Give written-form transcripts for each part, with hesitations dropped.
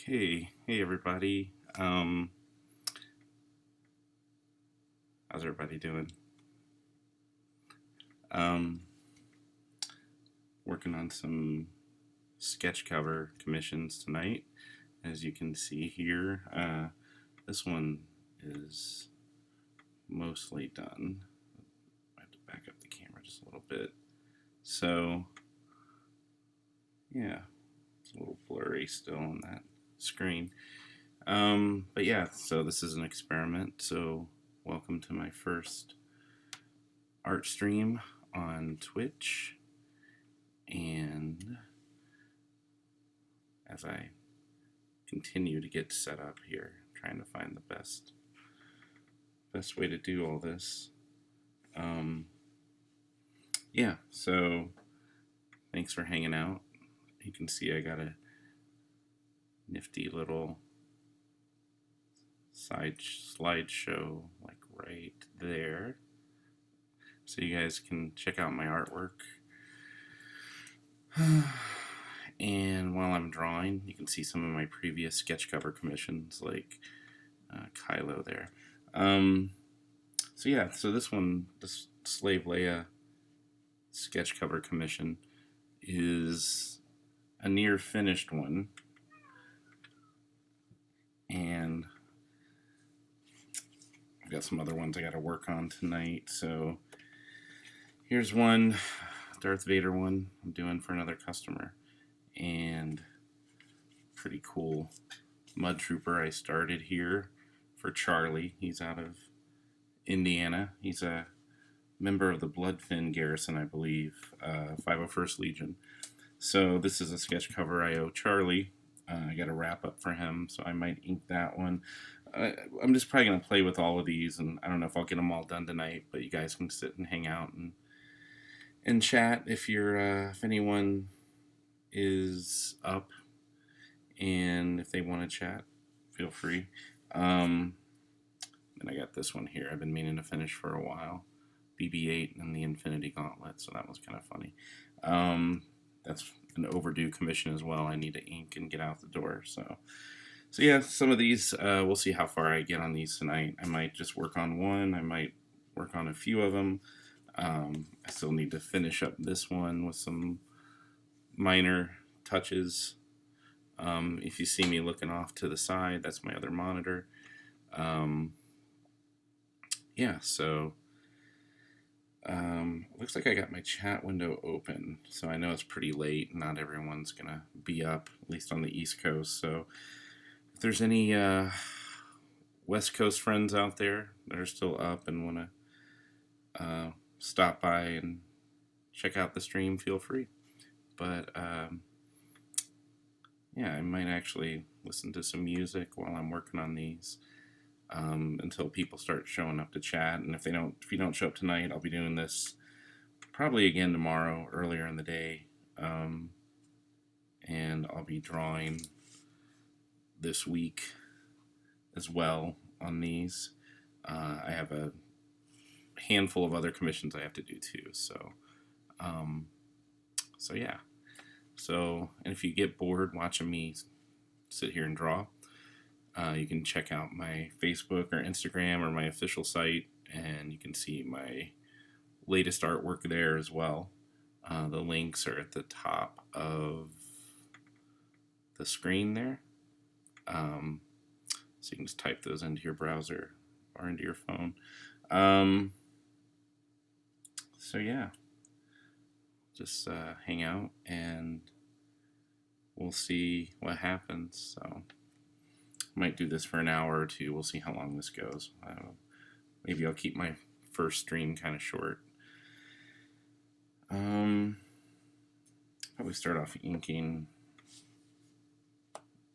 Okay, hey everybody. How's everybody doing? Um, Working on some sketch cover commissions tonight. As you can see here, this one is mostly done. I have to back up the camera just a little bit. So, yeah, it's a little blurry still on that screen. But yeah, so this is an experiment. So, welcome to my first art stream on Twitch. And as I continue to get set up here, trying to find the best way to do all this. Yeah, so thanks for hanging out. You can see I got a nifty little slideshow like right there, so you guys can check out my artwork. And while I'm drawing, you can see some of my previous sketch cover commissions, like Kylo there. So yeah, so this one, this Slave Leia sketch cover commission, is a near finished one, and I've got some other ones I got to work on tonight. So here's one, Darth Vader one I'm doing for another customer, and pretty cool mud trooper I started here for Charlie. He's out of Indiana. He's a member of the Bloodfin Garrison, I believe, 501st Legion. So this is a sketch cover I owe Charlie. I got a wrap up for him, so I might ink that one. I'm just probably going to play with all of these, and I don't know if I'll get them all done tonight, but you guys can sit and hang out and chat if if anyone is up, and if they want to chat, feel free. And I got this one here I've been meaning to finish for a while, BB-8 and the Infinity Gauntlet, so that was kind of funny. That's an overdue commission as well. I need to ink and get out the door. So yeah, some of these, we'll see how far I get on these tonight. I might just work on one. I might work on a few of them. I still need to finish up this one with some minor touches. If you see me looking off to the side, that's my other monitor. Yeah, so looks like I got my chat window open, so I know it's pretty late. Not everyone's gonna be up, at least on the East Coast. So if there's any West Coast friends out there that are still up and want to stop by and check out the stream, feel free. But yeah, I might actually listen to some music while I'm working on these until people start showing up to chat. And if you don't show up tonight, I'll be doing this probably again tomorrow, earlier in the day, and I'll be drawing this week as well on these. I have a handful of other commissions I have to do too. So yeah. So, and if you get bored watching me sit here and draw, you can check out my Facebook or Instagram or my official site, and you can see my latest artwork there as well. The links are at the top of the screen there. So you can just type those into your browser or into your phone. So yeah, just hang out and we'll see what happens. So might do this for an hour or two. We'll see how long this goes. Maybe I'll keep my first stream kind of short. Probably start off inking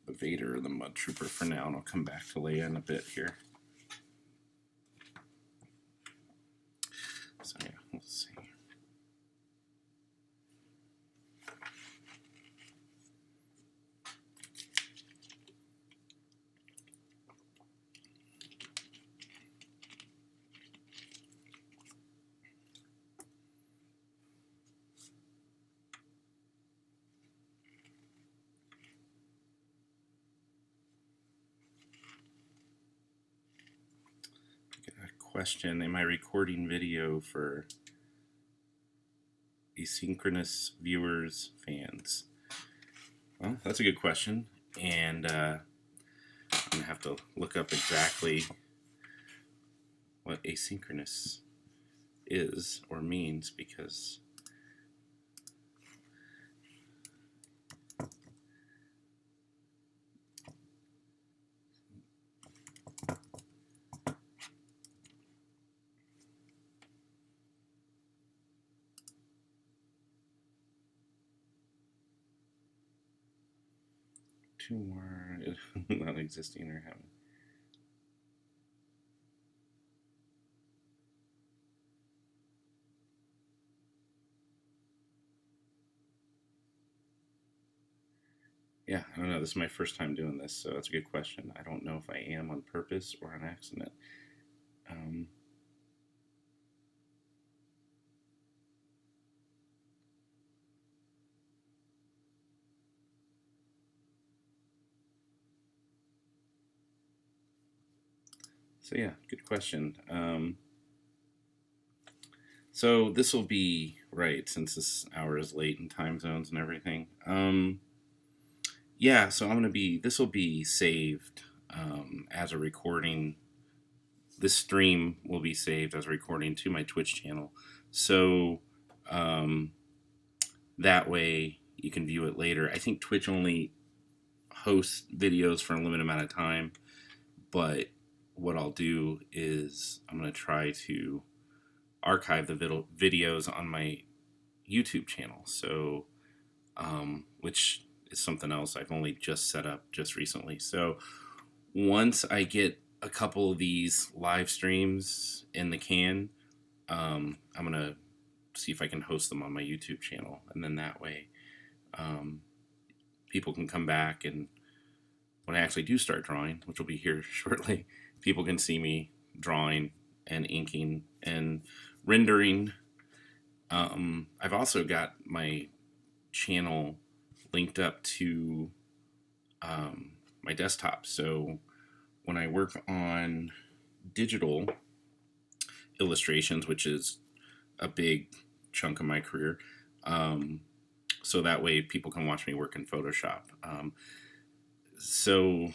the Vader or the Mud Trooper for now, and I'll come back to Leia in a bit here. So yeah, we'll see. Question, am I recording video for asynchronous viewers, fans? Well, that's a good question, and I'm gonna have to look up exactly what asynchronous is or means, because two more not existing or having. Yeah, I don't know. This is my first time doing this, so that's a good question. I don't know if I am on purpose or on accident. So yeah, good question. So this will be, right, since this hour is late in time zones and everything. Yeah, so this will be saved as a recording. This stream will be saved as a recording to my Twitch channel. So that way you can view it later. I think Twitch only hosts videos for a limited amount of time, but what I'll do is I'm going to try to archive the videos on my YouTube channel. So, which is something else I've only just set up just recently. So once I get a couple of these live streams in the can, I'm going to see if I can host them on my YouTube channel. And then that way, people can come back, and when I actually do start drawing, which will be here shortly, people can see me drawing and inking and rendering. I've also got my channel linked up to my desktop. So when I work on digital illustrations, which is a big chunk of my career, so that way people can watch me work in Photoshop. So,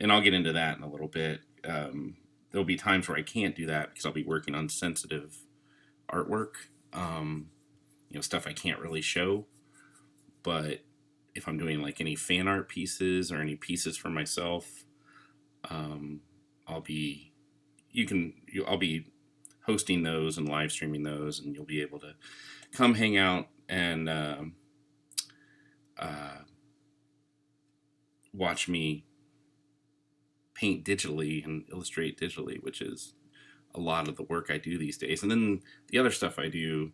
and I'll get into that in a little bit. There'll be times where I can't do that because I'll be working on sensitive artwork, stuff I can't really show. But if I'm doing like any fan art pieces or any pieces for myself, I'll be I'll be hosting those and live streaming those, and you'll be able to come hang out and watch me paint digitally and illustrate digitally, which is a lot of the work I do these days. And then the other stuff I do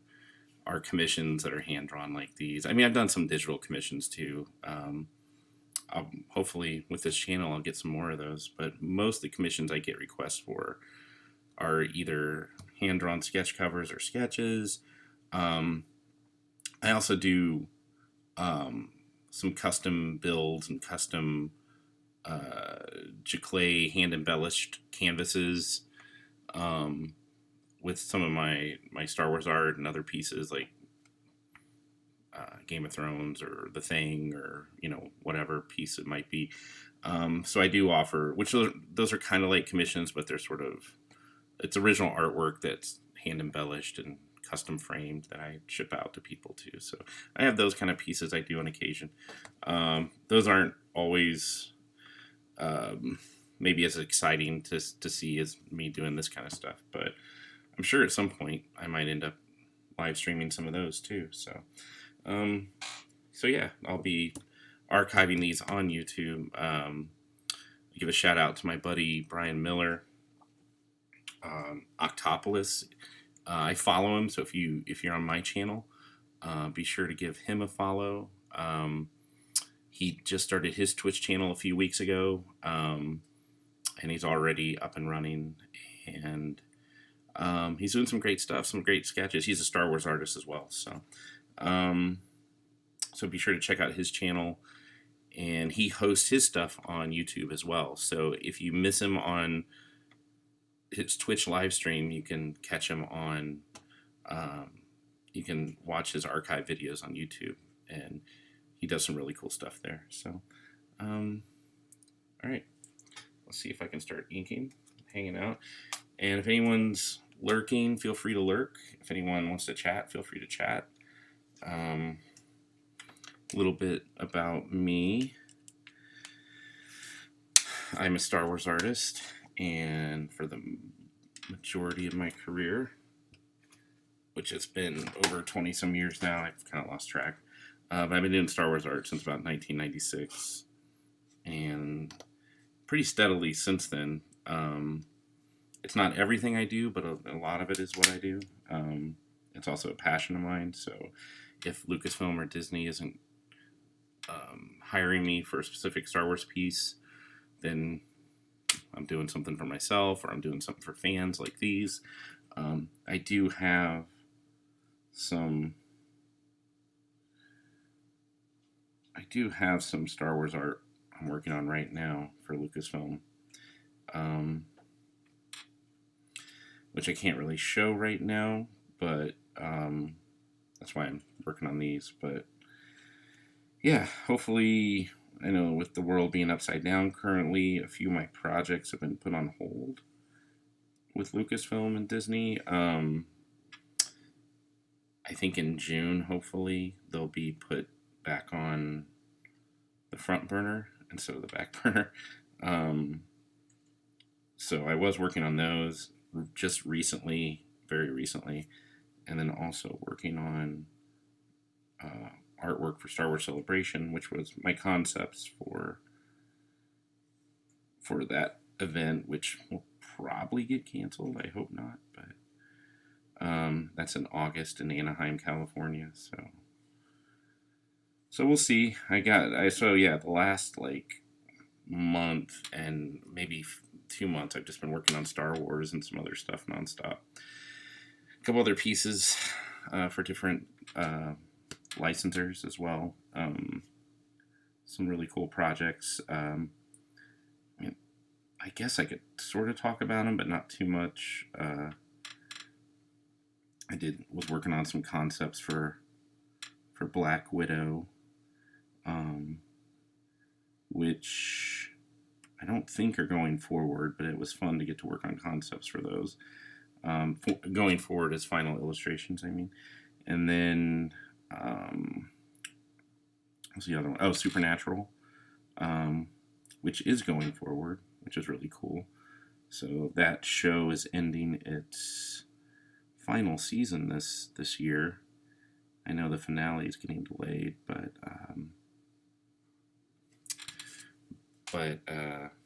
are commissions that are hand drawn like these. I mean, I've done some digital commissions too. Hopefully with this channel, I'll get some more of those, but most of the commissions I get requests for are either hand drawn sketch covers or sketches. I also do some custom builds and custom Giclée hand embellished canvases with some of my Star Wars art and other pieces like Game of Thrones or The Thing or whatever piece it might be. So I do offer, which those are kind of like commissions, but they're sort of, it's original artwork that's hand embellished and custom framed that I ship out to people too. So I have those kind of pieces I do on occasion. Those aren't always maybe as exciting to see as me doing this kind of stuff, but I'm sure at some point I might end up live streaming some of those too. So yeah, I'll be archiving these on YouTube. Give a shout out to my buddy Brian Miller, Octopolis. I follow him, so if you're on my channel, be sure to give him a follow. He just started his Twitch channel a few weeks ago, and he's already up and running, and he's doing some great stuff, some great sketches. He's a Star Wars artist as well, so be sure to check out his channel. And he hosts his stuff on YouTube as well. So if you miss him on his Twitch live stream, you can catch him on, you can watch his archive videos on YouTube. And he does some really cool stuff there. So, all right. Let's see if I can start inking, hanging out. And if anyone's lurking, feel free to lurk. If anyone wants to chat, feel free to chat. A little bit about me. I'm a Star Wars artist, and for the majority of my career, which has been over 20 some years now, I've kind of lost track, but I've been doing Star Wars art since about 1996, and pretty steadily since then. It's not everything I do, but a lot of it is what I do. It's also a passion of mine, so if Lucasfilm or Disney isn't hiring me for a specific Star Wars piece, then I'm doing something for myself, or I'm doing something for fans like these. I do have some Star Wars art I'm working on right now for Lucasfilm, which I can't really show right now, but that's why I'm working on these. But yeah, hopefully, I know with the world being upside down currently, a few of my projects have been put on hold with Lucasfilm and Disney. I think in June, hopefully, they'll be put back on the front burner instead of the back burner. So I was working on those just recently, very recently, and then also working on artwork for Star Wars Celebration, which was my concepts for that event, which will probably get canceled. I hope not, but that's in August in Anaheim, California. So we'll see. The last month and maybe 2 months, I've just been working on Star Wars and some other stuff nonstop. A couple other pieces for different licensors as well. Some really cool projects. I guess I could sort of talk about them, but not too much. Was working on some concepts for Black Widow, which don't think are going forward, but it was fun to get to work on concepts for those. Going forward as final illustrations, I mean. And then, what's the other one? Oh, Supernatural, which is going forward, which is really cool. So that show is ending its final season this year. I know the finale is getting delayed, but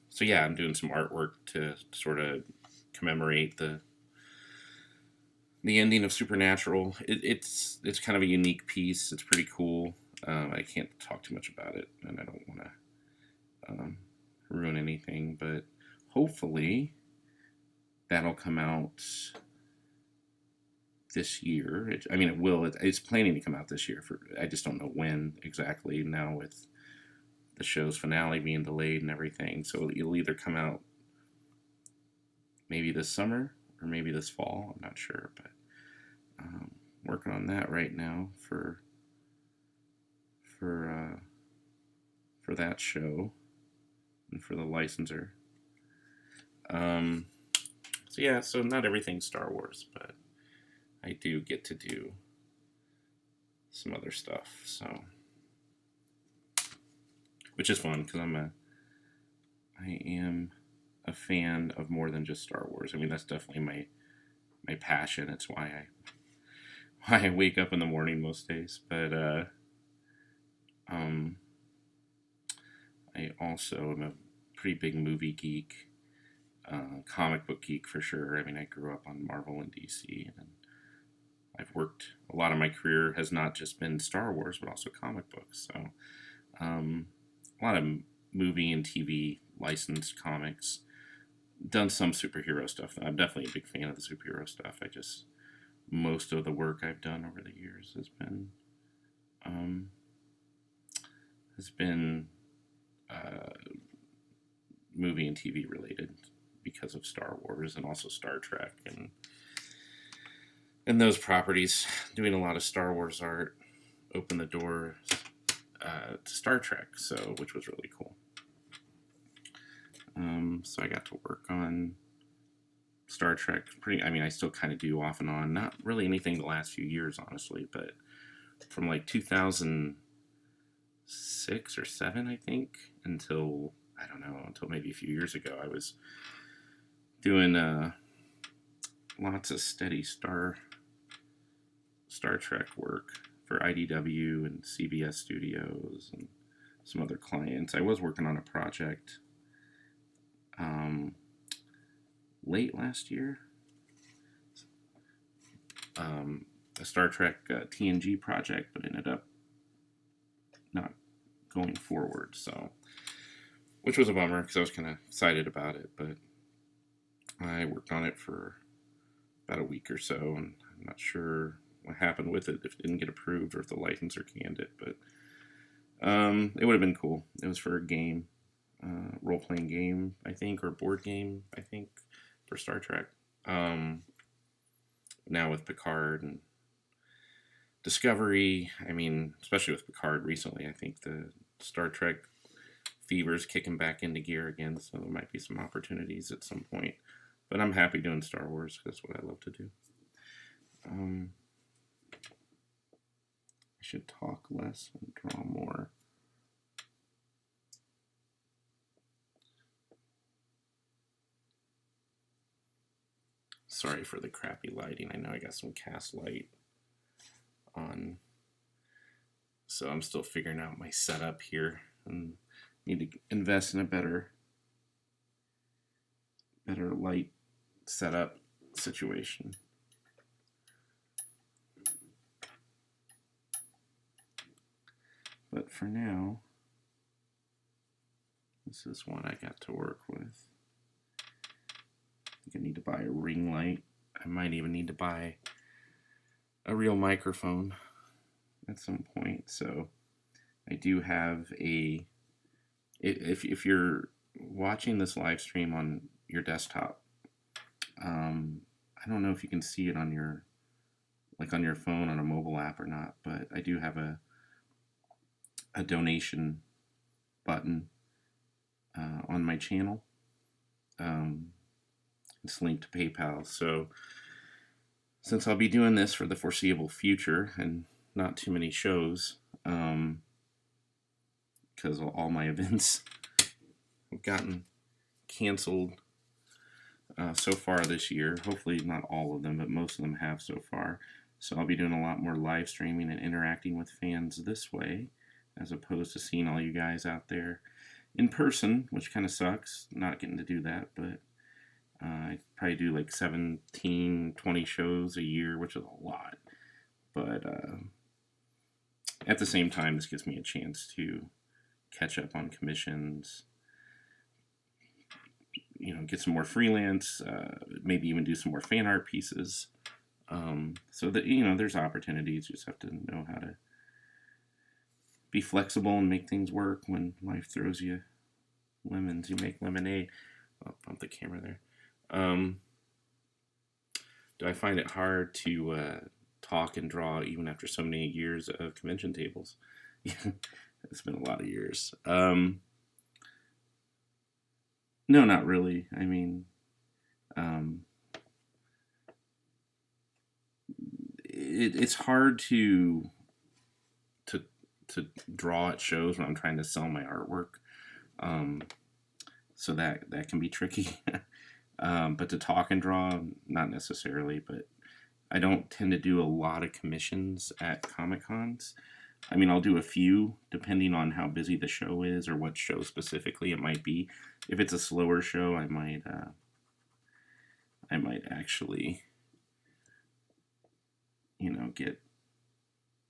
so yeah, I'm doing some artwork to sort of commemorate the ending of Supernatural. It's kind of a unique piece. It's pretty cool. I can't talk too much about it, and I don't want to ruin anything, but hopefully that'll come out this year. It will. It's planning to come out this year. I just don't know when exactly now with the show's finale being delayed and everything. So it'll either come out maybe this summer or maybe this fall. I'm not sure, but working on that right now for that show and for the licensor. So yeah, so not everything's Star Wars, but I do get to do some other stuff, so which is fun because I am a fan of more than just Star Wars. I mean, that's definitely my passion. It's why I wake up in the morning most days. But I also am a pretty big movie geek, comic book geek for sure. I mean, I grew up on Marvel and DC, and I've worked, a lot of my career has not just been Star Wars, but also comic books. So a lot of movie and TV licensed comics. Done some superhero stuff. I'm definitely a big fan of the superhero stuff. Most of the work I've done over the years has been movie and TV related because of Star Wars and also Star Trek and those properties. Doing a lot of Star Wars art opened the door to Star Trek, which was really cool. So I got to work on Star Trek I still kind of do off and on. Not really anything the last few years, honestly, but from like 2006 or 7, I think, until maybe a few years ago, I was doing lots of steady Star Trek work for IDW and CBS Studios and some other clients. I was working on a project late last year, a Star Trek TNG project, but ended up not going forward, which was a bummer because I was kind of excited about it, but I worked on it for about a week or so, and I'm not sure what happened with it, if it didn't get approved or if the licensor canned it, but it would have been cool. It was for a game, role-playing game, I think, or board game, I think, for Star Trek. Now with Picard and Discovery, especially with Picard recently, I think the Star Trek fever's kicking back into gear again, so there might be some opportunities at some point. But I'm happy doing Star Wars because that's what I love to do. I should talk less and draw more. Sorry for the crappy lighting. I know I got some cast light on, so I'm still figuring out my setup here and need to invest in a better light setup situation. But for now, this is one I got to work with. I think I need to buy a ring light. I might even need to buy a real microphone at some point. So I do have if you're watching this live stream on your desktop, I don't know if you can see it on your phone on a mobile app or not, but I do have a donation button on my channel. It's linked to PayPal. So since I'll be doing this for the foreseeable future and not too many shows, because all my events have gotten canceled so far this year. Hopefully not all of them, but most of them have so far. So I'll be doing a lot more live streaming and interacting with fans this way, as opposed to seeing all you guys out there in person, which kind of sucks, not getting to do that. But I probably do like 17, 20 shows a year, which is a lot. But at the same time, this gives me a chance to catch up on commissions, get some more freelance, maybe even do some more fan art pieces. So that, there's opportunities. You just have to know how to be flexible and make things work. When life throws you lemons, you make lemonade. I'll bump the camera there. Do I find it hard to talk and draw even after so many years of convention tables? It's been a lot of years. No, not really. I mean, it's hard to draw at shows when I'm trying to sell my artwork. So that can be tricky. But to talk and draw, not necessarily. But I don't tend to do a lot of commissions at Comic Cons. I mean, I'll do a few depending on how busy the show is or what show specifically it might be. If it's a slower show, I might actually, get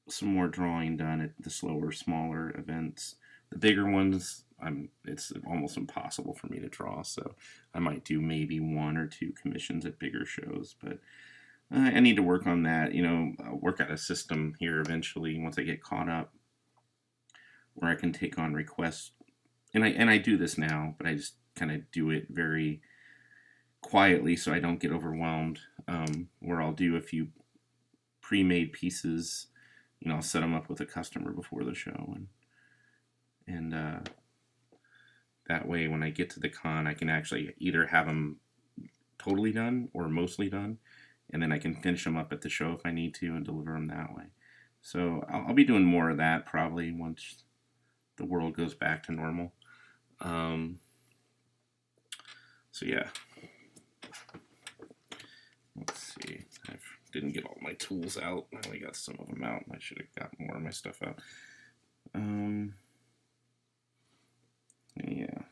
some more drawing done at the slower, smaller events. The bigger ones, it's almost impossible for me to draw, so I might do maybe 1 or 2 commissions at bigger shows, but I need to work on that. I'll work out a system here eventually once I get caught up where I can take on requests. And I do this now, but I just kind of do it very quietly so I don't get overwhelmed, where I'll do a few pre-made pieces. I'll set them up with a customer before the show, and that way when I get to the con, I can actually either have them totally done or mostly done, and then I can finish them up at the show if I need to and deliver them that way. So I'll be doing more of that probably once the world goes back to normal. So yeah. Let's see. I didn't get all my tools out. I only got some of them out. I should have got more of my stuff out. Yeah.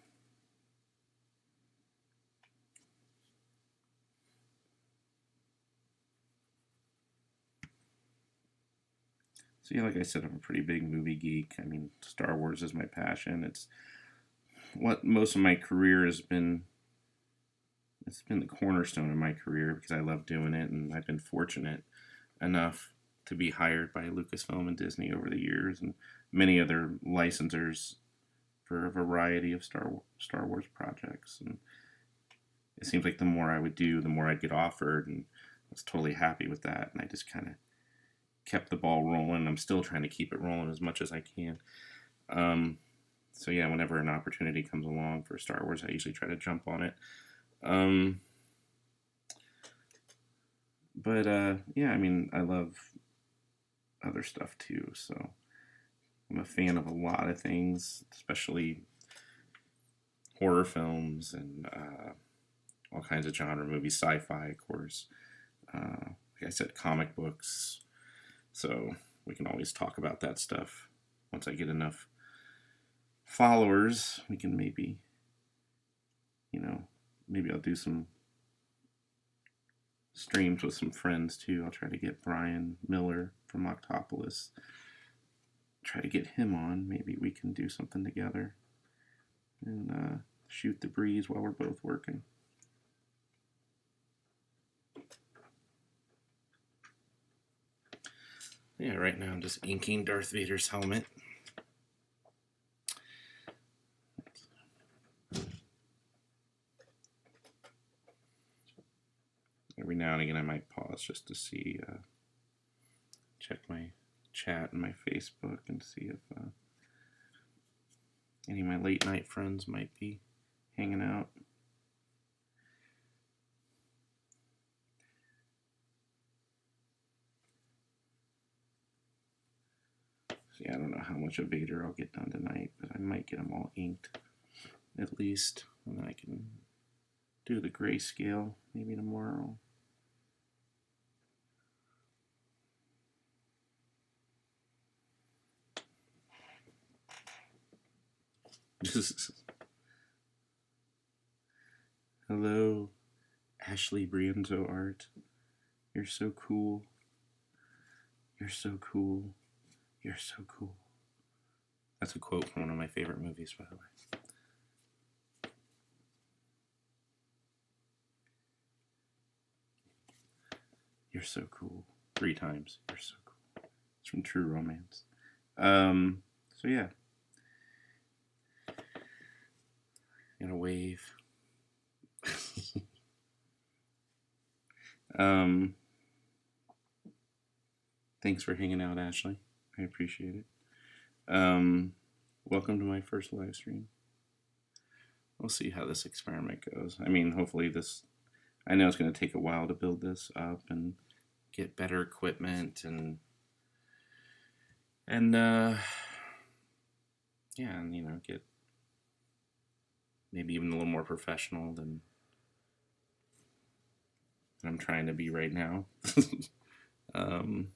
So yeah, like I said, I'm a pretty big movie geek. I mean, Star Wars is my passion. It's what most of my career has been. It's been the cornerstone of my career because I love doing it, and I've been fortunate enough to be hired by Lucasfilm and Disney over the years, and many other licensors for a variety of Star Wars projects. And it seems like the more I would do, the more I'd get offered, and I was totally happy with that. And I just kind of kept the ball rolling. I'm still trying to keep it rolling as much as I can. So yeah, whenever an opportunity comes along for Star Wars, I usually try to jump on it. But yeah, I mean, I love other stuff too, so I'm a fan of a lot of things, especially horror films and all kinds of genre movies, sci-fi, of course. Like I said, comic books, so we can always talk about that stuff. Once I get enough followers, we can maybe I'll do some streams with some friends too. I'll try to get Brian Miller from Octopolis. Try to get him on. Maybe we can do something together and shoot the breeze while we're both working. Yeah, right now I'm just inking Darth Vader's helmet. Every now and again I might pause just to see, check my chat and my Facebook and see if Any of my late night friends might be hanging out. So yeah, I don't know how much of Vader I'll get done tonight, but I might get them all inked at least, and then I can do the grayscale maybe tomorrow. Hello, Ashley Brienzo art. You're so cool. You're so cool. You're so cool. That's a quote from one of my favorite movies, by the way. You're so cool. 3 times. You're so cool. It's from True Romance. So yeah. Gonna wave. Thanks for hanging out, Ashley. I appreciate it. Welcome to my first live stream. We'll see how this experiment goes. I mean, hopefully this... I know it's going to take a while to build this up and get better equipment and yeah, and you know, get maybe even a little more professional than I'm trying to be right now. I'm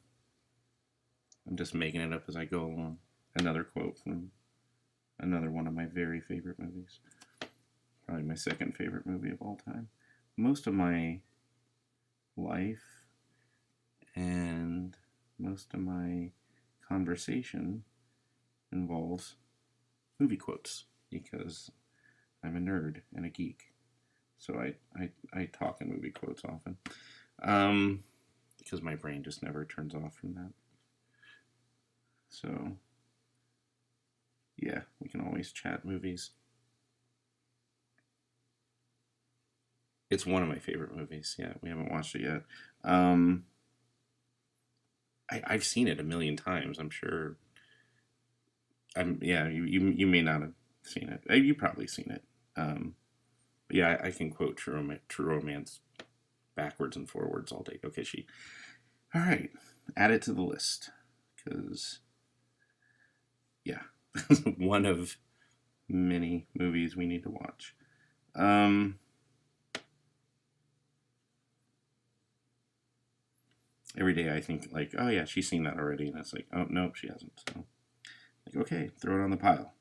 just making it up as I go along. Another quote from another one of my very favorite movies. Probably my second favorite movie of all time. Most of my life and most of my conversation involves movie quotes because I'm a nerd and a geek. So I talk in movie quotes often. Because my brain just never turns off from that. So, yeah, we can always chat movies. It's one of my favorite movies. Yeah, we haven't watched it yet. I've seen it a million times, I'm sure. Yeah, you may not have seen it. You've probably seen it. But yeah, I can quote True Romance backwards and forwards all day. Okay, all right, add it to the list. Because, yeah, one of many movies we need to watch. Every day I think, like, oh yeah, she's seen that already. And it's like, oh, nope, she hasn't. So, like, okay, throw it on the pile.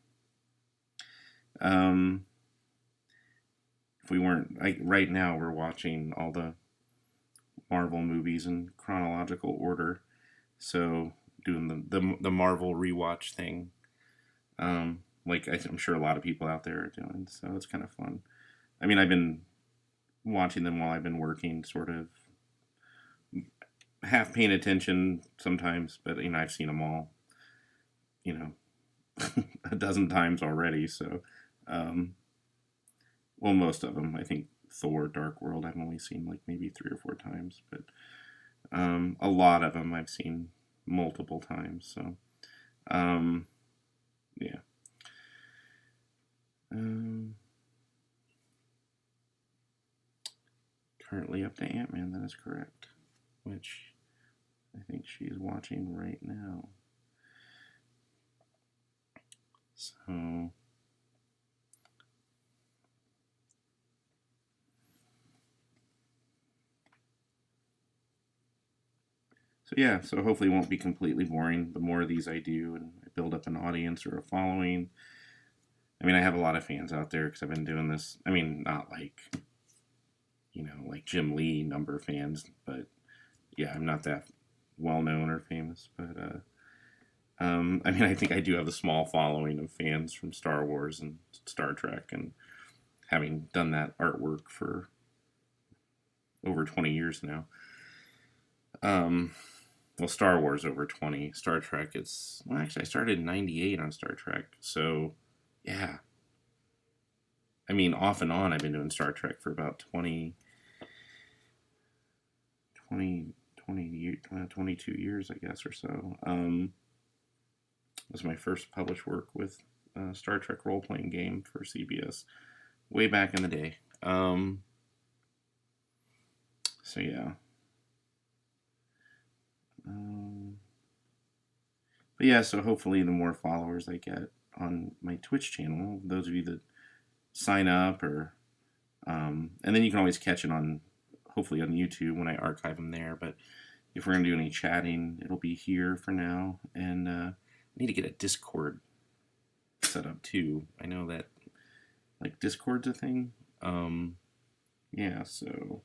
If we weren't, like, right now we're watching all the Marvel movies in chronological order. So, doing the Marvel rewatch thing. Like I'm sure a lot of people out there are doing. So it's kind of fun. I mean, I've been watching them while I've been working, sort of half paying attention sometimes, but you know, I've seen them all, you know, a dozen times already. So, well, most of them. I think Thor: Dark World I've only seen like maybe 3 or 4 times, but a lot of them I've seen multiple times. So, yeah. Currently up to Ant-Man, that is correct. Which I think she's watching right now. So yeah, so hopefully it won't be completely boring. The more of these I do and I build up an audience or a following. I mean, I have a lot of fans out there because I've been doing this. I mean, not like, you know, like Jim Lee number fans, but yeah, I'm not that well known or famous. But I mean, I think I do have a small following of fans from Star Wars and Star Trek, and having done that artwork for over 20 years now. Well, Star Wars over 20. Star Trek, well, actually, I started in 98 on Star Trek. So, yeah. I mean, off and on, I've been doing Star Trek for about 22 years, I guess, or so. Was my first published work with Star Trek role-playing game for CBS way back in the day. So yeah. But yeah, so hopefully the more followers I get on my Twitch channel, those of you that sign up, or and then you can always catch it on, hopefully on YouTube when I archive them there. But if we're gonna do any chatting, it'll be here for now. And I need to get a Discord set up too. I know that like Discord's a thing. Yeah, so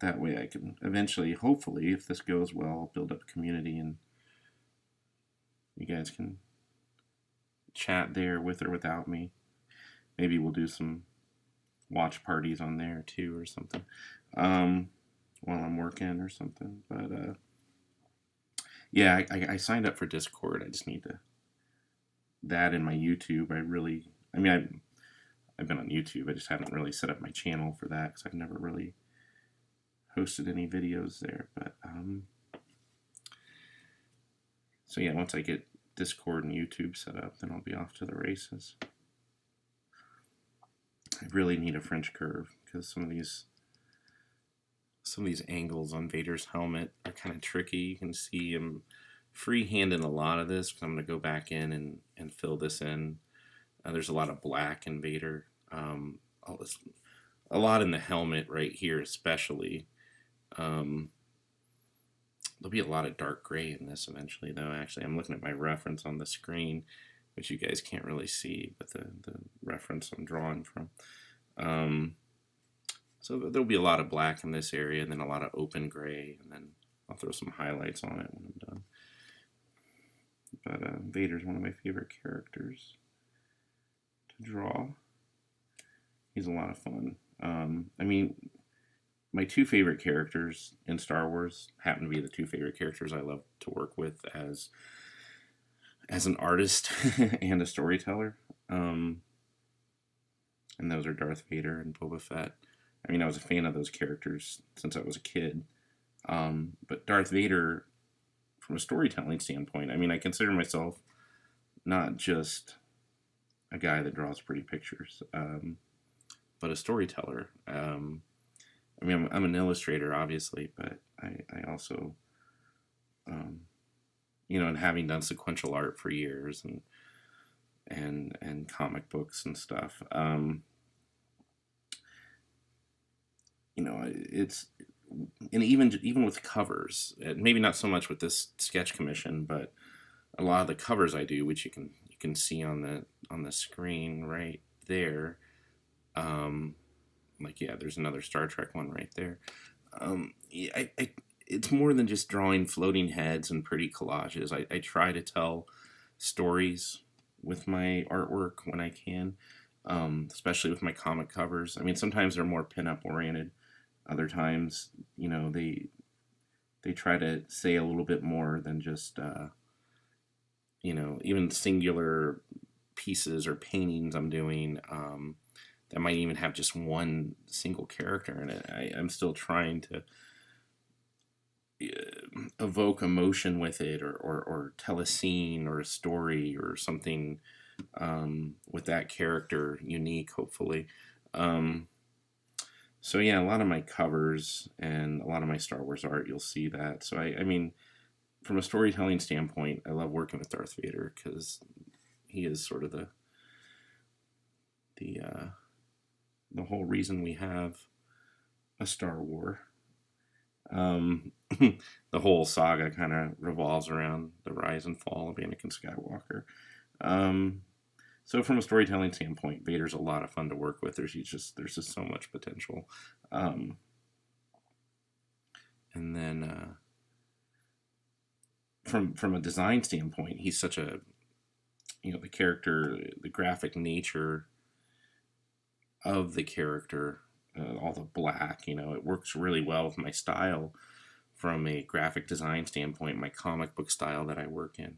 that way I can eventually, hopefully, if this goes well, build up a community and you guys can chat there with or without me. Maybe we'll do some watch parties on there too or something while I'm working or something. But yeah, I signed up for Discord. I just need to, that in my YouTube. I mean, I've been on YouTube. I just haven't really set up my channel for that because I've never really hosted any videos there. But so yeah, once I get Discord and YouTube set up, then I'll be off to the races. I really need a French curve because some of these angles on Vader's helmet are kind of tricky. You can see him freehanding a lot of this. I'm going to go back in and fill this in. There's a lot of black in Vader. A lot in the helmet right here especially. There'll be a lot of dark gray in this eventually, though. Actually, I'm looking at my reference on the screen, which you guys can't really see, but the reference I'm drawing from. So there'll be a lot of black in this area, and then a lot of open gray, and then I'll throw some highlights on it when I'm done. But Vader's one of my favorite characters to draw. He's a lot of fun. I mean, my two favorite characters in Star Wars happen to be the two favorite characters I love to work with as an artist and a storyteller. And those are Darth Vader and Boba Fett. I mean, I was a fan of those characters since I was a kid. But Darth Vader, from a storytelling standpoint, I mean, I consider myself not just a guy that draws pretty pictures, but a storyteller. I mean, I'm an illustrator, obviously, but I also, you know, and having done sequential art for years and comic books and stuff, you know, it's, and even with covers, maybe not so much with this sketch commission, but a lot of the covers I do, which you can see on the screen right there. Like, yeah, there's another Star Trek one right there. Yeah, it's more than just drawing floating heads and pretty collages. I try to tell stories with my artwork when I can, especially with my comic covers. I mean, sometimes they're more pinup oriented. Other times, you know, they try to say a little bit more than just, you know, even singular pieces or paintings I'm doing. That might even have just one single character in it. I'm still trying to evoke emotion with it, or tell a scene or a story or something with that character unique, hopefully. So yeah, a lot of my covers and a lot of my Star Wars art, you'll see that. So I mean, from a storytelling standpoint, I love working with Darth Vader because he is sort of the whole reason we have a Star War. The whole saga kind of revolves around the rise and fall of Anakin Skywalker. So from a storytelling standpoint, Vader's a lot of fun to work with. There's just so much potential. And then from a design standpoint, he's such a, you know, the character, the graphic nature of the character, all the black, you know, it works really well with my style from a graphic design standpoint, my comic book style that I work in.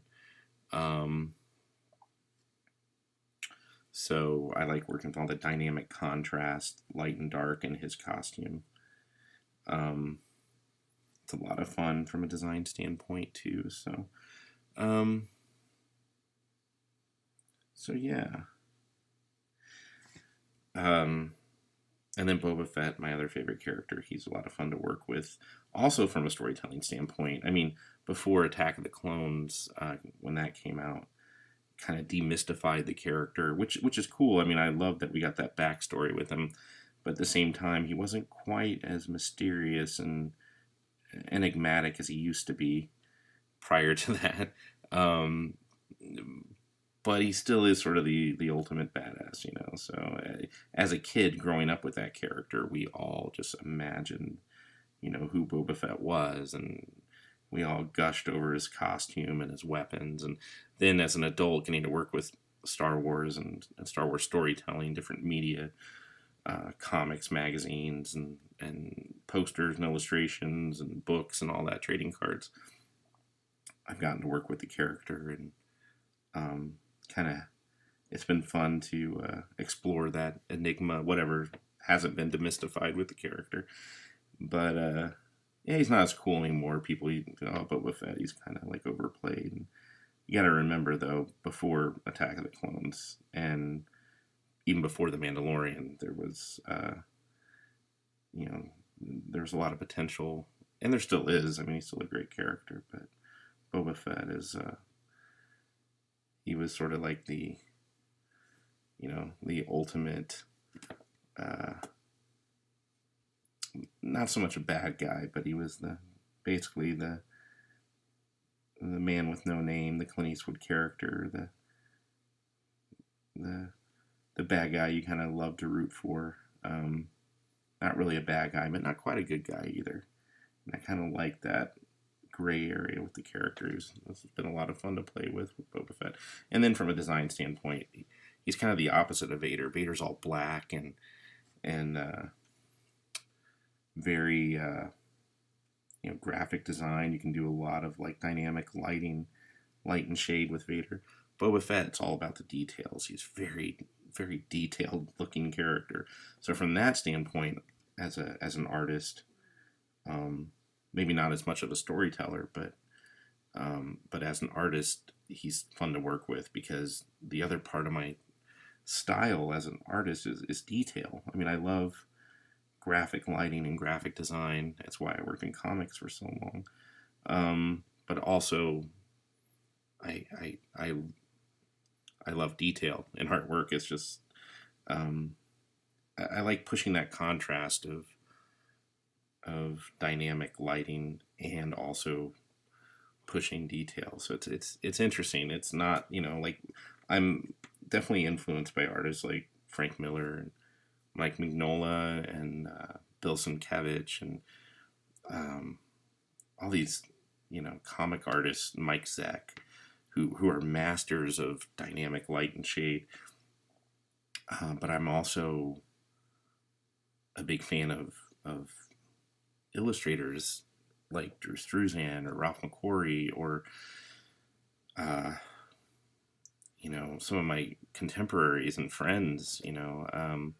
So I like working with all the dynamic contrast, light and dark in his costume. It's a lot of fun from a design standpoint too. So Um, so yeah. Um, and then Boba Fett, my other favorite character, he's a lot of fun to work with. Also from a storytelling standpoint, I mean, before Attack of the Clones, when that came out, kind of demystified the character, which is cool. I mean, I love that we got that backstory with him, but at the same time, he wasn't quite as mysterious and enigmatic as he used to be prior to that. Um, but he still is sort of the ultimate badass, you know. So as a kid growing up with that character, we all just imagined, you know, who Boba Fett was, and we all gushed over his costume and his weapons. And then as an adult, getting to work with Star Wars and Star Wars storytelling, different media, comics, magazines, and posters and illustrations and books and all that, trading cards. I've gotten to work with the character, and kind of it's been fun to explore that enigma, whatever hasn't been demystified with the character. But yeah, he's not as cool anymore. People, oh, Boba Fett, he's kind of like overplayed. And you got to remember though, before Attack of the Clones and even before The Mandalorian, there was, you know, there's a lot of potential, and there still is. I mean, he's still a great character, but Boba Fett is, he was sort of like the, you know, the ultimate, not so much a bad guy, but he was basically the man with no name, the Clint Eastwood character, the bad guy you kind of love to root for. Not really a bad guy, but not quite a good guy either. And I kind of like that gray area with the characters. It's been a lot of fun to play with Boba Fett. And then from a design standpoint, he's kind of the opposite of Vader. Vader's all black and very you know, graphic design. You can do a lot of like dynamic lighting, light and shade with Vader. Boba Fett, it's all about the details. He's very, very detailed looking character. So from that standpoint, as an artist, maybe not as much of a storyteller, but as an artist, he's fun to work with, because the other part of my style as an artist is detail. I mean, I love graphic lighting and graphic design. That's why I worked in comics for so long. But also, I love detail and artwork. It's just I like pushing that contrast of dynamic lighting and also pushing detail. So it's interesting. It's not, you know, like, I'm definitely influenced by artists like Frank Miller and Mike Mignola and Bill Sienkiewicz and all these, you know, comic artists, Mike Zeck, who are masters of dynamic light and shade. But I'm also a big fan of illustrators like Drew Struzan or Ralph McQuarrie, or you know, some of my contemporaries and friends, you know,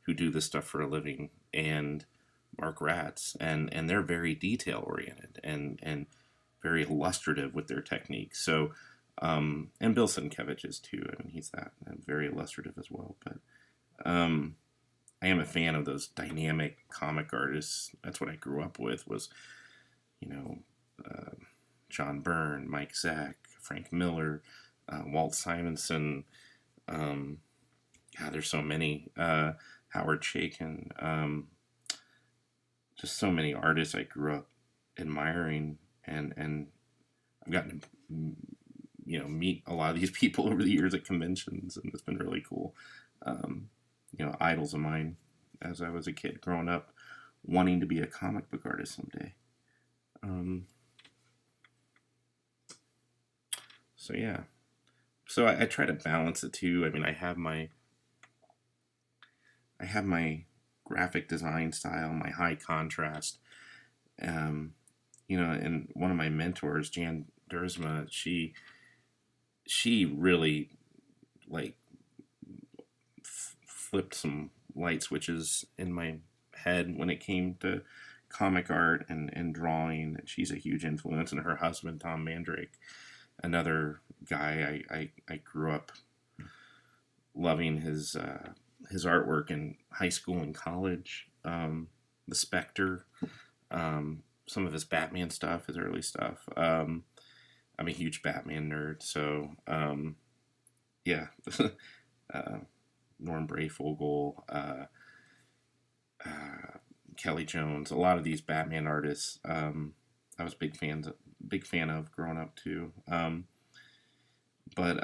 who do this stuff for a living, and Mark Ratz, and they're very detail oriented and very illustrative with their techniques. So, and Bill Sienkiewicz is too. I mean, he's that, and very illustrative as well. But I am a fan of those dynamic comic artists. That's what I grew up with. Was, you know, John Byrne, Mike Zeck, Frank Miller, Walt Simonson. God, there's so many. Howard Chaykin. Just so many artists I grew up admiring, and I've gotten to, you know, meet a lot of these people over the years at conventions, and it's been really cool. You know, idols of mine as I was a kid growing up, wanting to be a comic book artist someday. So yeah, so I try to balance the two. I mean, I have my graphic design style, my high contrast. You know, and one of my mentors, Jan Dursma, she really like flipped some light switches in my head when it came to comic art and drawing. And she's a huge influence, and her husband, Tom Mandrake, another guy I grew up loving his artwork in high school and college. The Spectre, some of his Batman stuff, his early stuff. I'm a huge Batman nerd, so yeah. Norm Brayfogle, Kelly Jones, a lot of these Batman artists. I was big fan of growing up too. But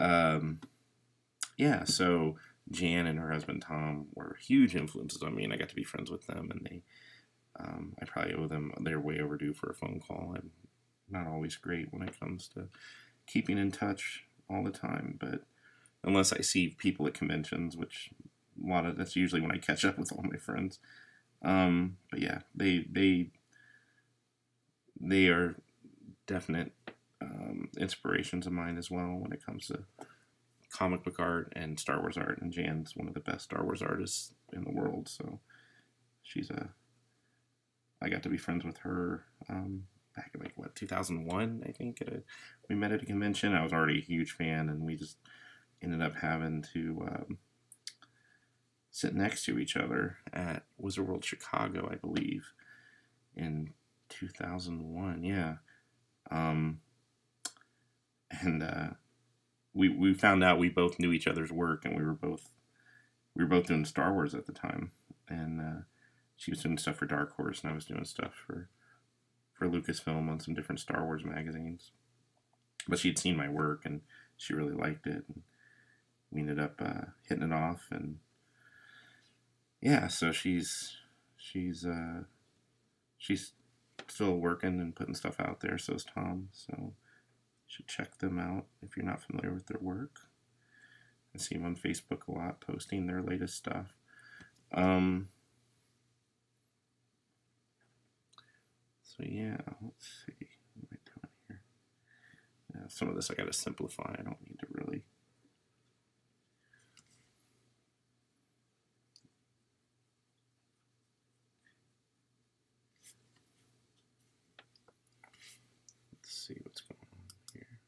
yeah, so Jan and her husband Tom were huge influences on me, and I got to be friends with them. And I probably owe them. They're way overdue for a phone call. I'm not always great when it comes to keeping in touch all the time, but unless I see people at conventions, which that's usually when I catch up with all my friends. But yeah, they are definite inspirations of mine as well when it comes to comic book art and Star Wars art. And Jan's one of the best Star Wars artists in the world, so I got to be friends with her back in 2001, I think. We met at a convention. I was already a huge fan, and we just ended up having to sit next to each other at Wizard World Chicago, I believe, in 2001. Yeah. And we found out we both knew each other's work, and we were both doing Star Wars at the time. And she was doing stuff for Dark Horse, and I was doing stuff for Lucasfilm on some different Star Wars magazines. But she'd seen my work, and she really liked it. And we ended up hitting it off, and yeah, so she's still working and putting stuff out there. So is Tom. So you should check them out if you're not familiar with their work. I see them on Facebook a lot, posting their latest stuff. So yeah, let's see. What am I doing here? Yeah, some of this I got to simplify. I don't need to really. Let's see what's going on here.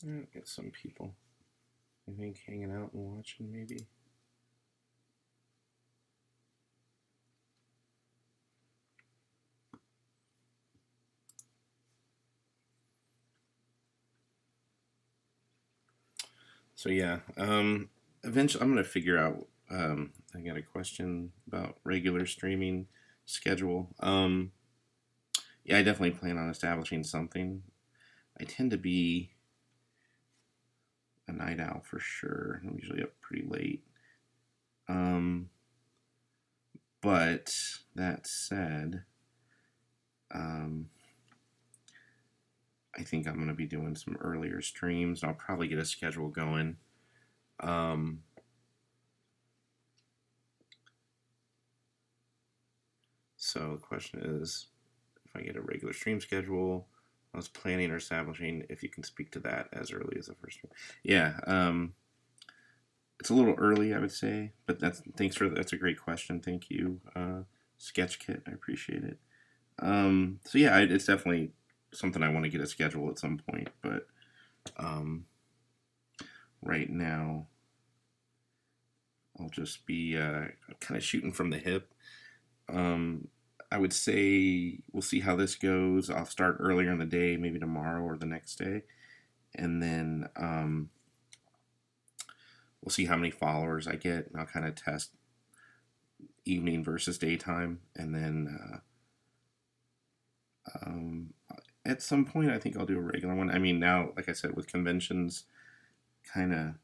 I'll get some people, I think, hanging out and watching maybe. So yeah, eventually I'm gonna figure out. I got a question about regular streaming schedule. Yeah, I definitely plan on establishing something. I tend to be a night owl for sure. I'm usually up pretty late. But that said, I think I'm going to be doing some earlier streams. I'll probably get a schedule going. So the question is, if I get a regular stream schedule, I was planning or establishing, if you can speak to that as early as the first one. Yeah, it's a little early, I would say, but that's a great question. Thank you, Sketch Kit. I appreciate it. So yeah, it's definitely something I want to get a schedule at some point, but right now I'll just be kind of shooting from the hip. I would say we'll see how this goes. I'll start earlier in the day, maybe tomorrow or the next day, and then we'll see how many followers I get, and I'll kind of test evening versus daytime, and then at some point I think I'll do a regular one. I mean, now, like I said, with conventions kind of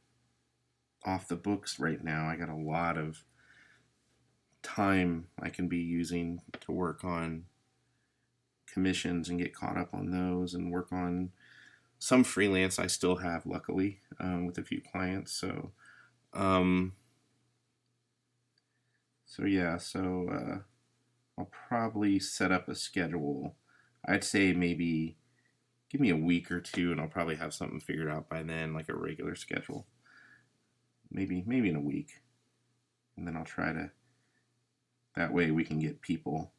off the books right now, I got a lot of time I can be using to work on commissions and get caught up on those, and work on some freelance I still have, luckily, with a few clients. So So yeah, I'll probably set up a schedule. I'd say maybe give me a week or two, and I'll probably have something figured out by then, like a regular schedule. Maybe in a week, and then I'll try to. That way we can get people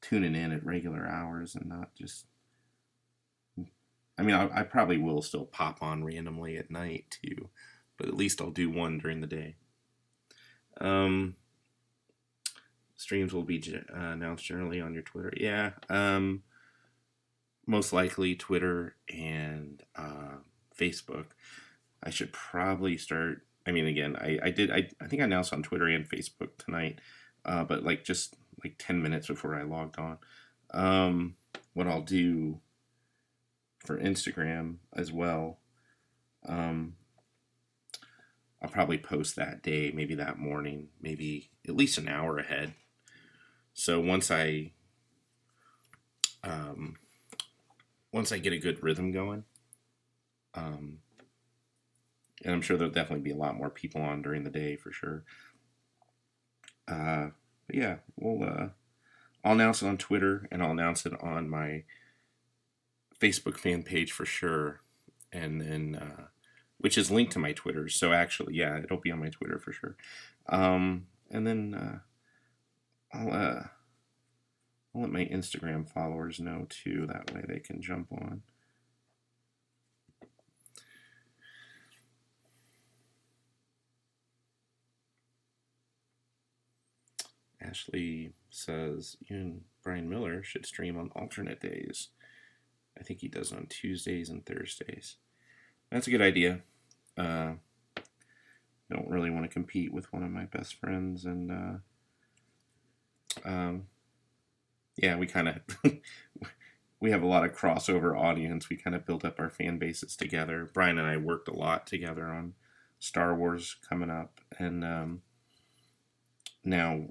tuning in at regular hours and not just. I mean, I probably will still pop on randomly at night too, but at least I'll do one during the day. Streams will be announced generally on your Twitter. Yeah. Most likely Twitter and Facebook. I should probably start. I mean, again, I think I announced on Twitter and Facebook tonight, but like just like 10 minutes before I logged on. What I'll do for Instagram as well, I'll probably post that day, maybe that morning, maybe at least an hour ahead. So once I get a good rhythm going, and I'm sure there'll definitely be a lot more people on during the day for sure. But yeah, I'll announce it on Twitter and I'll announce it on my Facebook fan page for sure, and then which is linked to my Twitter. So actually, yeah, it'll be on my Twitter for sure. And then I'll let my Instagram followers know too. That way they can jump on. Ashley says you and Brian Miller should stream on alternate days. I think he does on Tuesdays and Thursdays. That's a good idea. I don't really want to compete with one of my best friends, and yeah, we kind of we have a lot of crossover audience. We kind of built up our fan bases together. Brian and I worked a lot together on Star Wars coming up, and now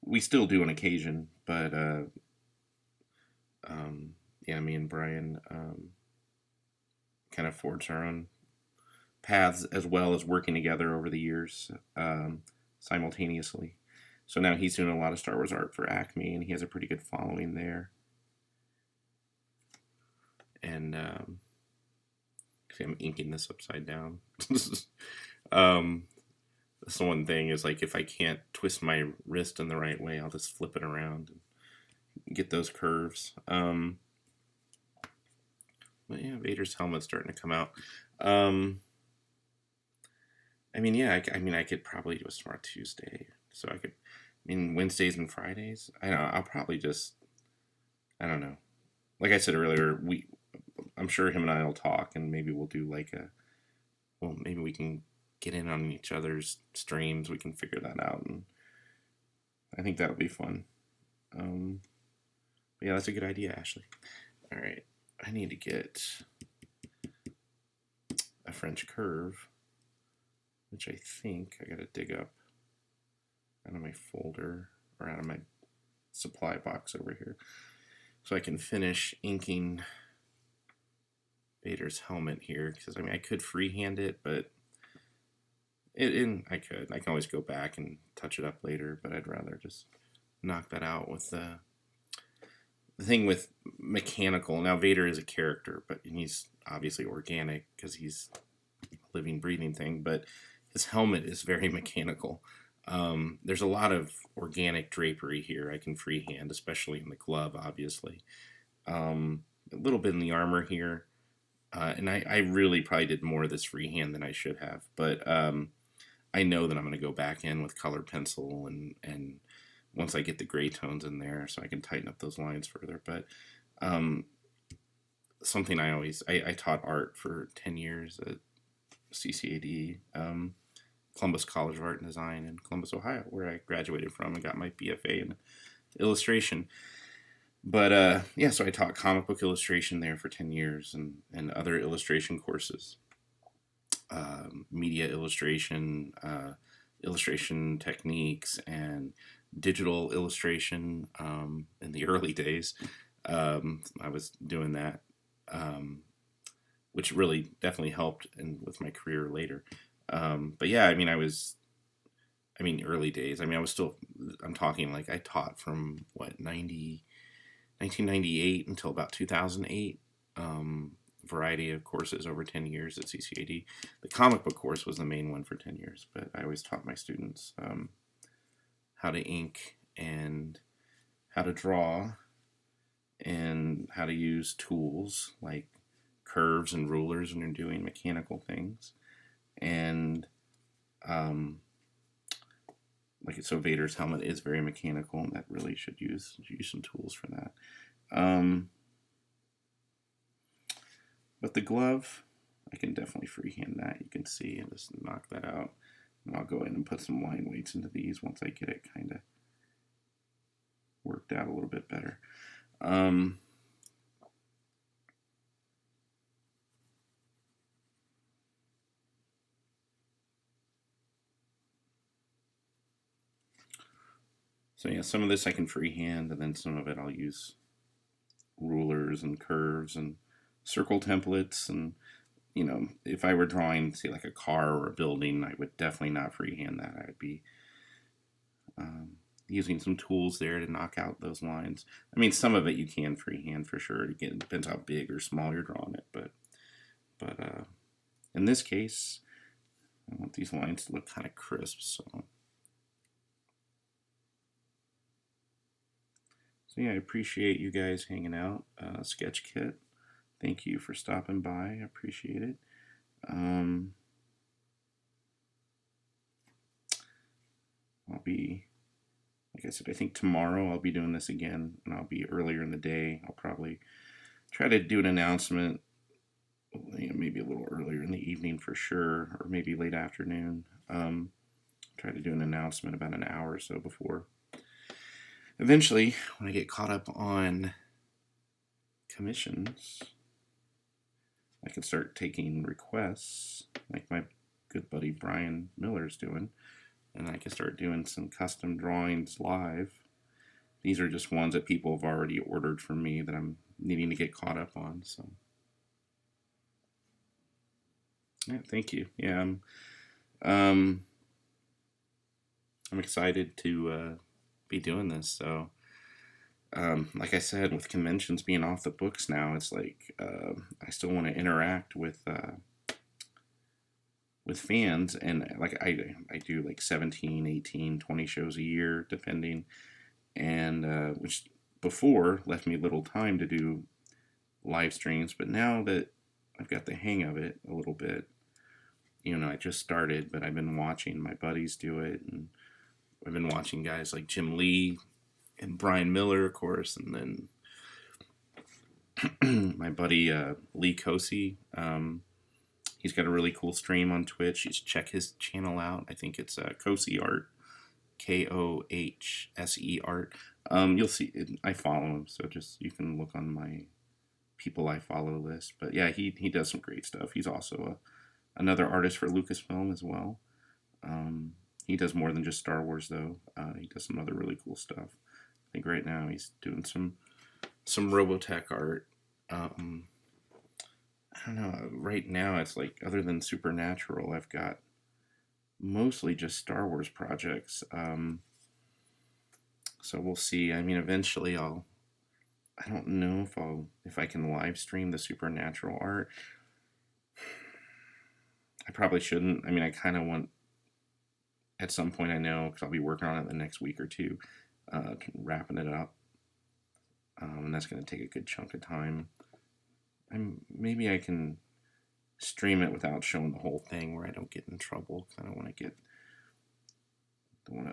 we still do on occasion, but yeah, me and Brian kind of forged our own paths as well as working together over the years simultaneously. So now he's doing a lot of Star Wars art for Acme, and he has a pretty good following there. And see, I'm inking this upside down. That's the one thing is like if I can't twist my wrist in the right way, I'll just flip it around and get those curves. But yeah, Vader's helmet's starting to come out. I mean, yeah, I could probably do a Smart Tuesday. So I mean, Wednesdays and Fridays. I'll probably just, I don't know. Like I said earlier, I'm sure him and I will talk, and maybe we'll do maybe we can get in on each other's streams. We can figure that out, and I think that'll be fun. Yeah, that's a good idea, Ashley. All right, I need to get a French curve, which I think I gotta dig up out of my folder or out of my supply box over here, so I can finish inking Vader's helmet here. Because I mean, I could freehand it, but I can always go back and touch it up later. But I'd rather just knock that out with the thing with mechanical. Now Vader is a character, but he's obviously organic because he's a living, breathing thing. But his helmet is very mechanical. There's a lot of organic drapery here I can freehand, especially in the glove, obviously. A little bit in the armor here. And I really probably did more of this freehand than I should have. But I know that I'm going to go back in with colored pencil and once I get the gray tones in there so I can tighten up those lines further. But something I taught art for 10 years at CCAD, Columbus College of Art and Design in Columbus, Ohio, where I graduated from and got my BFA in illustration. But yeah, so I taught comic book illustration there for 10 years and other illustration courses, media illustration, illustration techniques, and digital illustration in the early days. I was doing that, which really definitely helped with my career later. But yeah, I mean, I was I mean, early days. I mean, I'm talking like I taught from what, 1998 until about 2008. Variety of courses over 10 years at CCAD. The comic book course was the main one for 10 years, but I always taught my students how to ink and how to draw and how to use tools like curves and rulers when you're doing mechanical things. And so Vader's helmet is very mechanical, and that really should use some tools for that. But the glove, I can definitely freehand that. You can see and just knock that out. And I'll go in and put some line weights into these once I get it kind of worked out a little bit better. So yeah, some of this I can freehand, and then some of it I'll use rulers and curves and circle templates. And if I were drawing, say, like a car or a building, I would definitely not freehand that. I would be using some tools there to knock out those lines. I mean, some of it you can freehand for sure. Again, it depends how big or small you're drawing it, but in this case, I want these lines to look kind of crisp. So yeah, I appreciate you guys hanging out. Sketch Kit, thank you for stopping by. I appreciate it. I'll be, like I said, I think tomorrow I'll be doing this again, and I'll be earlier in the day. I'll probably try to do an announcement, maybe a little earlier in the evening for sure, or maybe late afternoon. Try to do an announcement about an hour or so before. Eventually, when I get caught up on commissions, I can start taking requests, like my good buddy Brian Miller's doing, and I can start doing some custom drawings live. These are just ones that people have already ordered from me that I'm needing to get caught up on. So, yeah, thank you. Yeah, I'm excited to be doing this. So, like I said, with conventions being off the books now, it's like I still want to interact with fans, and like I do like 17, 18, 20 shows a year depending, and which before left me little time to do live streams, but now that I've got the hang of it a little bit, I just started, but I've been watching my buddies do it, and I've been watching guys like Jim Lee and Brian Miller, of course, and then my buddy Lee Kosey. He's got a really cool stream on Twitch. You should check his channel out. I think it's Kosey Art, Kohse Art. You'll see, I follow him, so just you can look on my people I follow list. But yeah, he does some great stuff. He's also another artist for Lucasfilm as well. He does more than just Star Wars, though. He does some other really cool stuff. I think right now he's doing some Robotech art. I don't know. Right now, it's like, other than Supernatural, I've got mostly just Star Wars projects. So we'll see. I mean, eventually I don't know if I can live stream the Supernatural art. I probably shouldn't. I mean, I kind of want, at some point, I know, because I'll be working on it the next week or two, wrapping it up. And that's going to take a good chunk of time. Maybe I can stream it without showing the whole thing, where I don't get in trouble. I don't want to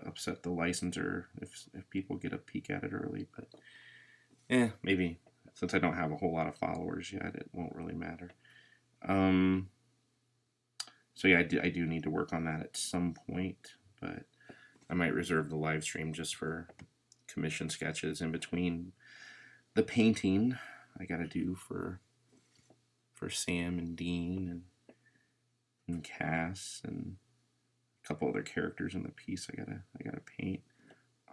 upset the licensor if people get a peek at it early. But maybe, since I don't have a whole lot of followers yet, it won't really matter. So yeah, I do need to work on that at some point, but I might reserve the live stream just for commission sketches in between the painting I gotta do for Sam and Dean and Cass and a couple other characters in the piece I gotta paint.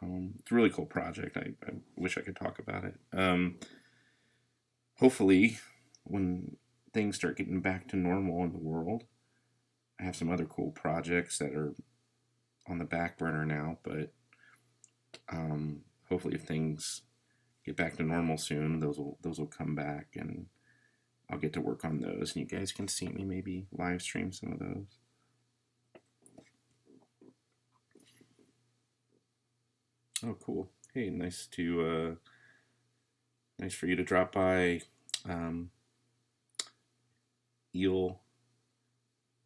It's a really cool project. I wish I could talk about it. Hopefully, when things start getting back to normal in the world, I have some other cool projects that are on the back burner now, but hopefully if things get back to normal soon, those will come back, and I'll get to work on those, and you guys can see me maybe live stream some of those. Oh, cool. Hey, nice for you to drop by. Eel.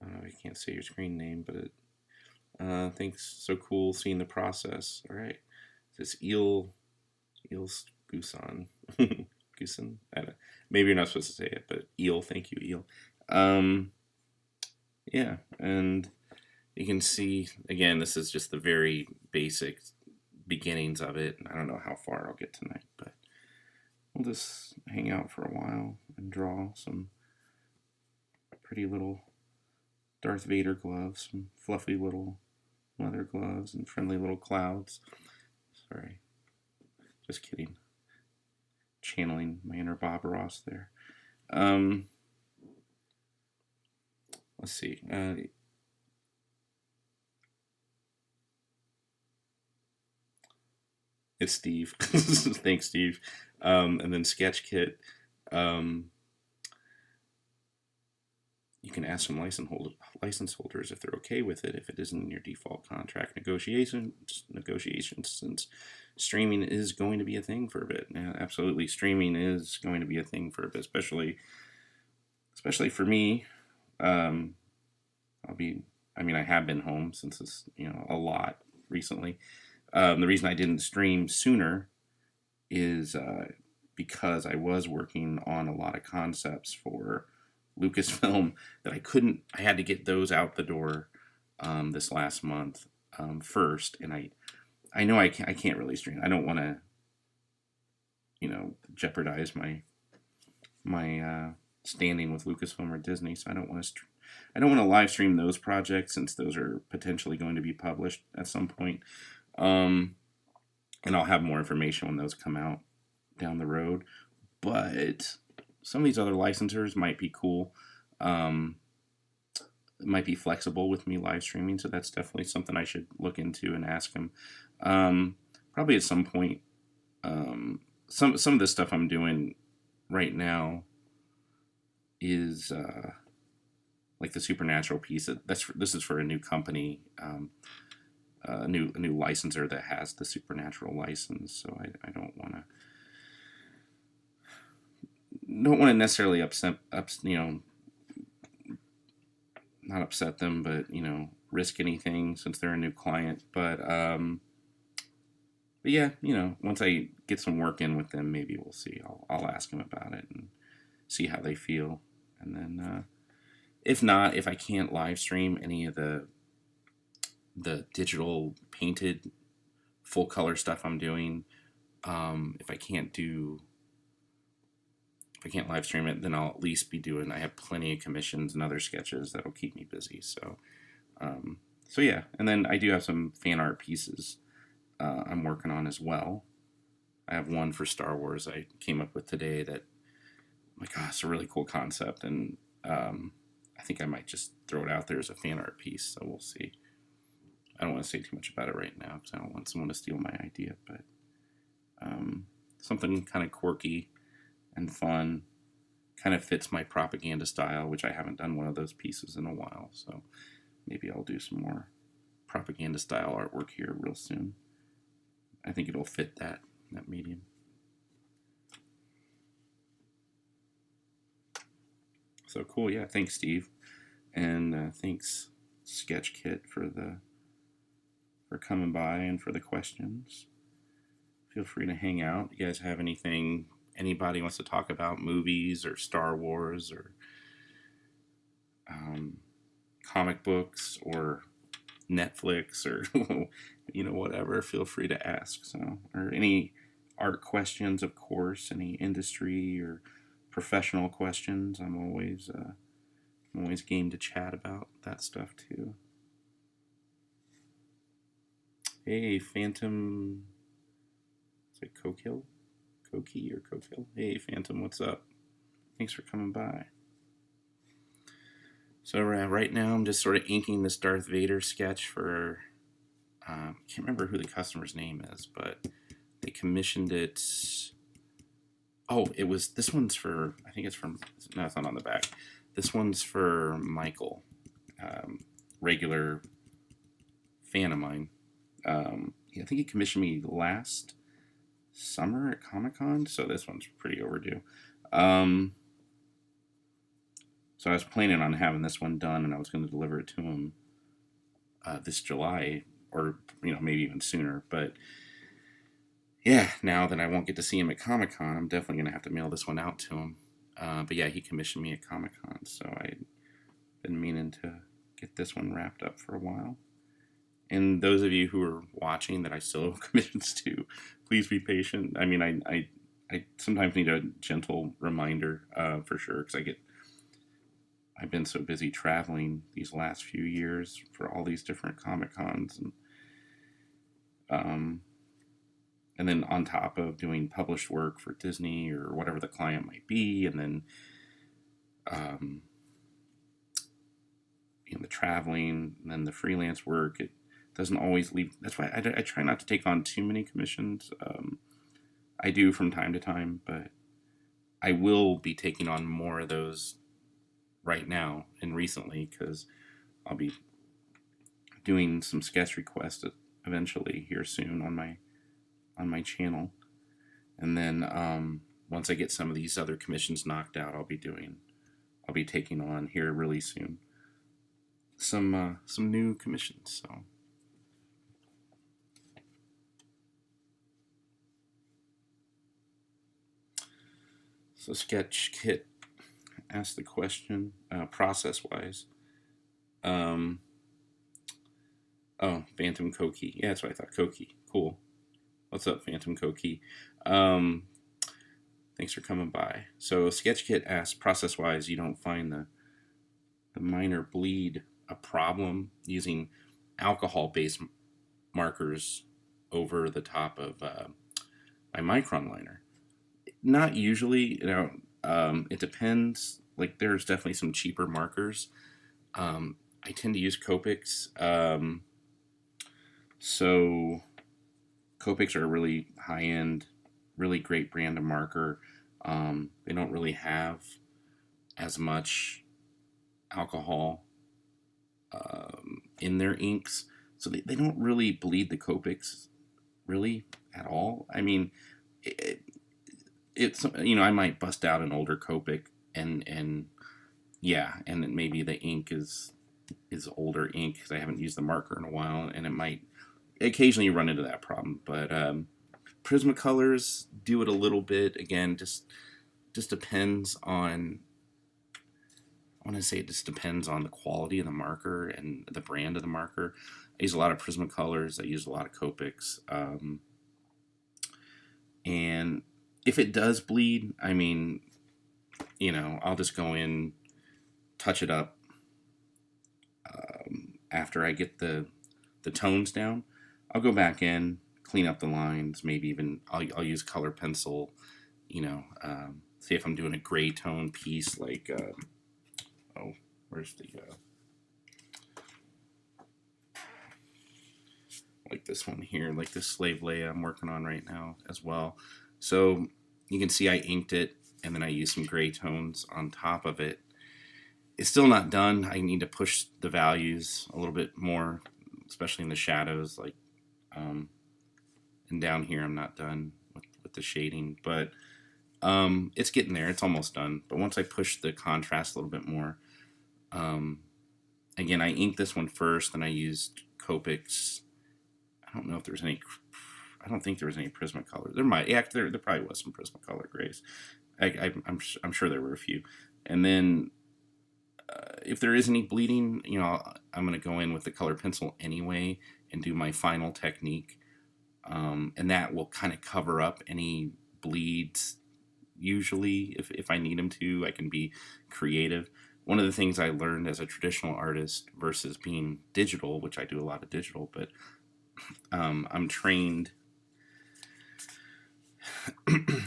I can't say your screen name, but thanks. So cool seeing the process. All right, this Eel's Gooson. Gooson. Maybe you're not supposed to say it, but Eel. Thank you, Eel. Yeah, and you can see again. This is just the very basic beginnings of it. I don't know how far I'll get tonight, but we'll just hang out for a while and draw some pretty little Darth Vader gloves, some fluffy little leather gloves, and friendly little clouds. Sorry, just kidding. Channeling my inner Bob Ross there. Let's see. It's Steve. Thanks, Steve. And then Sketch Kit. You can ask some license holders if they're okay with it, if it isn't in your default contract negotiations, since streaming is going to be a thing for a bit. Yeah, absolutely, streaming is going to be a thing for a bit, especially for me. I have been home since this, a lot recently. The reason I didn't stream sooner is because I was working on a lot of concepts for Lucasfilm that I had to get those out the door this last month first, and I know I can't really stream. I don't want to jeopardize my standing with Lucasfilm or Disney, so I don't want to live stream those projects since those are potentially going to be published at some point. And I'll have more information when those come out down the road, but some of these other licensors might be cool. Might be flexible with me live streaming, so that's definitely something I should look into and ask them. Probably at some point. Some of the stuff I'm doing right now is like the Supernatural piece. This is for a new company, a new licensor that has the Supernatural license. So I don't want to necessarily upset not upset them, but risk anything since they're a new client. But yeah, once I get some work in with them, maybe we'll see. I'll ask them about it and see how they feel, and then if I can't live stream any of the digital painted full color stuff I'm doing, if I can't live stream it, then I'll at least be I have plenty of commissions and other sketches that'll keep me busy. So yeah, and then I do have some fan art pieces I'm working on as well. I have one for Star Wars I came up with today that, my gosh, it's a really cool concept, and I think I might just throw it out there as a fan art piece, so we'll see. I don't want to say too much about it right now because I don't want someone to steal my idea, but something kind of quirky and fun, kind of fits my propaganda style, which I haven't done one of those pieces in a while, so maybe I'll do some more propaganda style artwork here real soon. I think it'll fit that medium. So cool, yeah. Thanks, Steve, and thanks, Sketch Kit, for coming by and for the questions. Feel free to hang out. You guys have anything anybody wants to talk about, movies or Star Wars or comic books or Netflix or whatever, feel free to ask. So, or any art questions, of course, any industry or professional questions, I'm always game to chat about that stuff too. Hey, Phantom, is it Cokill? Koki or Cokill? Hey, Phantom, what's up? Thanks for coming by. So right now I'm just sort of inking this Darth Vader sketch for Can't remember who the customer's name is, but they commissioned it. Oh, this one's for, I think it's from, no, it's not on the back. This one's for Michael, regular fan of mine. I think he commissioned me last summer at Comic-Con, so this one's pretty overdue. So I was planning on having this one done, and I was going to deliver it to him this July, or maybe even sooner. But yeah, now that I won't get to see him at Comic-Con, I'm definitely going to have to mail this one out to him. But yeah, he commissioned me at Comic-Con, so I've been meaning to get this one wrapped up for a while. And those of you who are watching that I still have commissions to, please be patient. I mean, I sometimes need a gentle reminder for sure, because I've been so busy traveling these last few years for all these different Comic-Cons, and then on top of doing published work for Disney or whatever the client might be, and then the traveling, and then the freelance work, it doesn't always leave. That's why I try not to take on too many commissions. I do from time to time, but I will be taking on more of those right now and recently, because I'll be doing some sketch requests eventually here soon on my channel. And then once I get some of these other commissions knocked out, I'll be taking on here really soon some new commissions. So Sketch Kit asked the question, process-wise. Oh, Phantom Koki. Yeah, that's what I thought. Koki. Cool. What's up, Phantom Koki? Thanks for coming by. So Sketch Kit asked, process-wise, you don't find the minor bleed a problem using alcohol-based markers over the top of my micron liner? Not usually. It depends. Like, there's definitely some cheaper markers. I tend to use Copics. So Copics are a really high-end, really great brand of marker. They don't really have as much alcohol in their inks, so they don't really bleed the Copics really at all. I mean, it's I might bust out an older Copic and yeah, and then maybe the ink is older ink because I haven't used the marker in a while, and it might occasionally run into that problem. But Prismacolors do it a little bit. Again, just depends on. I want to say it just depends on the quality of the marker and the brand of the marker. I use a lot of Prismacolors. I use a lot of Copics. And if it does bleed, I mean, I'll just go in, touch it up after I get the tones down. I'll go back in, clean up the lines, maybe even I'll use color pencil, say if I'm doing a gray tone piece like, where's the, like this one here, like this Slave Leia I'm working on right now as well. So you can see I inked it, and then I used some gray tones on top of it. It's still not done. I need to push the values a little bit more, especially in the shadows, like, and down here I'm not done with the shading, but it's getting there. It's almost done. But once I push the contrast a little bit more, again, I inked this one first, then I used Copics. I don't know if there's any. I don't think there was any Prismacolor. There might. Yeah, there probably was some Prismacolor grays. I'm sure there were a few. And then if there is any bleeding, I'm going to go in with the color pencil anyway and do my final technique, and that will kind of cover up any bleeds. Usually, if I need them to, I can be creative. One of the things I learned as a traditional artist versus being digital, which I do a lot of digital, but I'm trained.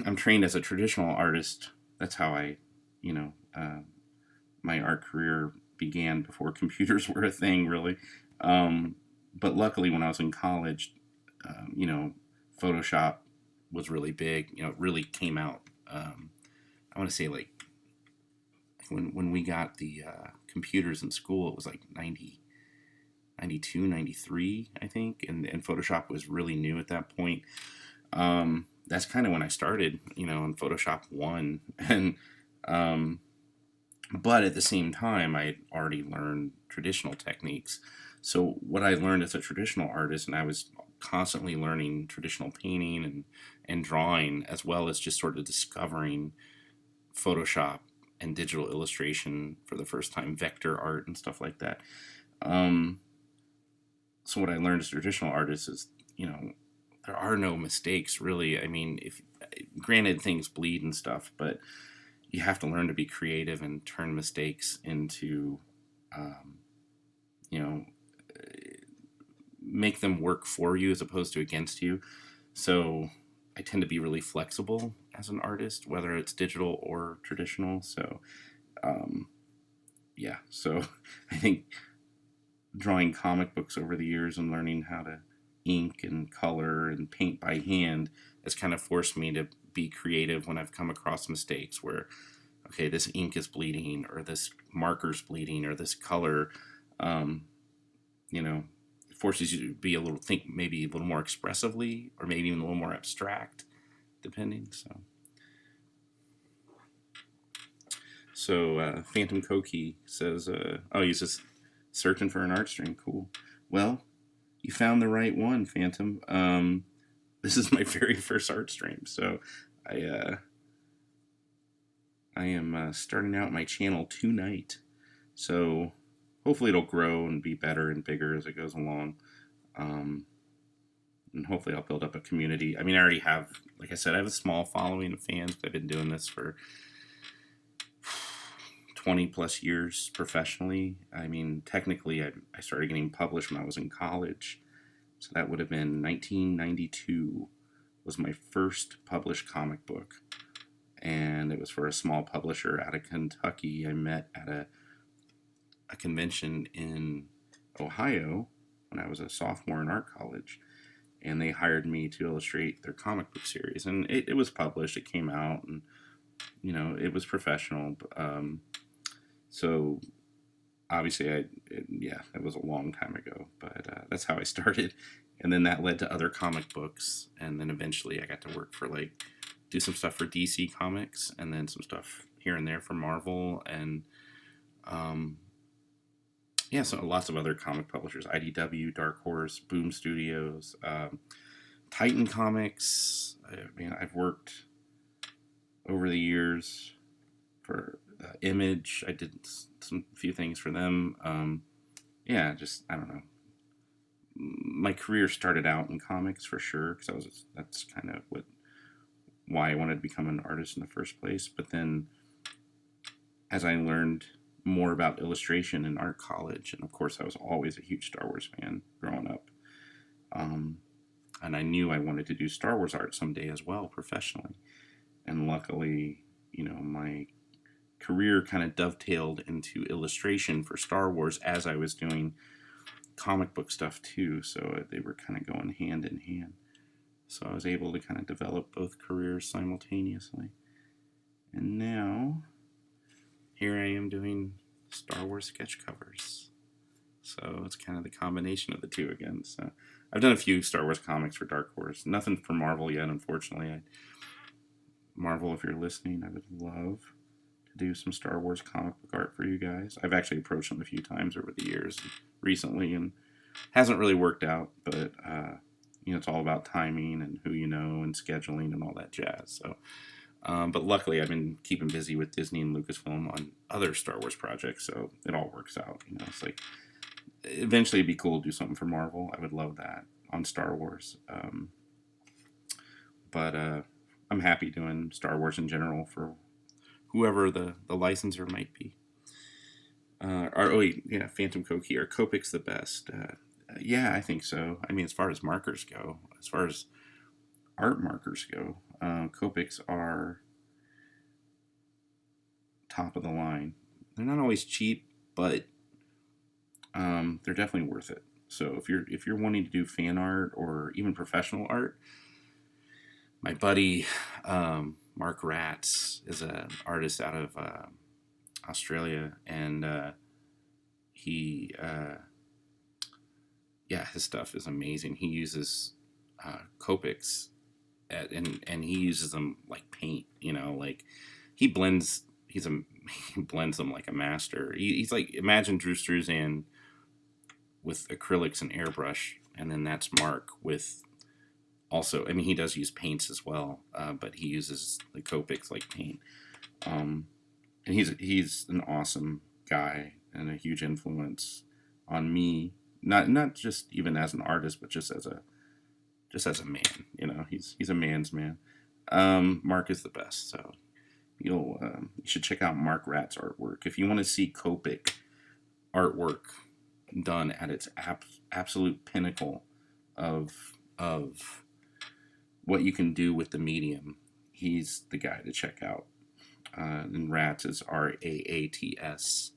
I'm trained as a traditional artist. That's how I, my art career began before computers were a thing, really. but luckily when I was in college, you know, Photoshop was really big. You know, it really came out. I want to say like when we got the computers in school, it was like 92, 93, I think, and Photoshop was really new at that point. That's kind of when I started, you know, in Photoshop 1. And but at the same time, I had already learned traditional techniques. So what I learned as a traditional artist, and I was constantly learning traditional painting and drawing, as well as just sort of discovering Photoshop and digital illustration for the first time, vector art and stuff like that. Um, so what I learned as a traditional artist is, you know, there are no mistakes really. I mean, if granted things bleed and stuff, but you have to learn to be creative and turn mistakes into, um, you know, make them work for you as opposed to against you. So I tend to be really flexible as an artist, whether it's digital or traditional. So, um, yeah, so I think drawing comic books over the years and learning how to ink and color and paint by hand has kind of forced me to be creative when I've come across mistakes where, okay, this ink is bleeding or this marker's bleeding or this color, um, you know, forces you to be a little, think maybe a little more expressively or maybe even a little more abstract, depending. So Phantom Koki says, oh, he's just searching for an art stream. Cool. Well, you found the right one, Phantom. This is my very first art stream, so I am starting out my channel tonight. So hopefully it'll grow and be better and bigger as it goes along. And hopefully I'll build up a community. I mean, I already have, like I said, I have a small following of fans. I've been doing this for 20 plus years professionally. I mean, technically, I started getting published when I was in college. So that would have been 1992 was my first published comic book. And it was for a small publisher out of Kentucky. I met at a convention in Ohio when I was a sophomore in art college. And they hired me to illustrate their comic book series. And it was published. It came out. And, you know, it was professional. So obviously, that was a long time ago. But that's how I started. And then that led to other comic books. And then eventually I got to work for do some stuff for DC Comics, and then some stuff here and there for Marvel, and so lots of other comic publishers: IDW, Dark Horse, Boom Studios, Titan Comics. I mean, I've worked over the years for Image. I did few things for them. Just I don't know. My career started out in comics for sure, because that's kind of why I wanted to become an artist in the first place. But then as I learned more about illustration in art college, and of course I was always a huge Star Wars fan growing up, and I knew I wanted to do Star Wars art someday as well professionally. And luckily, you know, my career kind of dovetailed into illustration for Star Wars as I was doing comic book stuff too, so they were kind of going hand in hand. So I was able to kind of develop both careers simultaneously. And now, here I am doing Star Wars sketch covers. So it's kind of the combination of the two again. So I've done a few Star Wars comics for Dark Horse. Nothing for Marvel yet, unfortunately. Marvel, if you're listening, I would love to do some Star Wars comic book art for you guys. I've actually approached them a few times over the years recently, and hasn't really worked out, but it's all about timing and who you know and scheduling and all that jazz. So, but luckily I've been keeping busy with Disney and Lucasfilm on other Star Wars projects, so it all works out. You know, it's like eventually it'd be cool to do something for Marvel. I would love that on Star Wars. But I'm happy doing Star Wars in general for whoever the licensor might be. Phantom Koki, are Copics the best? Yeah, I think so. I mean, as far as markers go, as far as art markers go, Copics are top of the line. They're not always cheap, but they're definitely worth it. So if you're wanting to do fan art or even professional art, my buddy Mark Ratz is an artist out of Australia, and he yeah, his stuff is amazing. He uses Copics and he uses them like paint. You know, like he blends. He blends them like a master. He's like, imagine Drew Struzan with acrylics and airbrush, and then that's Mark with also. I mean, he does use paints as well, but he uses the Copics like paint. And he's an awesome guy and a huge influence on me. Not just even as an artist, but just as a man. You know, he's a man's man. Mark is the best. So you should check out Mark Rat's artwork if you want to see Copic artwork done at its absolute pinnacle of what you can do with the medium. He's the guy to check out. And Rats is Raats.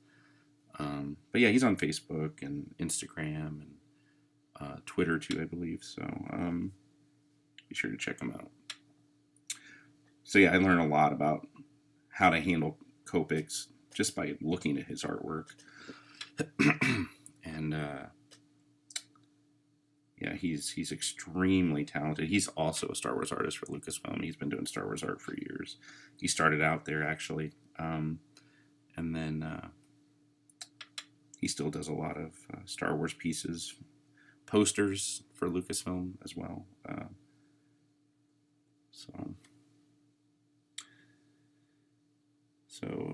But yeah, he's on Facebook and Instagram and Twitter too, I believe. So be sure to check him out. So yeah, I learned a lot about how to handle Copics just by looking at his artwork. And yeah, he's extremely talented. He's also a Star Wars artist for Lucasfilm. He's been doing Star Wars art for years. He started out there actually, and then he still does a lot of Star Wars pieces, posters for Lucasfilm as well. So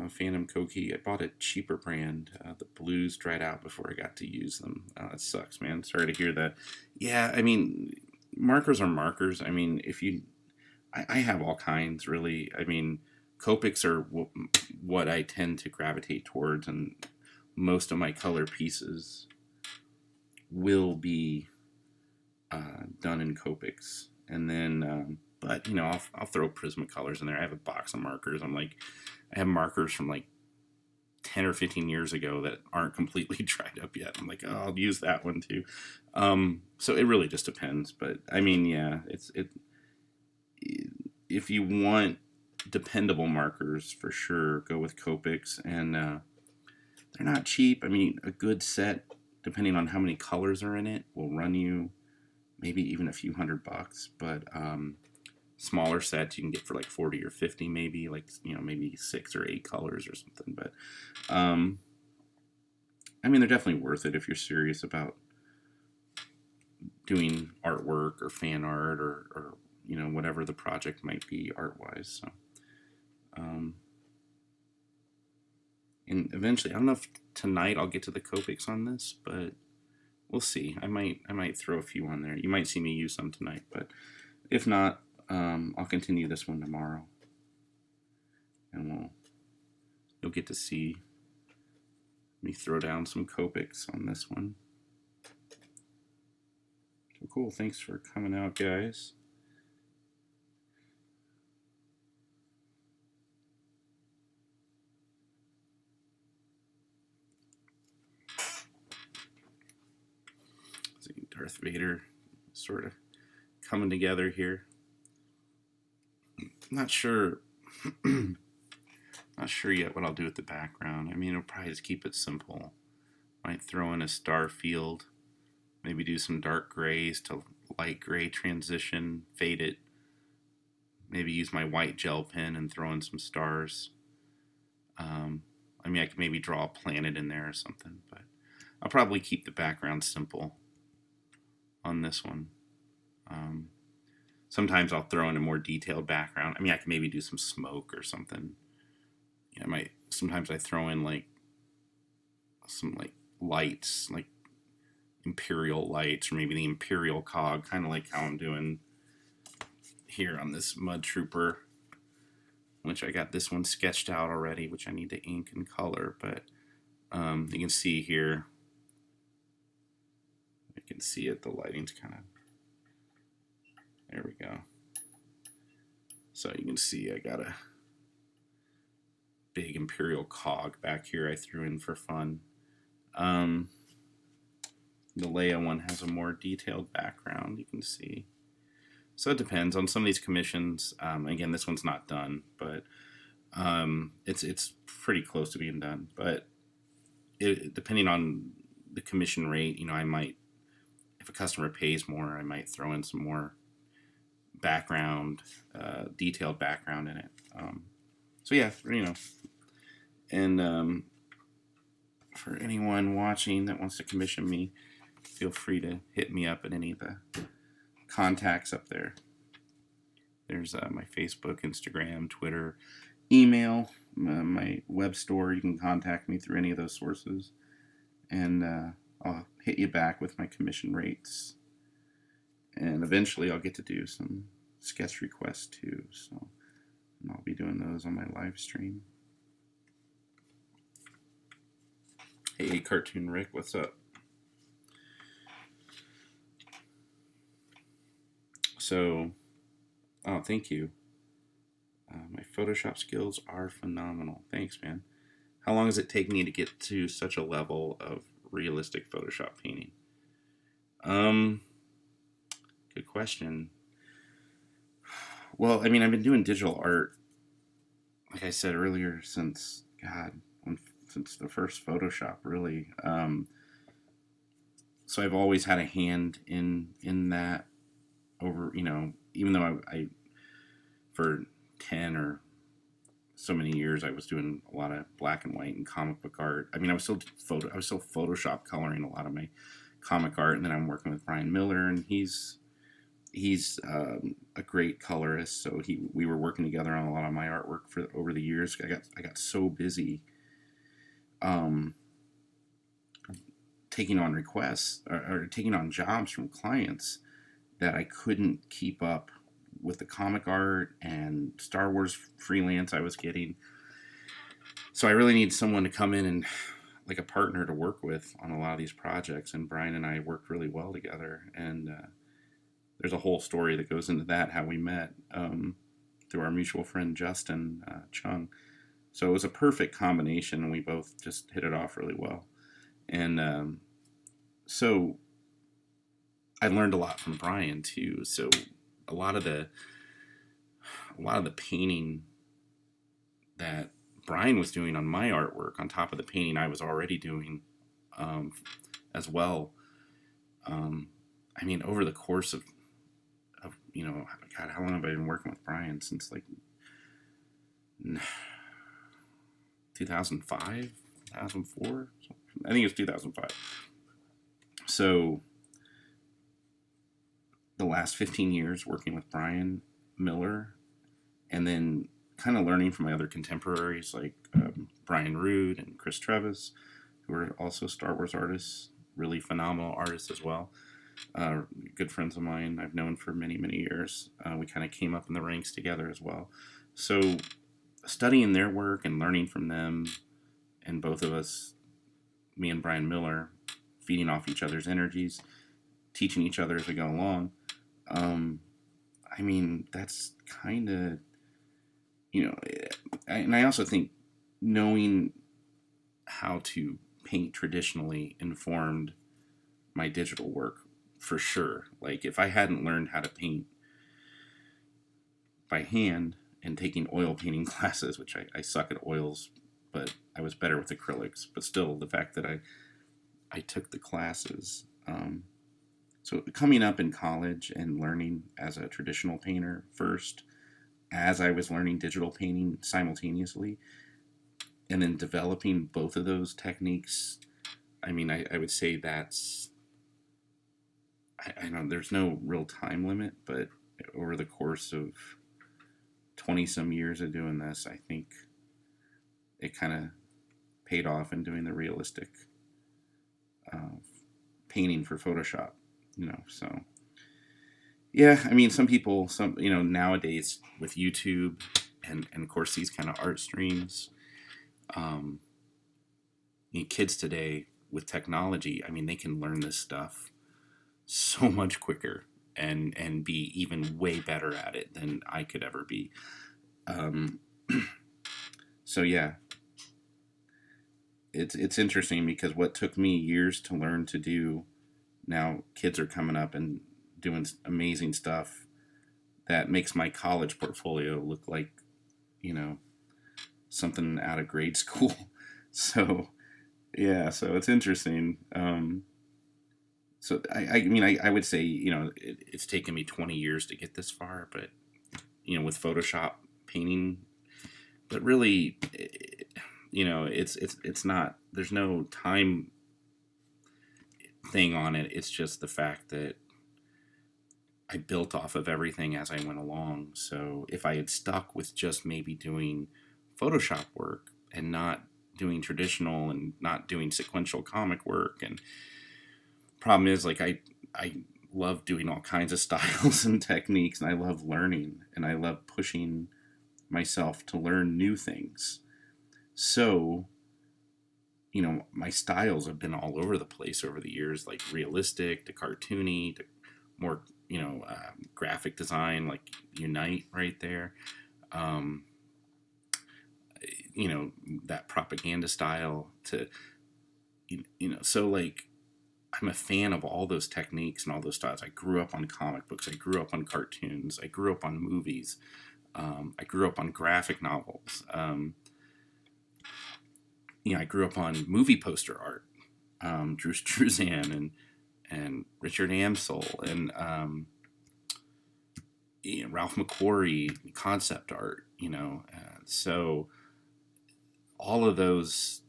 Phantom Koki, I bought a cheaper brand. The blues dried out before I got to use them. It sucks, man. Sorry to hear that. Yeah, I mean, markers are markers. I mean, I have all kinds, really. I mean, Copics are what I tend to gravitate towards, and most of my color pieces will be done in Copics. And then, but, you know, I'll throw Prismacolors in there. I have a box of markers. I have markers from like 10 or 15 years ago that aren't completely dried up yet. I'm like, oh, I'll use that one too. So it really just depends. But I mean, yeah, if you want dependable markers, for sure, go with Copics. And they're not cheap. I mean, a good set, depending on how many colors are in it, will run you maybe even a few $100. But smaller sets you can get for like 40 or 50, maybe, like, you know, maybe 6 or 8 colors or something. But I mean, they're definitely worth it if you're serious about doing artwork or fan art or you know, whatever the project might be art-wise. So and eventually, I don't know if tonight I'll get to the Copics on this, but we'll see. I might throw a few on there. You might see me use some tonight, but if not, I'll continue this one tomorrow, and you'll get to see me throw down some Copics on this one. So cool. Thanks for coming out, guys. See, Darth Vader sort of coming together here. Not sure. Not sure yet what I'll do with the background. I mean, I'll probably just keep it simple. Might throw in a star field. Maybe do some dark grays to light gray transition. Fade it. Maybe use my white gel pen and throw in some stars. I mean, I could maybe draw a planet in there or something. But I'll probably keep the background simple on this one. Sometimes I'll throw in a more detailed background. I mean, I can maybe do some smoke or something. Yeah, sometimes I throw in like some like lights, like Imperial lights, or maybe the Imperial cog, kind of like how I'm doing here on this Mud Trooper, which I got this one sketched out already, which I need to ink and color. But you can see here, you can see it, the lighting's kind of, there we go. So you can see I got a big Imperial cog back here I threw in for fun. The Leia one has a more detailed background, you can see. So it depends on some of these commissions. Again, this one's not done, but it's pretty close to being done. But depending on the commission rate, I might, if a customer pays more, I might throw in some more background, detailed background in it. So yeah, and for anyone watching that wants to commission me, feel free to hit me up at any of the contacts up there. There's my Facebook, Instagram, Twitter, email, my web store. You can contact me through any of those sources, and I'll hit you back with my commission rates. And eventually I'll get to do some sketch requests too, so I'll be doing those on my live stream. Hey, Cartoon Rick, what's up? So, oh, thank you. My Photoshop skills are phenomenal. Thanks, man. How long does it take me to get to such a level of realistic Photoshop painting? Good question. Well, I've been doing digital art, like I said earlier, since the first Photoshop, really. So I've always had a hand in that. Over, even though I for 10 or so many years I was doing a lot of black and white and comic book art. I was still Photoshop coloring a lot of my comic art, and then I'm working with Brian Miller, and he's a great colorist. So we were working together on a lot of my artwork over the years. I got so busy taking on requests or taking on jobs from clients that I couldn't keep up with the comic art and Star Wars freelance I was getting. So I really need someone to come in and, like, a partner to work with on a lot of these projects. And Brian and I worked really well together. And there's a whole story that goes into that, how we met through our mutual friend Justin Chung. So it was a perfect combination, and we both just hit it off really well. And so I learned a lot from Brian too. So a lot of the painting that Brian was doing on my artwork, on top of the painting I was already doing as well. Over the course of God, how long have I been working with Brian? Since like 2005, 2004. I think it's 2005. So the last 15 years working with Brian Miller, and then kind of learning from my other contemporaries like Brian Rood and Chris Trevis, who are also Star Wars artists, really phenomenal artists as well. Good friends of mine I've known for many, many years. We kind of came up in the ranks together as well. So studying their work and learning from them, and both of us, me and Brian Miller, feeding off each other's energies, teaching each other as we go along. That's kind of, and I also think knowing how to paint traditionally informed my digital work for sure. Like, if I hadn't learned how to paint by hand and taking oil painting classes, which I suck at oils, but I was better with acrylics, but still the fact that I took the classes, so coming up in college and learning as a traditional painter first, as I was learning digital painting simultaneously, and then developing both of those techniques, I would say that's, I know there's no real time limit, but over the course of 20 some years of doing this, I think it kind of paid off in doing the realistic painting for Photoshop. So yeah, some people, nowadays with YouTube and of course these kind of art streams, kids today with technology, they can learn this stuff so much quicker and be even way better at it than I could ever be. So yeah, it's interesting because what took me years to learn to do now kids are coming up and doing amazing stuff that makes my college portfolio look like, you know, something out of grade school. So yeah, so it's interesting. So I mean, I would say, you know, it's taken me 20 years to get this far, but you know, with Photoshop painting, but really, you know, it's not. There's no time thing on it. It's just the fact that I built off of everything as I went along. So if I had stuck with just maybe doing Photoshop work and not doing traditional and not doing sequential comic work, and problem is, like, I love doing all kinds of styles and techniques, and I love learning, and I love pushing myself to learn new things. So, you know, my styles have been all over the place over the years, like realistic to cartoony to more, you know, graphic design, like Unite right there. Um, you know, that propaganda style to, you know, so like I'm a fan of all those techniques and all those styles. I grew up on comic books. I grew up on cartoons. I grew up on movies. I grew up on graphic novels. You know, I grew up on movie poster art. Drew Struzan and Richard Amsel and you know, Ralph McQuarrie concept art. You know, so all of those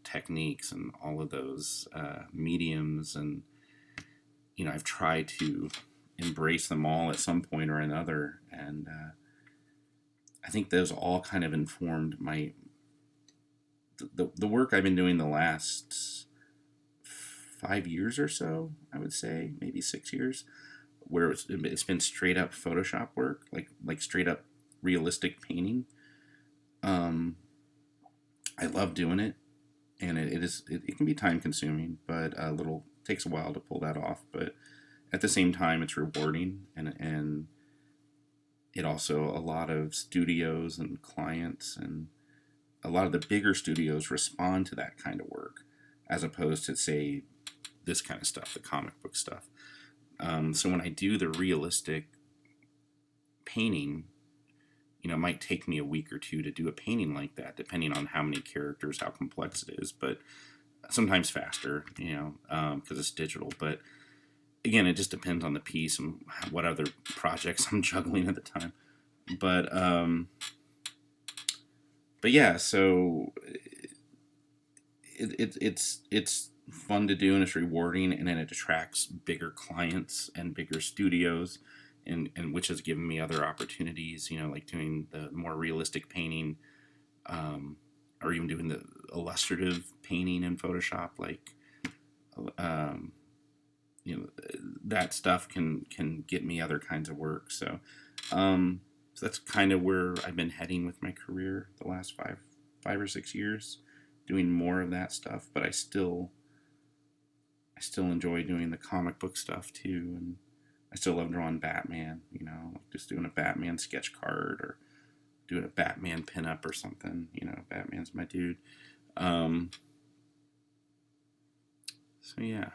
techniques and all of those mediums, and you know, I've tried to embrace them all at some point or another, and I think those all kind of informed the work I've been doing the last 5 years or so. I would say maybe 6 years, where it's been straight up Photoshop work, like straight up realistic painting. I love doing it, and it can be time consuming, but a little takes a while to pull that off. But at the same time, it's rewarding, and it also, a lot of studios and clients and a lot of the bigger studios respond to that kind of work, as opposed to, say, this kind of stuff, the comic book stuff. So when I do the realistic painting, you know, it might take me a week or two to do a painting like that, depending on how many characters, how complex it is, but sometimes faster, you know, because it's digital. But again, it just depends on the piece and what other projects I'm juggling at the time. But yeah, so it's fun to do, and it's rewarding, and then it attracts bigger clients and bigger studios, and which has given me other opportunities, you know, like doing the more realistic painting, or even doing the illustrative painting in Photoshop, like you know, that stuff can get me other kinds of work. So so that's kind of where I've been heading with my career the last 5 or 6 years, doing more of that stuff. But I still enjoy doing the comic book stuff too, and I still love drawing Batman. You know, just doing a Batman sketch card or doing a Batman pinup or something. You know, Batman's my dude. So yeah.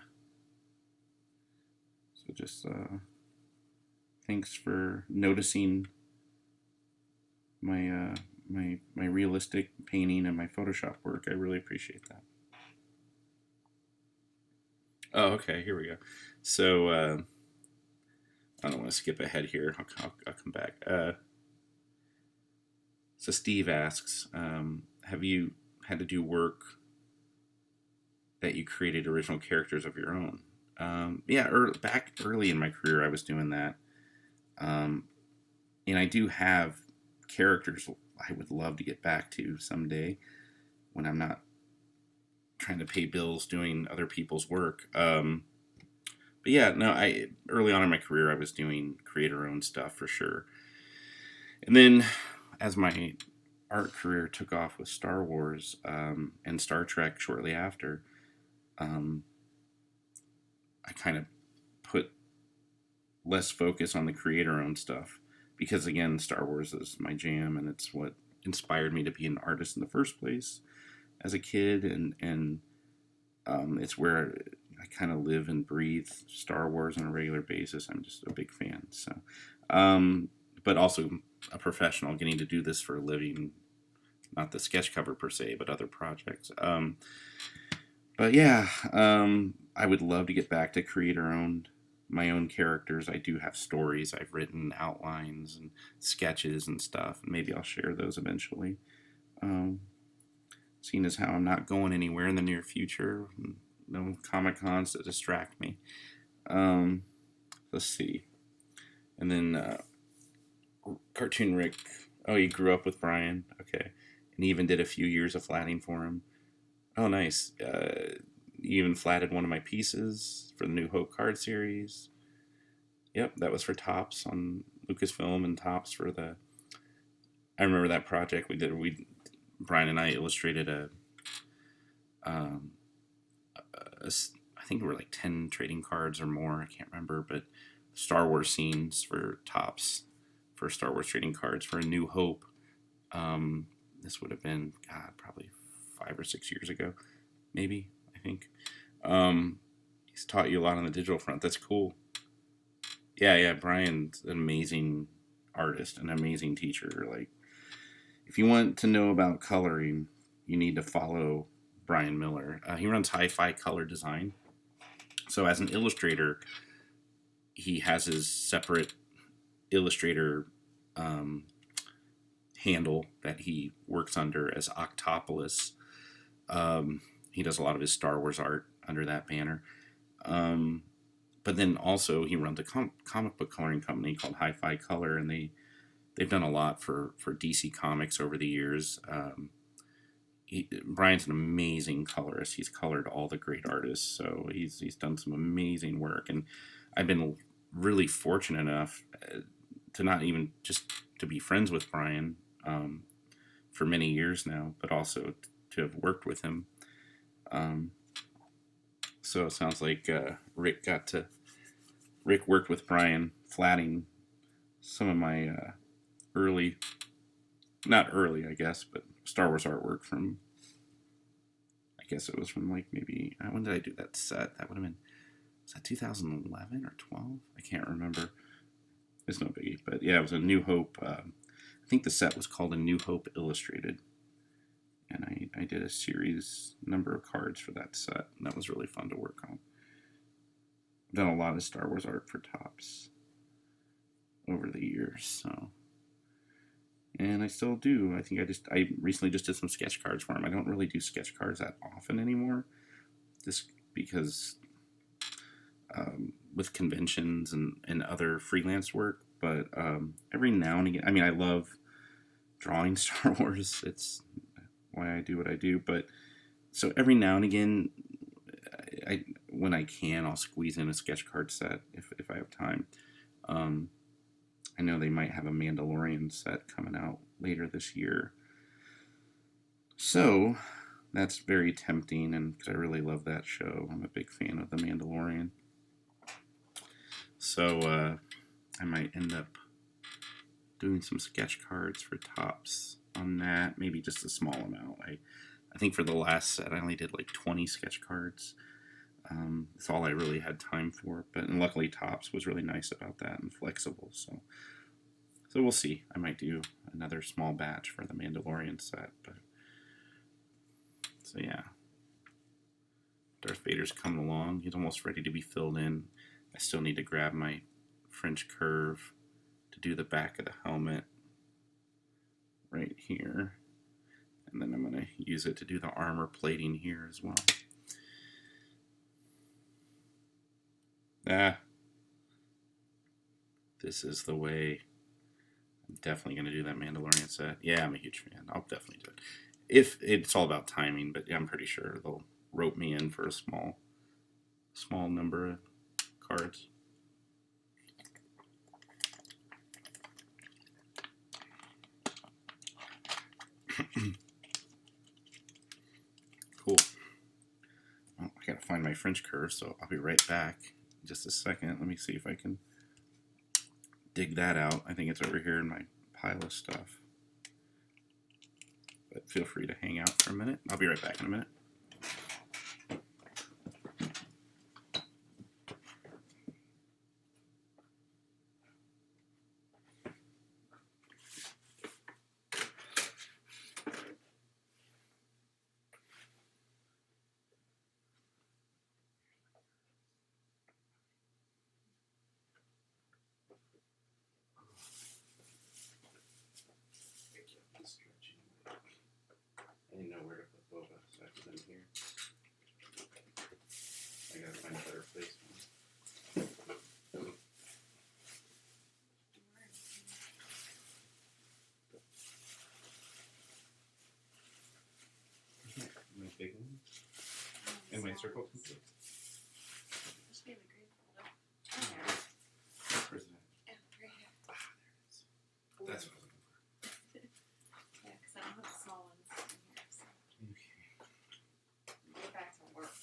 So just thanks for noticing my my realistic painting and my Photoshop work. I really appreciate that. Oh, okay. Here we go. So I don't want to skip ahead here. I'll come back. So Steve asks, have you had to do work that you created original characters of your own? Yeah, back early in my career, I was doing that. And I do have characters I would love to get back to someday when I'm not trying to pay bills doing other people's work. But yeah, no, early on in my career, I was doing creator-owned stuff for sure. And then as my art career took off with Star Wars and Star Trek shortly after, I kind of put less focus on the creator-owned stuff, because again, Star Wars is my jam, and it's what inspired me to be an artist in the first place as a kid, and It's where I kind of live and breathe Star Wars on a regular basis. I'm just a big fan. So, but also a professional, getting to do this for a living, not the sketch cover per se, but other projects. But yeah, I would love to get back to my own characters. I do have stories I've written, outlines and sketches and stuff, and maybe I'll share those eventually. Um, Seeing as how I'm not going anywhere in the near future, no Comic Cons to distract me. Um, let's see, and then Cartoon Rick. Oh, you grew up with Brian, okay, and he even did a few years of flatting for him. Oh, nice. You even flatted one of my pieces for the New Hope card series. Yep, that was for Tops on Lucasfilm and Tops for the. I remember that project we did. Brian and I illustrated um, I think it were like 10 trading cards or more. I can't remember, but Star Wars scenes for Tops for Star Wars trading cards for A New Hope. This would have been probably 5 or 6 years ago, maybe. I think he's taught you a lot on the digital front. That's cool. Yeah. Brian's an amazing artist, an amazing teacher. Like, if you want to know about coloring, you need to follow Brian Miller. He runs Hi-Fi Color Design. So as an illustrator, he has his separate illustrator handle that he works under as Octopolis. He does a lot of his Star Wars art under that banner. But then also he runs a comic book coloring company called Hi-Fi Color, and they've done a lot for DC Comics over the years. Brian's an amazing colorist. He's colored all the great artists, so he's done some amazing work. And I've been really fortunate enough to not even just to be friends with Brian for many years now, but also to have worked with him. So it sounds like Rick worked with Brian flatting some of my not early, I guess, but Star Wars artwork from, I guess it was from like maybe, when did I do that set? That would have been, was that 2011 or 12? I can't remember. It's no biggie, but yeah, it was A New Hope. I think the set was called A New Hope Illustrated. And I did a number of cards for that set, and that was really fun to work on. I've done a lot of Star Wars art for Tops over the years, so. And I still do. I think I recently just did some sketch cards for him. I don't really do sketch cards that often anymore, just because with conventions and other freelance work. But every now and again, I mean, I love drawing Star Wars. It's why I do what I do. But so every now and again, when I can, I'll squeeze in a sketch card set if I have time. I know they might have a Mandalorian set coming out later this year. So that's very tempting, and because I really love that show. I'm a big fan of The Mandalorian. So I might end up doing some sketch cards for Tops on that. Maybe just a small amount. I think for the last set, I only did like 20 sketch cards. That's all I really had time for. But luckily, Tops was really nice about that and flexible. So we'll see. I might do another small batch for the Mandalorian set. But so yeah, Darth Vader's coming along. He's almost ready to be filled in. I still need to grab my French curve to do the back of the helmet right here. And then I'm going to use it to do the armor plating here as well. This is the way. I'm definitely going to do that Mandalorian set. Yeah, I'm a huge fan. I'll definitely do it. If it's all about timing, but yeah, I'm pretty sure they'll rope me in for a small number of cards. Cool. Well, I gotta find my French curve, so I'll be right back in just a second. Let me see if I can dig that out. I think it's over here in my pile of stuff. But feel free to hang out for a minute. I'll be right back in a minute. my circle complete? Must be in the green folder. Where's it at? Yeah, right here. Ah, there it is. That's what I was looking for. Yeah, because I don't have the small ones in here. So Okay. go back to work.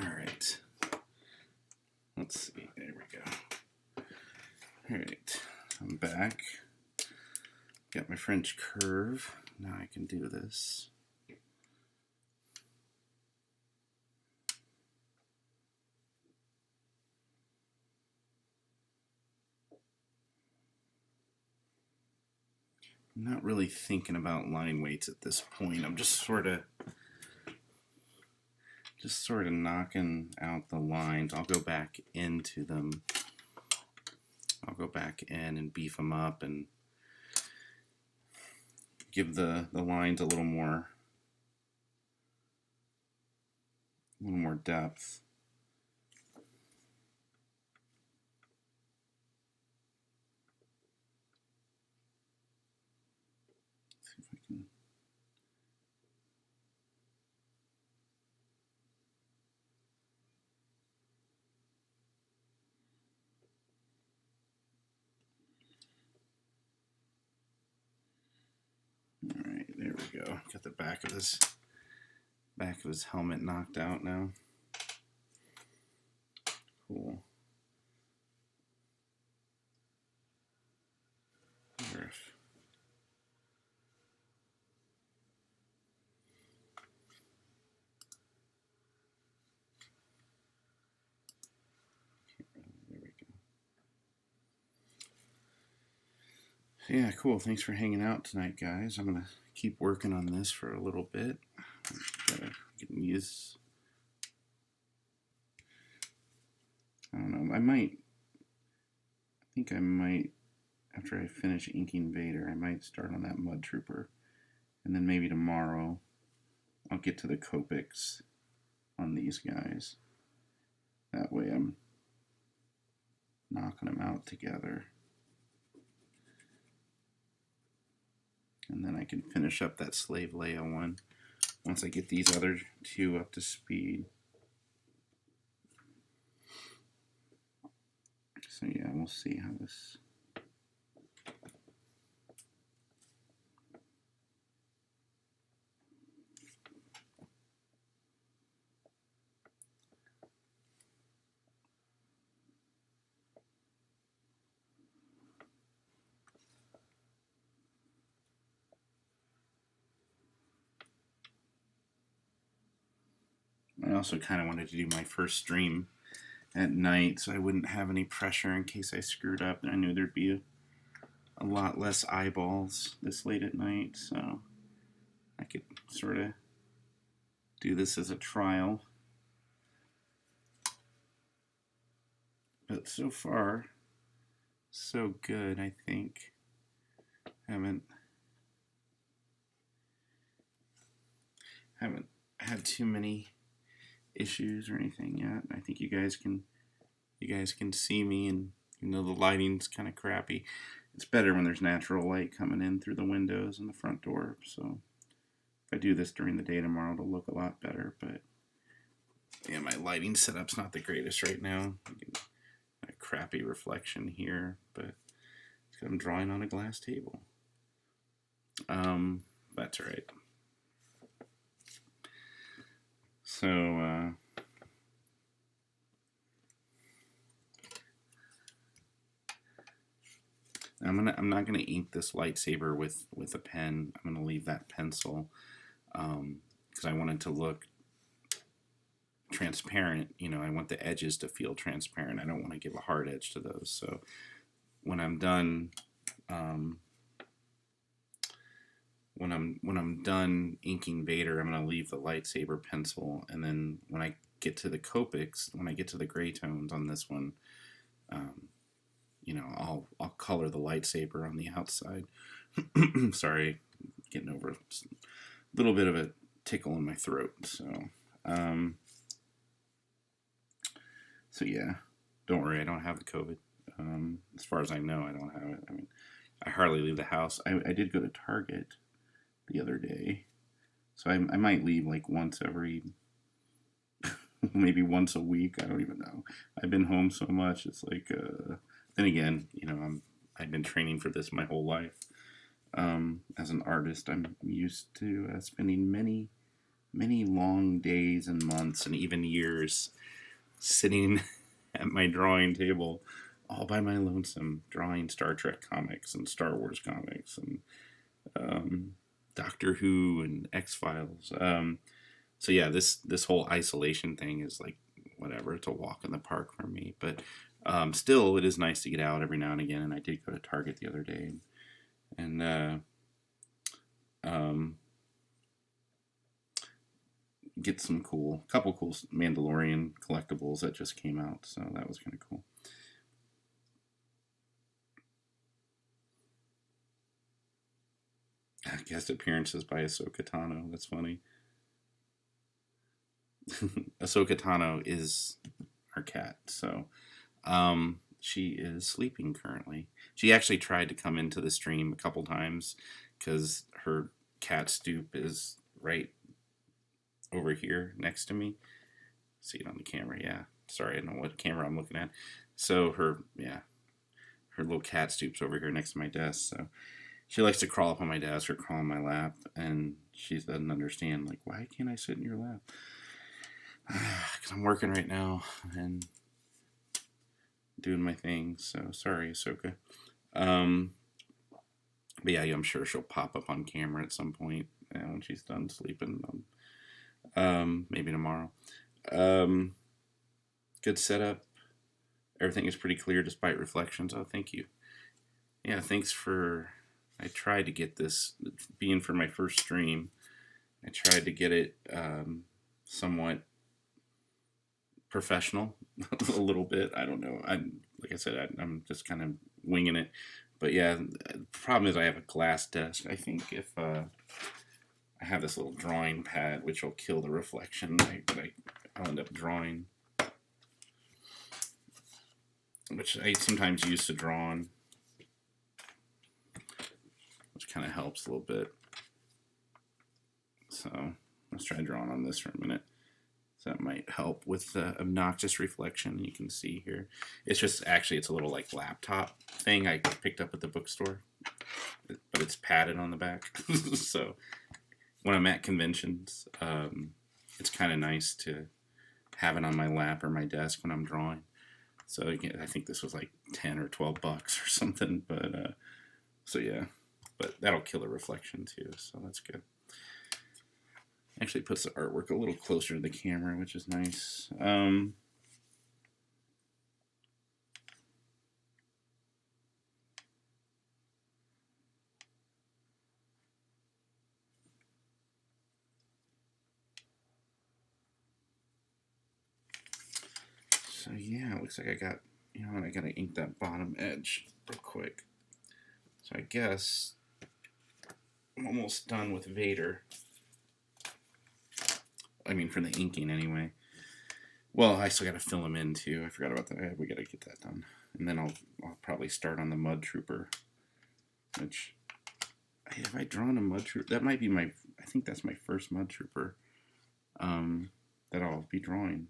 All right. Let's see. There we go. All right. I'm back. Got my French curve. Now I can do this. I'm not really thinking about line weights at this point. I'm just sort of knocking out the lines. I'll go back into them. I'll go back in and beef them up and give the lines a little more depth. See if I can. All right, there we go. Got the back of his helmet knocked out now. Cool. Yeah, cool. Thanks for hanging out tonight, guys. I'm going to keep working on this for a little bit. Gotta get use. I don't know. I think I might, after I finish inking Vader, I might start on that Mud Trooper. And then maybe tomorrow I'll get to the Copics on these guys. That way I'm knocking them out together. And then I can finish up that Slave Leia one once I get these other two up to speed. So yeah, we'll see how this... I also kind of wanted to do my first stream at night so I wouldn't have any pressure in case I screwed up. I knew there'd be a lot less eyeballs this late at night, so I could sort of do this as a trial. But so far, so good, I think. Haven't had too many issues or anything yet. I think you guys can see me, and you know the lighting's kind of crappy. It's better when there's natural light coming in through the windows and the front door. So if I do this during the day tomorrow, it'll look a lot better. But yeah, my lighting setup's not the greatest right now. A crappy reflection here, but I'm drawing on a glass table. That's all right. So, I'm not gonna ink this lightsaber with a pen. I'm gonna leave that pencil because I want it to look transparent. You know, I want the edges to feel transparent. I don't want to give a hard edge to those. So when I'm done, when I'm done inking Vader, I'm gonna leave the lightsaber pencil, and then when I get to the Copics, when I get to the gray tones on this one, you know, I'll color the lightsaber on the outside. Sorry, getting over a little bit of a tickle in my throat. So yeah, don't worry, I don't have the COVID. As far as I know, I don't have it. I mean, I hardly leave the house. I did go to Target the other day, so I might leave like once every, maybe once a week. I don't even know. I've been home so much. It's like, then again, you know, I've been training for this my whole life. As an artist, I'm used to spending many, many long days and months and even years sitting at my drawing table all by my lonesome, drawing Star Trek comics and Star Wars comics and Doctor Who and X-Files. So yeah, this whole isolation thing is like whatever. It's a walk in the park for me. But still, it is nice to get out every now and again. And I did go to Target the other day and get some couple cool Mandalorian collectibles that just came out. So that was kind of cool. Guest appearances by Ahsoka Tano. That's funny. Ahsoka Tano is our cat, so she is sleeping currently. She actually tried to come into the stream a couple times because her cat stoop is right over here next to me. See it on the camera, yeah. Sorry, I don't know what camera I'm looking at. So her little cat stoops over here next to my desk. So she likes to crawl up on my desk or crawl on my lap, and she doesn't understand, like, why can't I sit in your lap? Because I'm working right now and doing my thing. So sorry, Ahsoka. But yeah, I'm sure she'll pop up on camera at some point when she's done sleeping. Maybe tomorrow. Good setup. Everything is pretty clear despite reflections. Oh, thank you. Yeah, thanks for... I tried to get this, being for my first stream, I tried to get it somewhat professional a little bit. I don't know. Like I said, I'm just kind of winging it. But yeah, the problem is I have a glass desk. I think if I have this little drawing pad, which will kill the reflection, I'll end up drawing, which I sometimes use to draw on, which kind of helps a little bit. So let's try drawing on this for a minute. So that might help with the obnoxious reflection you can see here. It's just, actually, it's a little like laptop thing I picked up at the bookstore, but it's padded on the back. So when I'm at conventions, it's kind of nice to have it on my lap or my desk when I'm drawing. So again, I think this was like 10 or 12 bucks or something, but so yeah, but that'll kill the reflection too, so that's good. Actually puts the artwork a little closer to the camera, which is nice. So yeah, it looks like I got, I gotta ink that bottom edge real quick. So I guess I'm almost done with Vader. I mean, for the inking anyway. Well, I still gotta fill him in too. I forgot about that. We gotta get that done. And then I'll probably start on the Mud Trooper, which, have I drawn a Mud Trooper? That might be I think that's my first Mud Trooper that I'll be drawing.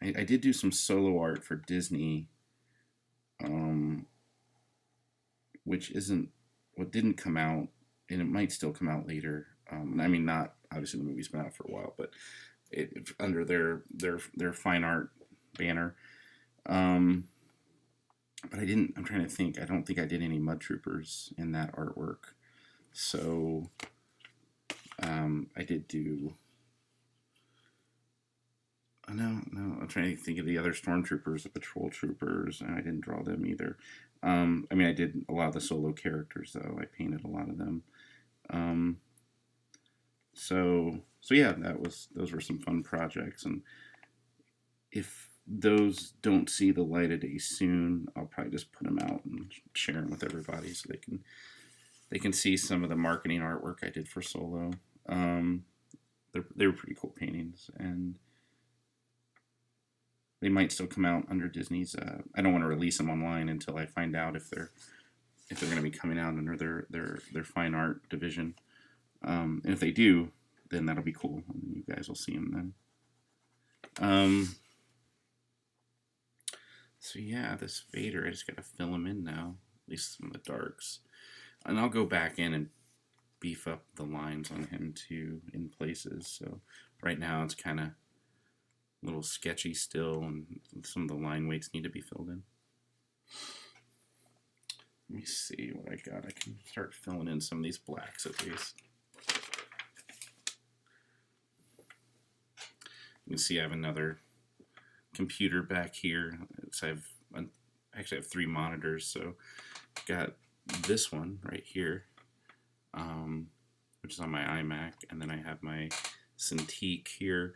I did do some solo art for Disney, which didn't come out, and it might still come out later. I mean, not, obviously the movie's been out for a while, but under their fine art banner. But I'm trying to think. I don't think I did any Mud Troopers in that artwork. So I did do. No, I'm trying to think of the other stormtroopers, the patrol troopers, and I didn't draw them either. I mean, I did a lot of the solo characters, though. I painted a lot of them. So yeah, those were some fun projects, and if those don't see the light of day soon, I'll probably just put them out and share them with everybody so they can see some of the marketing artwork I did for solo. They were pretty cool paintings, and they might still come out under Disney's. I don't want to release them online until I find out if they're going to be coming out under their fine art division. And if they do, then that'll be cool, and you guys will see them then. So yeah, this Vader, I just got to fill him in now, at least some of the darks, and I'll go back in and beef up the lines on him too in places. So right now it's kind of a little sketchy still, and some of the line weights need to be filled in. Let me see what I got. I can start filling in some of these blacks at least. You can see I have another computer back here. So I actually have 3 monitors. So I've got this one right here, which is on my iMac, and then I have my Cintiq here,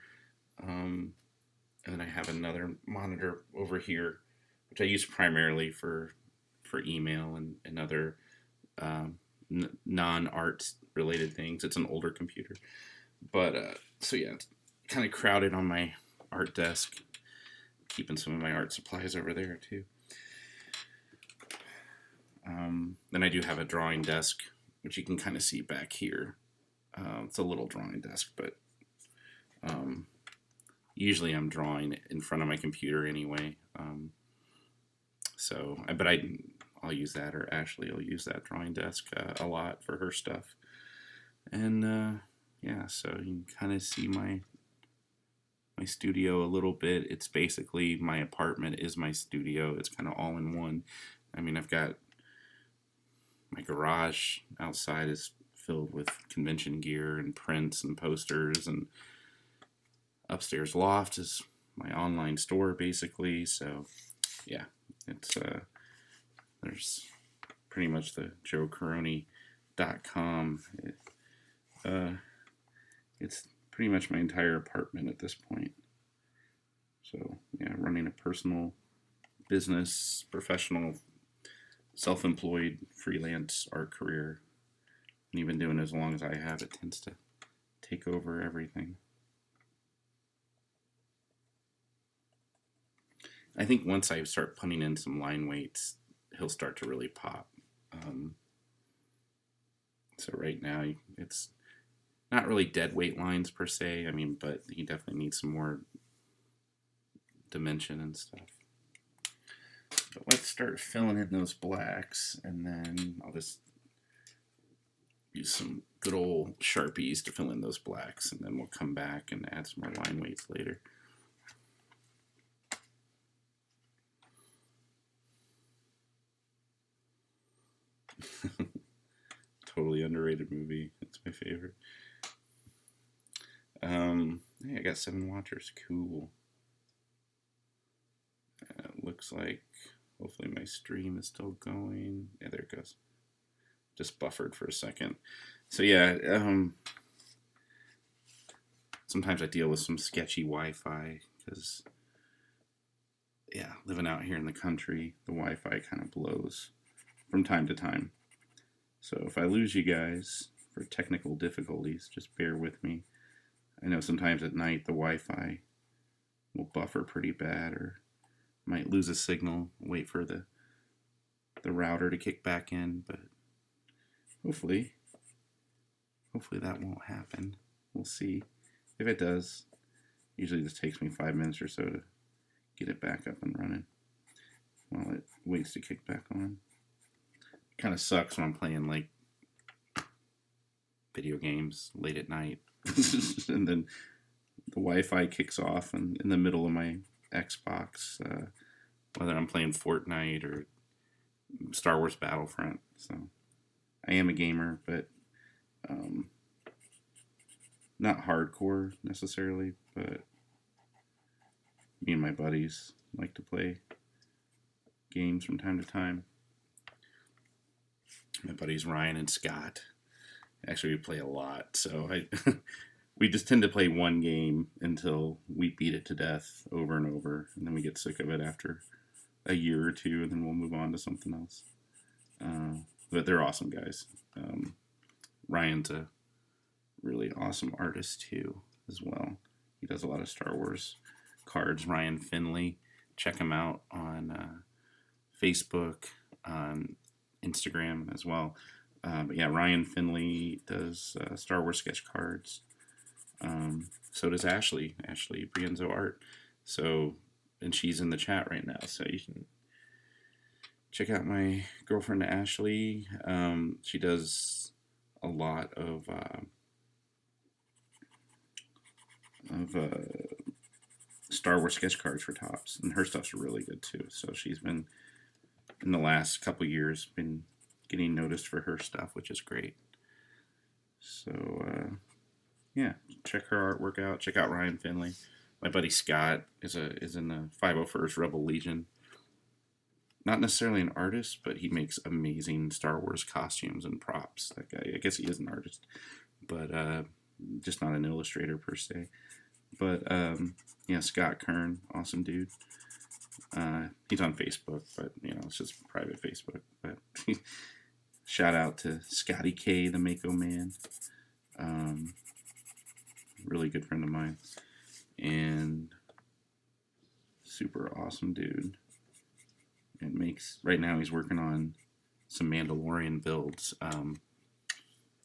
and then I have another monitor over here, which I use primarily for email and other non-art related things. It's an older computer, but so yeah, it's kind of crowded on my art desk, keeping some of my art supplies over there too. Then I do have a drawing desk, which you can kind of see back here. It's a little drawing desk, but usually I'm drawing in front of my computer anyway. But I'll use that, or Ashley will use that drawing desk a lot for her stuff. And yeah, so you can kind of see my studio a little bit. It's basically my apartment is my studio. It's kind of all in one. I mean, I've got my garage outside is filled with convention gear and prints and posters, and upstairs loft is my online store basically. So yeah, it's there's pretty much the joecaroni.com. It's pretty much my entire apartment at this point. So yeah, running a personal business, professional, self-employed, freelance art career, and even doing it as long as I have, it tends to take over everything. I think once I start putting in some line weights, he'll start to really pop. So right now, it's not really dead weight lines per se. I mean, but he definitely needs some more dimension and stuff. But let's start filling in those blacks, and then I'll just use some good old Sharpies to fill in those blacks, and then we'll come back and add some more line weights later. Totally underrated movie. It's my favorite. Hey, I got 7 watchers. Cool. Looks like hopefully my stream is still going. Yeah, there it goes. Just buffered for a second. So yeah, sometimes I deal with some sketchy Wi-Fi because, yeah, living out here in the country, the Wi-Fi kind of blows from time to time. So if I lose you guys for technical difficulties, just bear with me. I know sometimes at night the Wi-Fi will buffer pretty bad, or might lose a signal, wait for the router to kick back in, but hopefully that won't happen. We'll see. If it does, usually just takes me 5 minutes or so to get it back up and running while it waits to kick back on. Kind of sucks when I'm playing like video games late at night and then Wi-Fi kicks off in the middle of my Xbox, whether I'm playing Fortnite or Star Wars Battlefront. So I am a gamer, but not hardcore necessarily, but me and my buddies like to play games from time to time. My buddies Ryan and Scott. Actually, we play a lot, so we just tend to play one game until we beat it to death over and over, and then we get sick of it after a year or two, and then we'll move on to something else. But they're awesome guys. Ryan's a really awesome artist too, as well. He does a lot of Star Wars cards. Ryan Finley, check him out on Facebook, on Instagram as well. But yeah, Ryan Finley does Star Wars sketch cards. So does Ashley Brienzo Art. So, and she's in the chat right now, so you can check out my girlfriend Ashley. She does a lot of Star Wars sketch cards for Topps, and her stuff's really good too. So she's been, in the last couple years, been getting noticed for her stuff, which is great. So yeah, check her artwork out. Check out Ryan Finley. My buddy Scott is in the 501st Rebel Legion. Not necessarily an artist, but he makes amazing Star Wars costumes and props. That guy, I guess he is an artist, but just not an illustrator per se. But yeah, Scott Kern, awesome dude. He's on Facebook, but it's just private Facebook. But shout out to Scotty K, the Mako Man. Really good friend of mine, and super awesome dude. It makes, right now he's working on some Mandalorian builds.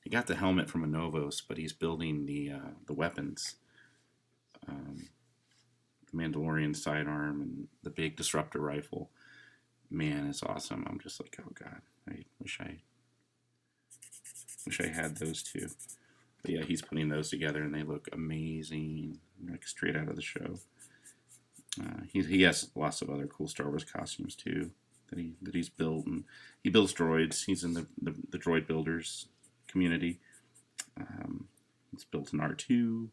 He got the helmet from Anovos, but he's building the weapons. The Mandalorian sidearm and the big disruptor rifle. Man, it's awesome. I'm just like, oh god, I wish I had those too. But yeah, he's putting those together and they look amazing, like straight out of the show. He has lots of other cool Star Wars costumes too that he's built, and he builds droids. He's in the droid builders community. He's built an R2.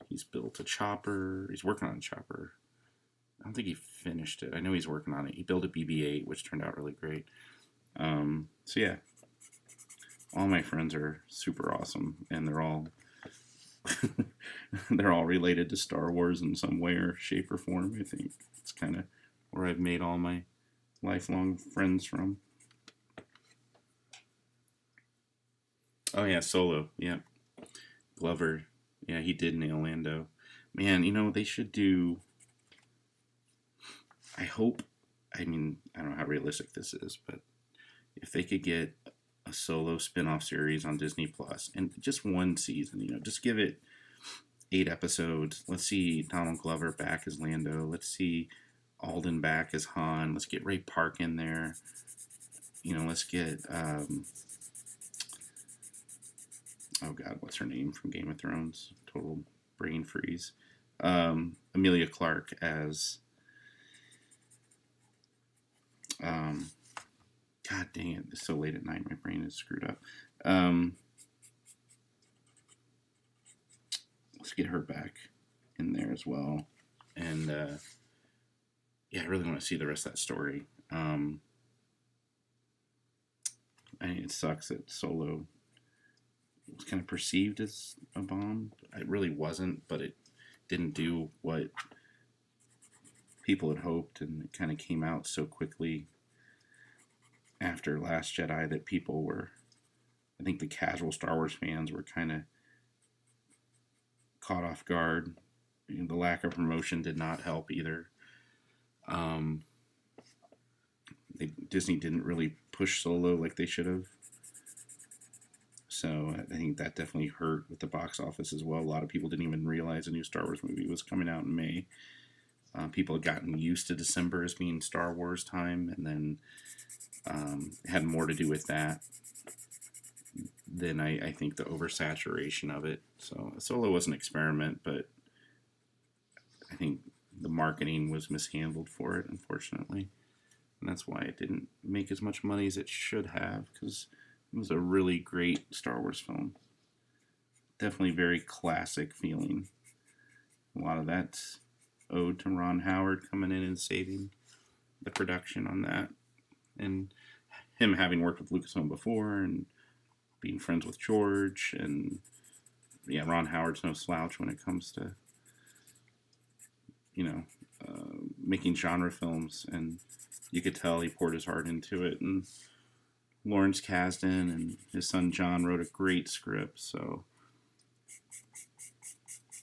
He's built a chopper. He's working on a chopper. I don't think he finished it. I know he's working on it. He built a BB-8, which turned out really great. So yeah, all my friends are super awesome, and they're all they're all related to Star Wars in some way or shape or form. I think it's kind of where I've made all my lifelong friends from. Oh yeah, Solo. Yeah, Glover. Yeah, he did nail Lando. Man, they should do. I mean, I don't know how realistic this is, but if they could get a Solo spin-off series on Disney Plus and just one season, just give it 8 episodes. Let's see Donald Glover back as Lando. Let's see Alden back as Han. Let's get Ray Park in there. Let's get oh god, what's her name from Game of Thrones? Total brain freeze. Emilia Clarke as god dang it, it's so late at night, my brain is screwed up. Let's get her back in there as well. And yeah, I really want to see the rest of that story. It sucks that Solo was kind of perceived as a bomb. It really wasn't, but it didn't do what people had hoped, and it kind of came out so quickly after Last Jedi that people were, I think the casual Star Wars fans were kind of caught off guard. The lack of promotion did not help either. Disney didn't really push Solo like they should have. So I think that definitely hurt with the box office as well. A lot of people didn't even realize a new Star Wars movie was coming out in May. People had gotten used to December as being Star Wars time, and then it had more to do with that than I think the oversaturation of it. So Solo was an experiment, but I think the marketing was mishandled for it, unfortunately. And that's why it didn't make as much money as it should have, because it was a really great Star Wars film. Definitely very classic feeling. A lot of that's owed to Ron Howard coming in and saving the production on that. And him having worked with Lucasfilm before and being friends with George. And yeah, Ron Howard's no slouch when it comes to, you know, making genre films. And you could tell he poured his heart into it. And Lawrence Kasdan and his son John wrote a great script. So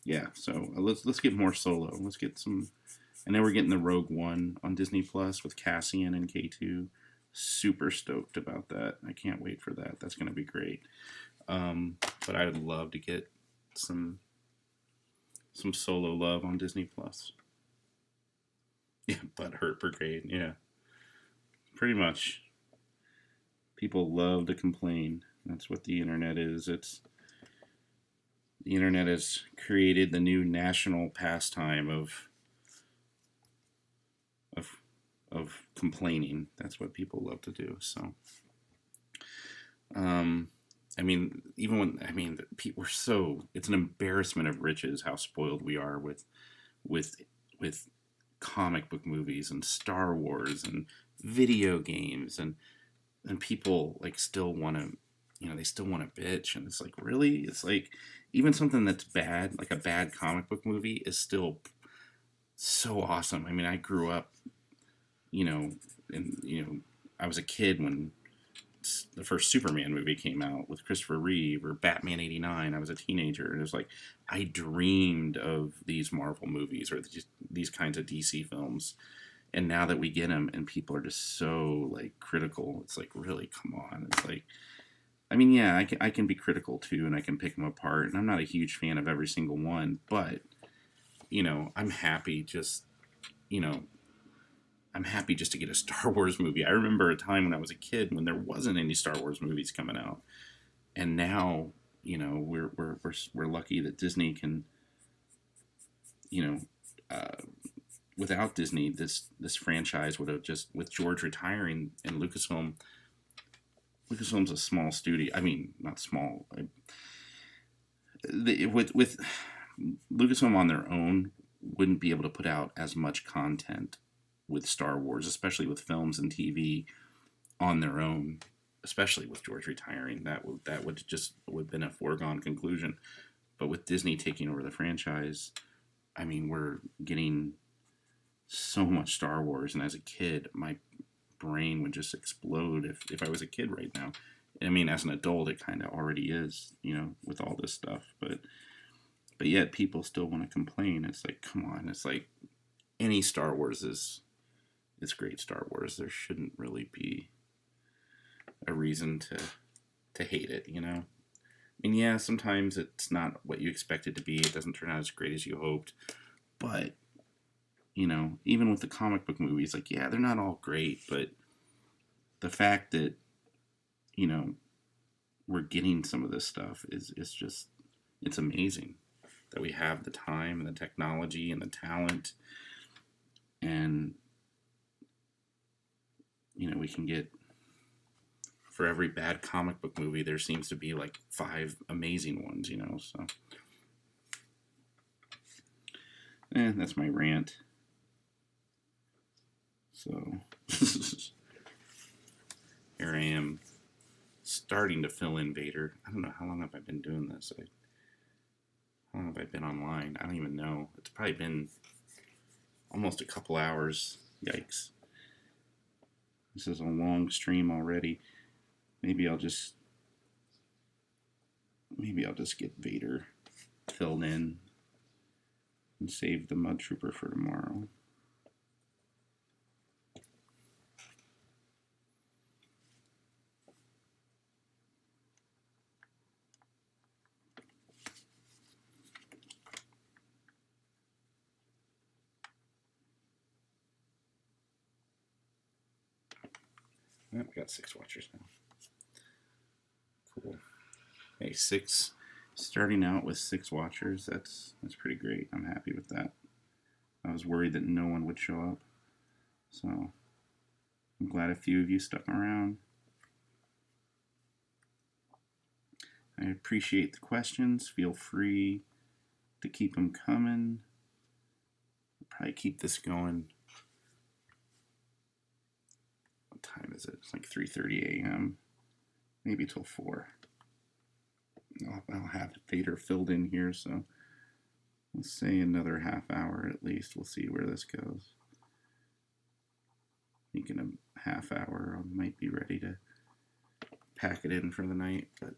yeah, so let's get more Solo. Let's get some. And then we're getting the Rogue One on Disney Plus with Cassian and K2. Super stoked about that. I can't wait for that. That's going to be great. But I'd love to get some Solo love on Disney Plus. Yeah, Butthurt Brigade. Yeah, pretty much. People love to complain. That's what the internet is. The internet has created the new national pastime of complaining. That's what people love to do. So, I mean, even when we're so, it's an embarrassment of riches how spoiled we are with comic book movies and Star Wars and video games, and people like still want to, they still want to bitch, and it's like, really? It's like even something that's bad, like a bad comic book movie, is still so awesome. I mean, I grew up, and I was a kid when the first Superman movie came out with Christopher Reeve, or Batman '89. I was a teenager, and it was like I dreamed of these Marvel movies or these kinds of DC films. And now that we get them, and people are just so like critical, it's like, really, come on. It's like, I mean, yeah, I can be critical too, and I can pick them apart. And I'm not a huge fan of every single one, but I'm happy just, I'm happy just to get a Star Wars movie. I remember a time when I was a kid when there wasn't any Star Wars movies coming out, and now we're lucky that Disney can, without Disney, this franchise would have just, with George retiring and Lucasfilm's a small studio. I mean, not small. With Lucasfilm on their own wouldn't be able to put out as much content with Star Wars, especially with films and TV on their own, especially with George retiring. That would have been a foregone conclusion. But with Disney taking over the franchise, I mean, we're getting so much Star Wars, and as a kid, my brain would just explode if I was a kid right now. I mean, as an adult, it kind of already is, with all this stuff. But yet people still want to complain. It's like, come on. It's like any Star Wars it's great Star Wars. There shouldn't really be a reason to hate it, I mean, yeah, sometimes it's not what you expect it to be. It doesn't turn out as great as you hoped. But, even with the comic book movies, like, yeah, they're not all great, but the fact that, we're getting some of this stuff is just, it's amazing that we have the time and the technology and the talent, and we can get, for every bad comic book movie there seems to be like 5 amazing ones, so that's my rant. So here I am starting to fill in Vader. I don't know, how long have I been doing this? How long have I been online? I don't even know. It's probably been almost a couple hours. Yikes. This is a long stream already. Maybe I'll just get Vader filled in and save the Mud Trooper for tomorrow. We got 6 watchers now. Cool. Hey, 6. Starting out with 6 watchers. That's pretty great. I'm happy with that. I was worried that no one would show up. So I'm glad a few of you stuck around. I appreciate the questions. Feel free to keep them coming. I'll probably keep this going. What time is it? It's like 3:30 a.m. Maybe till 4. I'll have Vader filled in here, so let's say another half hour at least. We'll see where this goes. I think in a half hour I might be ready to pack it in for the night, but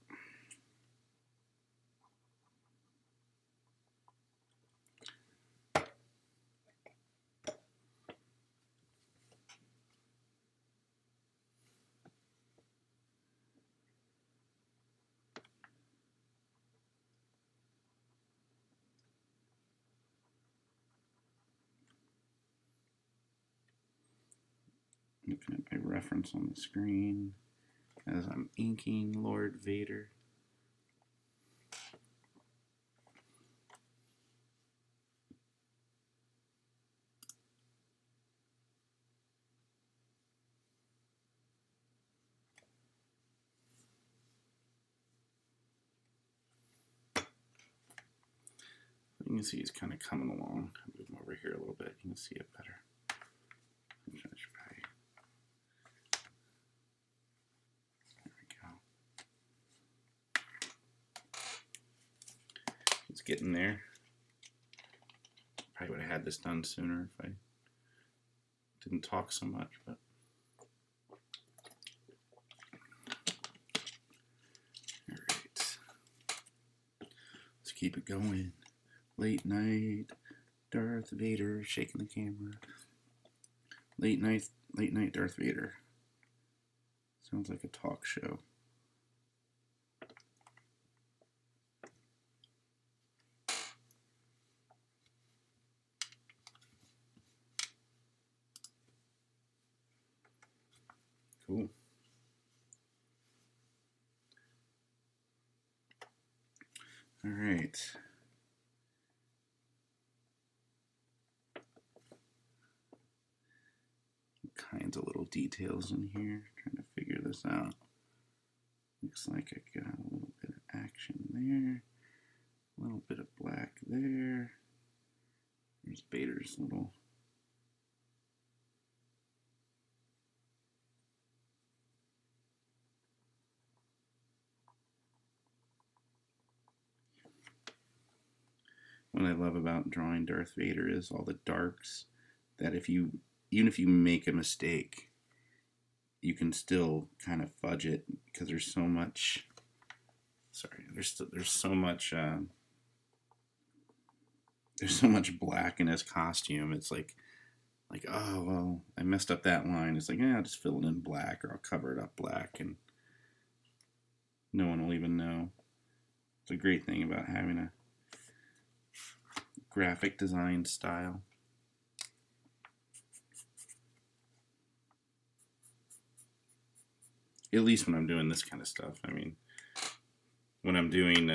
looking at my reference on the screen as I'm inking Lord Vader. You can see he's kind of coming along. I'll move him over here a little bit. You can see it better. There we go. It's getting there. Probably would have had this done sooner if I didn't talk so much, but all right. Let's keep it going. Late night, Darth Vader shaking the camera. Late night, Darth Vader. Sounds like a talk show. Cool. All right. Kinds of little details in here. Trying to figure this out. Looks like I got a little bit of action there. A little bit of black there. There's Vader's little what I love about drawing Darth Vader is all the darks that even if you make a mistake, you can still kind of fudge it because there's so much. There's so much black in his costume. It's like oh well, I messed up that line. It's like I'll just fill it in black or I'll cover it up black and no one will even know. It's a great thing about having a graphic design style. At least when I'm doing this kind of stuff. I mean, when I'm doing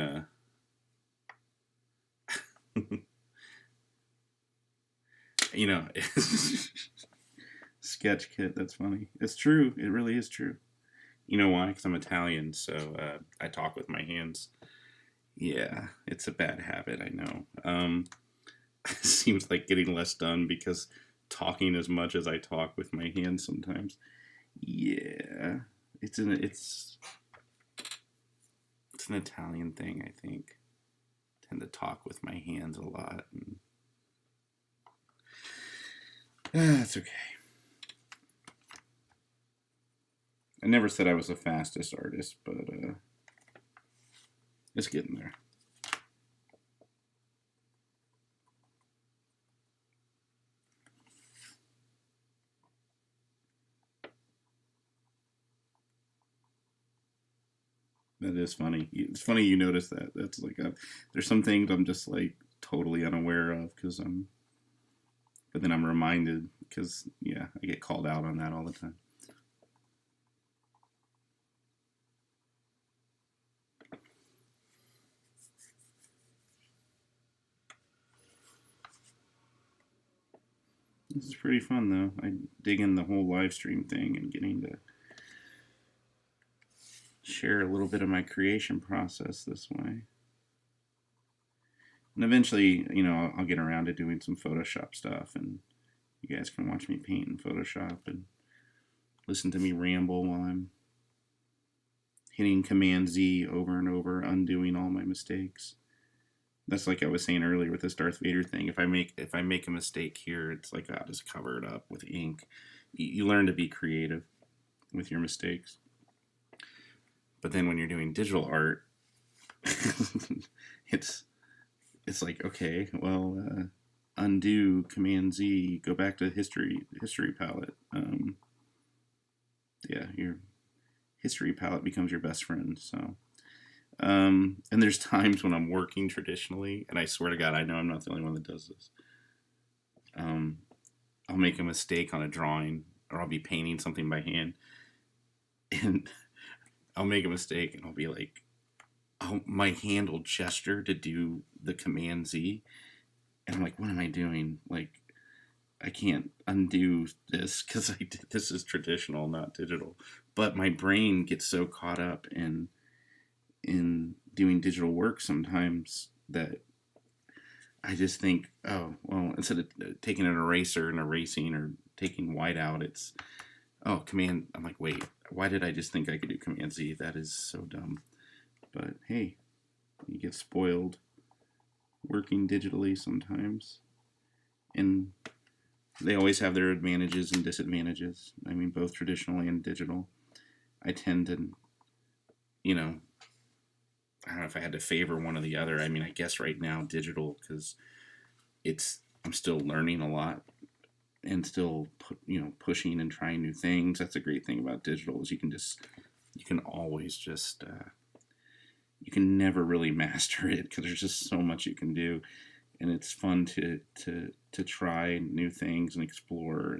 you know, sketch kit, that's funny. It's true. It really is true. You know why? Because I'm Italian, so I talk with my hands. Yeah, it's a bad habit, I know. It seems like getting less done because talking as much as I talk with my hands sometimes. Yeah, it's an Italian thing, I think. I tend to talk with my hands a lot. And that's okay. I never said I was the fastest artist, but it's getting there. That is funny. It's funny you notice that. That's like there's some things I'm just like totally unaware of but then I'm reminded because yeah, I get called out on that all the time. This is pretty fun, though. I dig in the whole live stream thing and getting to share a little bit of my creation process this way. And eventually, I'll get around to doing some Photoshop stuff, and you guys can watch me paint in Photoshop and listen to me ramble while I'm hitting Command Z over and over, undoing all my mistakes. That's like I was saying earlier with this Darth Vader thing. If I make a mistake here, it's like I'll just cover it up with ink. You learn to be creative with your mistakes. But then when you're doing digital art, it's like, okay, well, undo Command Z, go back to history palette. Yeah, your history palette becomes your best friend. So, and there's times when I'm working traditionally, and I swear to God, I know I'm not the only one that does this. I'll make a mistake on a drawing, or I'll be painting something by hand, and I'll make a mistake, and I'll be like, my hand will gesture to do the Command Z, and I'm like, what am I doing? Like, I can't undo this because this is traditional, not digital. But my brain gets so caught up in doing digital work sometimes that I just think, oh, well, instead of taking an eraser and erasing or taking white out, it's, oh, Command. I'm like, wait, why did I just think I could do Command Z? That is so dumb. But hey, you get spoiled working digitally sometimes. And they always have their advantages and disadvantages. I mean, both traditional and digital. I tend to, I don't know if I had to favor one or the other. I mean, I guess right now digital, because I'm still learning a lot and still, pushing and trying new things. That's a great thing about digital is you can always just, you can never really master it because there's just so much you can do. And it's fun to try new things and explore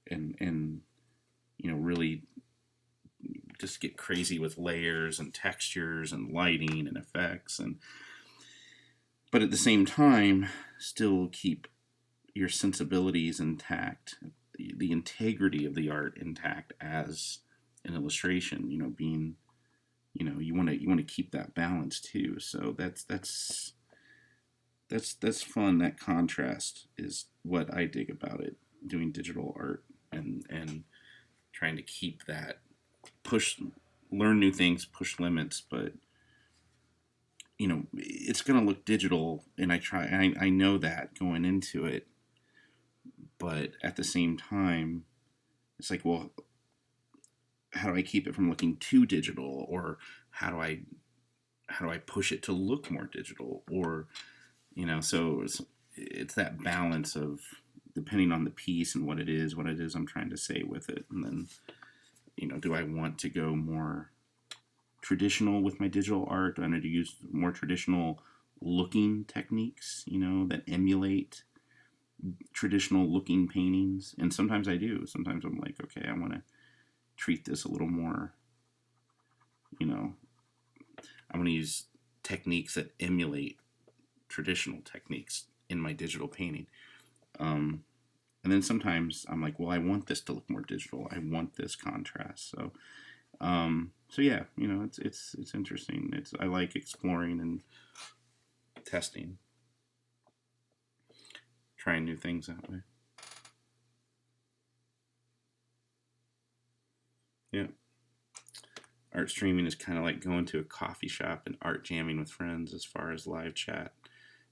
and really just get crazy with layers and textures and lighting and effects, but at the same time still keep your sensibilities intact, the integrity of the art intact as an illustration, being, you want to keep that balance too. So that's fun. That contrast is what I dig about it, doing digital art and trying to keep that, learn new things, push limits, but it's going to look digital, and I know that going into it, but at the same time, it's like, well, how do I keep it from looking too digital, or how do I push it to look more digital, or so it's that balance of depending on the piece and what it is I'm trying to say with it. And then, do I want to go more traditional with my digital art? Do I need to use more traditional looking techniques, that emulate traditional looking paintings? And sometimes I do. Sometimes I'm like, okay, I want to treat this a little more, I want to use techniques that emulate traditional techniques in my digital painting. And then sometimes I'm like, well, I want this to look more digital. I want this contrast. So yeah, it's interesting. I like exploring and testing, trying new things that way. Yeah. Art streaming is kind of like going to a coffee shop and art jamming with friends as far as live chat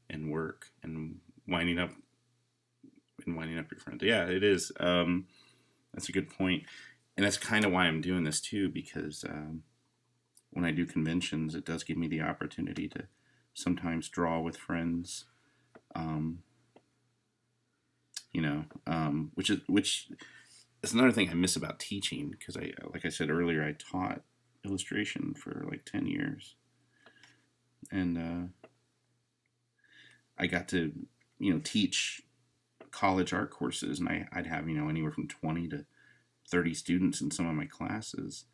and work and winding up your friends. Yeah, it is. That's a good point. And that's kind of why I'm doing this too, because when I do conventions, it does give me the opportunity to sometimes draw with friends, which is another thing I miss about teaching, because like I said earlier, I taught illustration for like 10 years. And I got to, teach college art courses, and I'd have, anywhere from 20 to 30 students in some of my classes.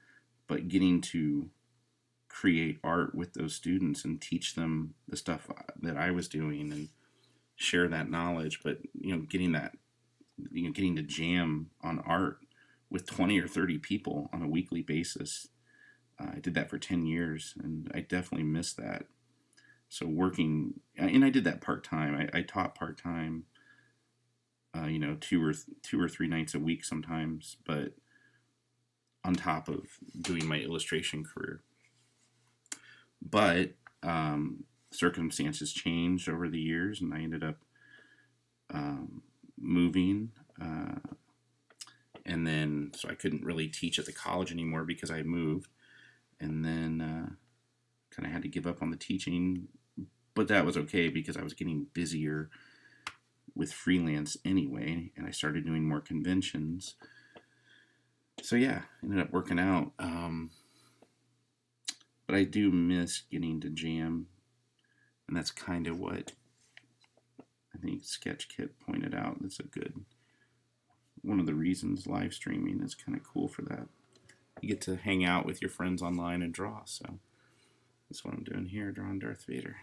But getting to create art with those students and teach them the stuff that I was doing and share that knowledge, but getting that getting to jam on art with 20 or 30 people on a weekly basis. I did that for 10 years, and I definitely miss that. So working, and I did that part-time. I taught part-time, 2 or 3 nights a week sometimes, but on top of doing my illustration career. But circumstances changed over the years, and I ended up moving. And then, so I couldn't really teach at the college anymore because I moved. And then kind of had to give up on the teaching. But that was okay because I was getting busier with freelance anyway. And I started doing more conventions. So yeah, ended up working out. But I do miss getting to jam. And that's kind of what I think Sketch Kit pointed out. That's one of the reasons live streaming is kind of cool for that. You get to hang out with your friends online and draw. So that's what I'm doing here, drawing Darth Vader.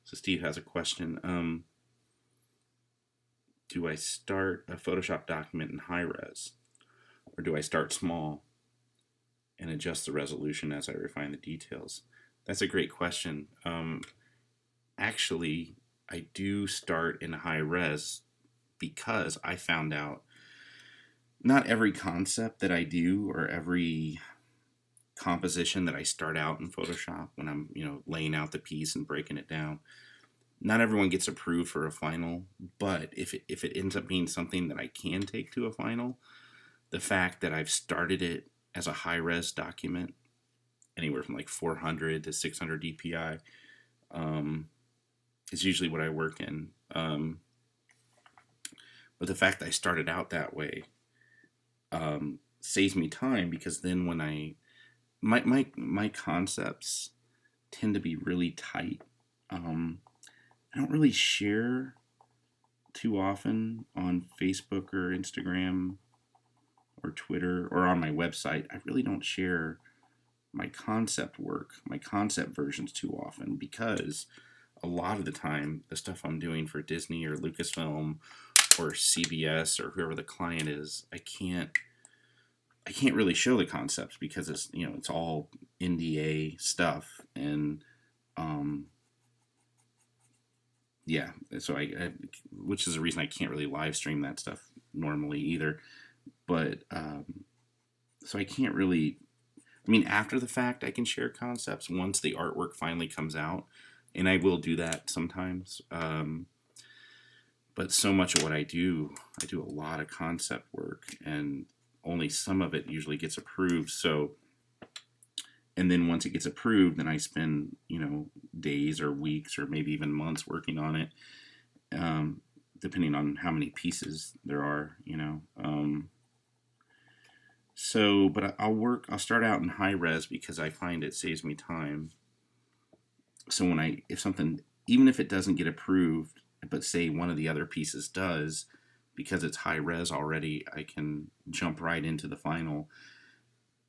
So Steve has a question. Do I start a Photoshop document in high res, or do I start small and adjust the resolution as I refine the details? That's a great question. Actually, I do start in high res because I found out not every concept that I do or every composition that I start out in Photoshop when I'm, laying out the piece and breaking it down, not everyone gets approved for a final. But if it ends up being something that I can take to a final, the fact that I've started it as a high res document, anywhere from like 400 to 600 DPI, is usually what I work in. But the fact that I started out that way saves me time, because then when my concepts tend to be really tight. I don't really share too often on Facebook or Instagram or Twitter or on my website. I really don't share my concept work, my concept versions too often, because a lot of the time the stuff I'm doing for Disney or Lucasfilm or CBS or whoever the client is, I can't really show the concepts because it's all NDA stuff. And so I which is the reason I can't really live stream that stuff normally either. But so I can't really, after the fact I can share concepts once the artwork finally comes out, and I will do that sometimes. But so much of what I do a lot of concept work, and only some of it usually gets approved. So, and then once it gets approved, then I spend, days or weeks or maybe even months working on it, depending on how many pieces there are, So, but I'll start out in high res because I find it saves me time. So if something, even if it doesn't get approved, but say one of the other pieces does, because it's high res already, I can jump right into the final.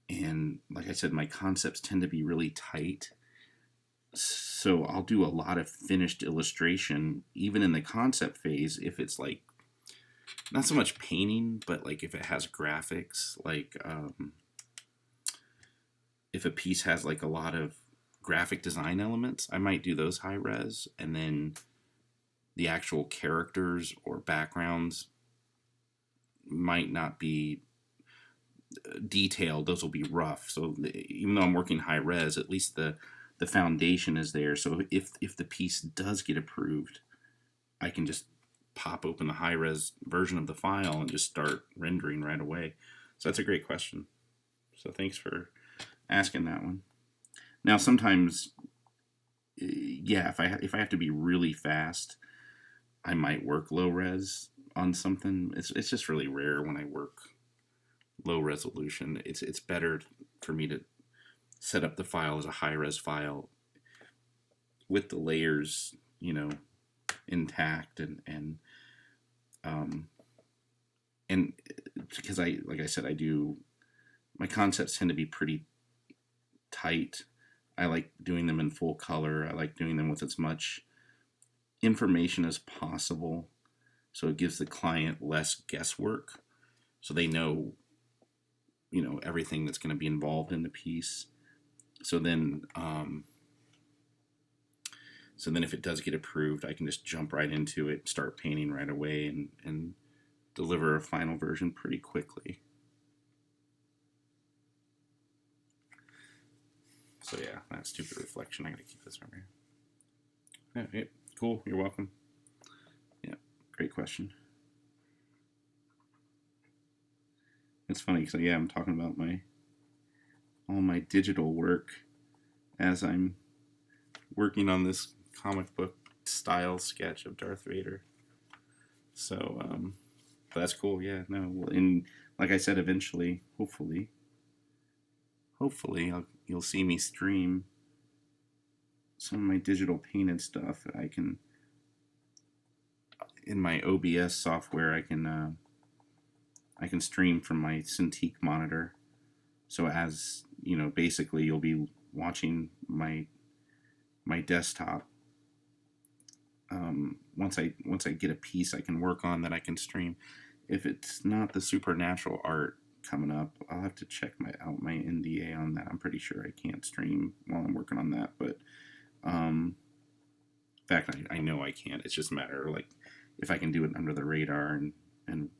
And like I said, my concepts tend to be really tight. So I'll do a lot of finished illustration, even in the concept phase, if it's like, not so much painting, but like if it has graphics, like if a piece has like a lot of graphic design elements, I might do those high res, and then the actual characters or backgrounds might not be detailed. Those will be rough. So even though I'm working high res, at least the foundation is there. So if the piece does get approved, I can just pop open the high res version of the file and just start rendering right away. So that's a great question. So thanks for asking that one. Now sometimes, if I have to be really fast, I might work low res on something. It's just really rare when I work low resolution. It's better for me to set up the file as a high res file with the layers, intact, and because like I said, my concepts tend to be pretty tight. I like doing them in full color. I like doing them with as much information as possible, so it gives the client less guesswork, so they know, everything that's going to be involved in the piece. So then if it does get approved, I can just jump right into it, start painting right away, and deliver a final version pretty quickly. So yeah, that stupid reflection, I gotta keep this over here. Yeah, cool, you're welcome. Yeah, great question. It's funny because I'm talking about all my digital work as I'm working on this comic book style sketch of Darth Vader. So but that's cool. Yeah, no, and like I said, eventually, hopefully you'll see me stream some of my digital painted stuff. I can, in my OBS software, I can stream from my Cintiq monitor. So as basically you'll be watching my desktop. Once I get a piece I can work on that I can stream. If it's not the supernatural art coming up, I'll have to check out my NDA on that. I'm pretty sure I can't stream while I'm working on that, but in fact, I know I can't. It's just a matter of if I can do it under the radar, and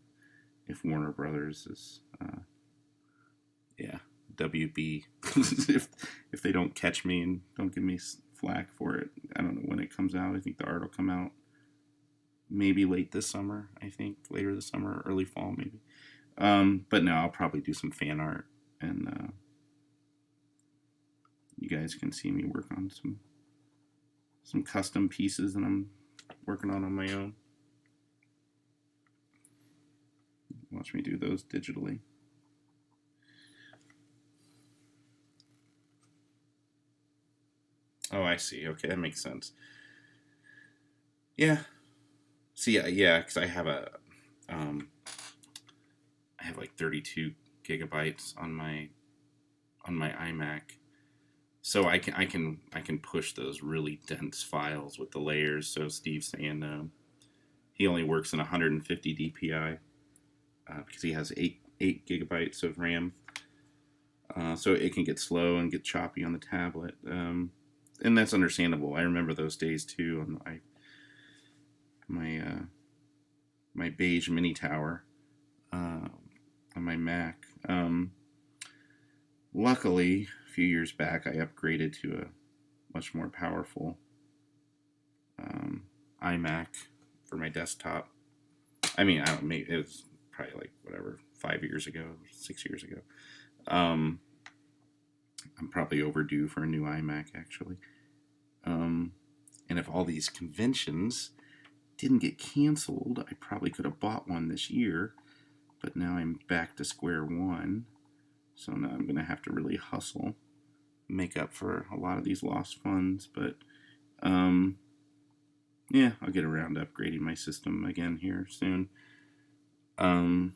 if Warner Brothers is WB if they don't catch me and don't give me flack for it. I don't know when it comes out. I think the art will come out maybe late this summer. I think later this summer, early fall maybe. But no, I'll probably do some fan art, and you guys can see me work on some custom pieces that I'm working on my own. Watch me do those digitally. Oh, I see. Okay, that makes sense. Yeah. See, yeah, because I have like 32 gigabytes on my iMac, so I can push those really dense files with the layers. So Steve's saying he only works in 150 DPI because he has 8 gigabytes of RAM, so it can get slow and get choppy on the tablet, and that's understandable. I remember those days too on my beige mini tower on my Mac. Luckily, a few years back, I upgraded to a much more powerful iMac for my desktop. I mean, I don't. Maybe it was probably 5 years ago, 6 years ago. I'm probably overdue for a new iMac, actually. And if all these conventions didn't get canceled, I probably could have bought one this year. But now I'm back to square one. So now I'm going to have to really hustle, make up for a lot of these lost funds. But yeah, I'll get around to upgrading my system again here soon. But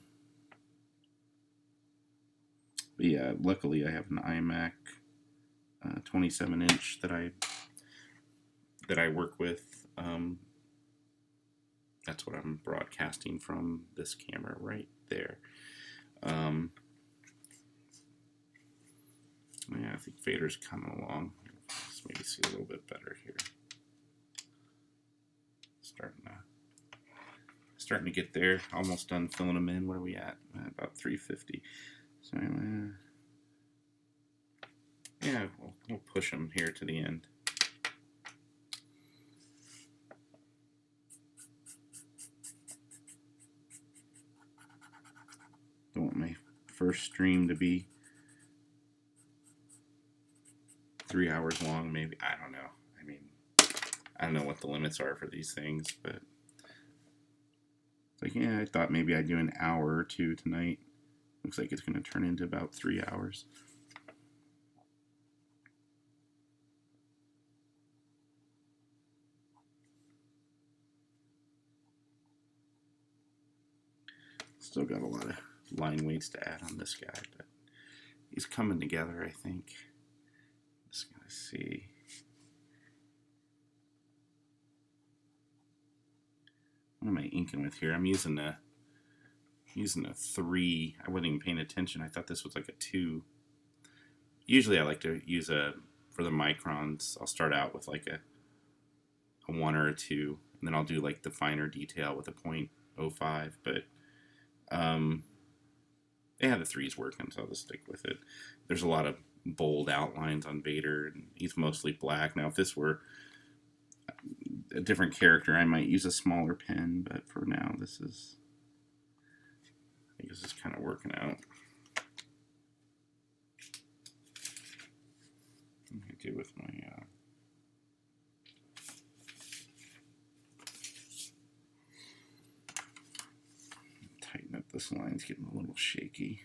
yeah, luckily I have an iMac 27-inch that I work with. That's what I'm broadcasting from, this camera right there. Yeah, I think Vader's coming along. Let's maybe see a little bit better here. Starting to get there. Almost done filling them in. What are we at? About 350. So yeah, we'll push them here to the end. Don't want my first stream to be 3 hours long, maybe. I don't know. I mean, I don't know what the limits are for these things, but it's yeah, I thought maybe I'd do an hour or two tonight. Looks like it's going to turn into about 3 hours. Still got a lot of line weights to add on this guy, but he's coming together, I think. Just gonna see. what am I inking with here? I'm using a 3. I wasn't even paying attention. I thought this was like a 2. Usually I like to use for the microns, I'll start out with like a 1 or a 2, and then I'll do like the finer detail with a 0.05, but yeah, the 3's working, so I'll just stick with it. There's a lot of bold outlines on Vader, and he's mostly black. Now, if this were a different character, I might use a smaller pen, but for now, I think this is kind of working out. I'm going to do with my tighten up this line. It's getting a little shaky.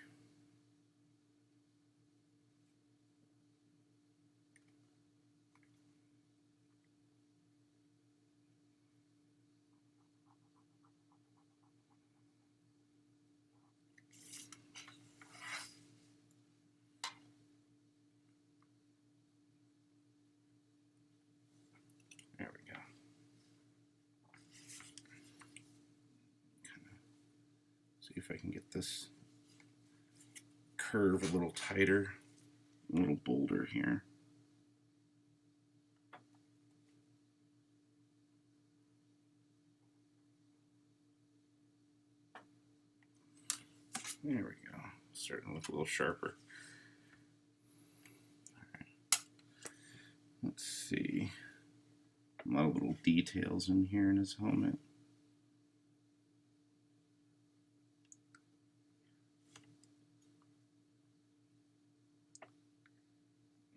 There we go. See if I can get this curve a little tighter, a little bolder here. There we go. Starting to look a little sharper. All right. Let's see. A lot of little details in here in his helmet.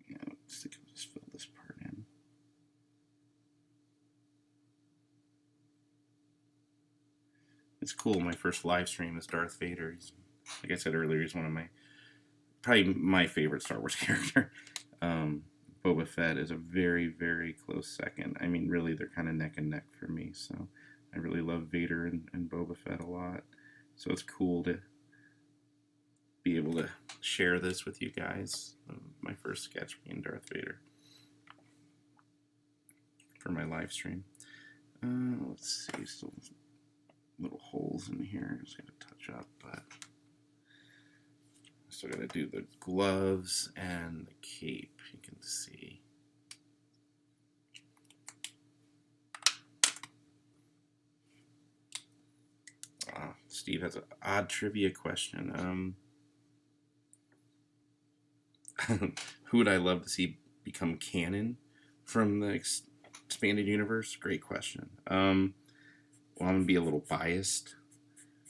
Yeah, let's think I'll just fill this part in. It's cool. My first live stream is Darth Vader. He's, like I said earlier, he's one of probably my favorite Star Wars character. Boba Fett is a very, very close second. I mean, really, they're kind of neck and neck for me. So I really love Vader and Boba Fett a lot. So it's cool to be able to share this with you guys. My first sketch being Darth Vader for my live stream. Let's see, still little holes in here. Just got to touch up, but still got to do the gloves and the cape. You can see. Steve has an odd trivia question. Who would I love to see become canon from the expanded universe? Great question. Well, I'm going to be a little biased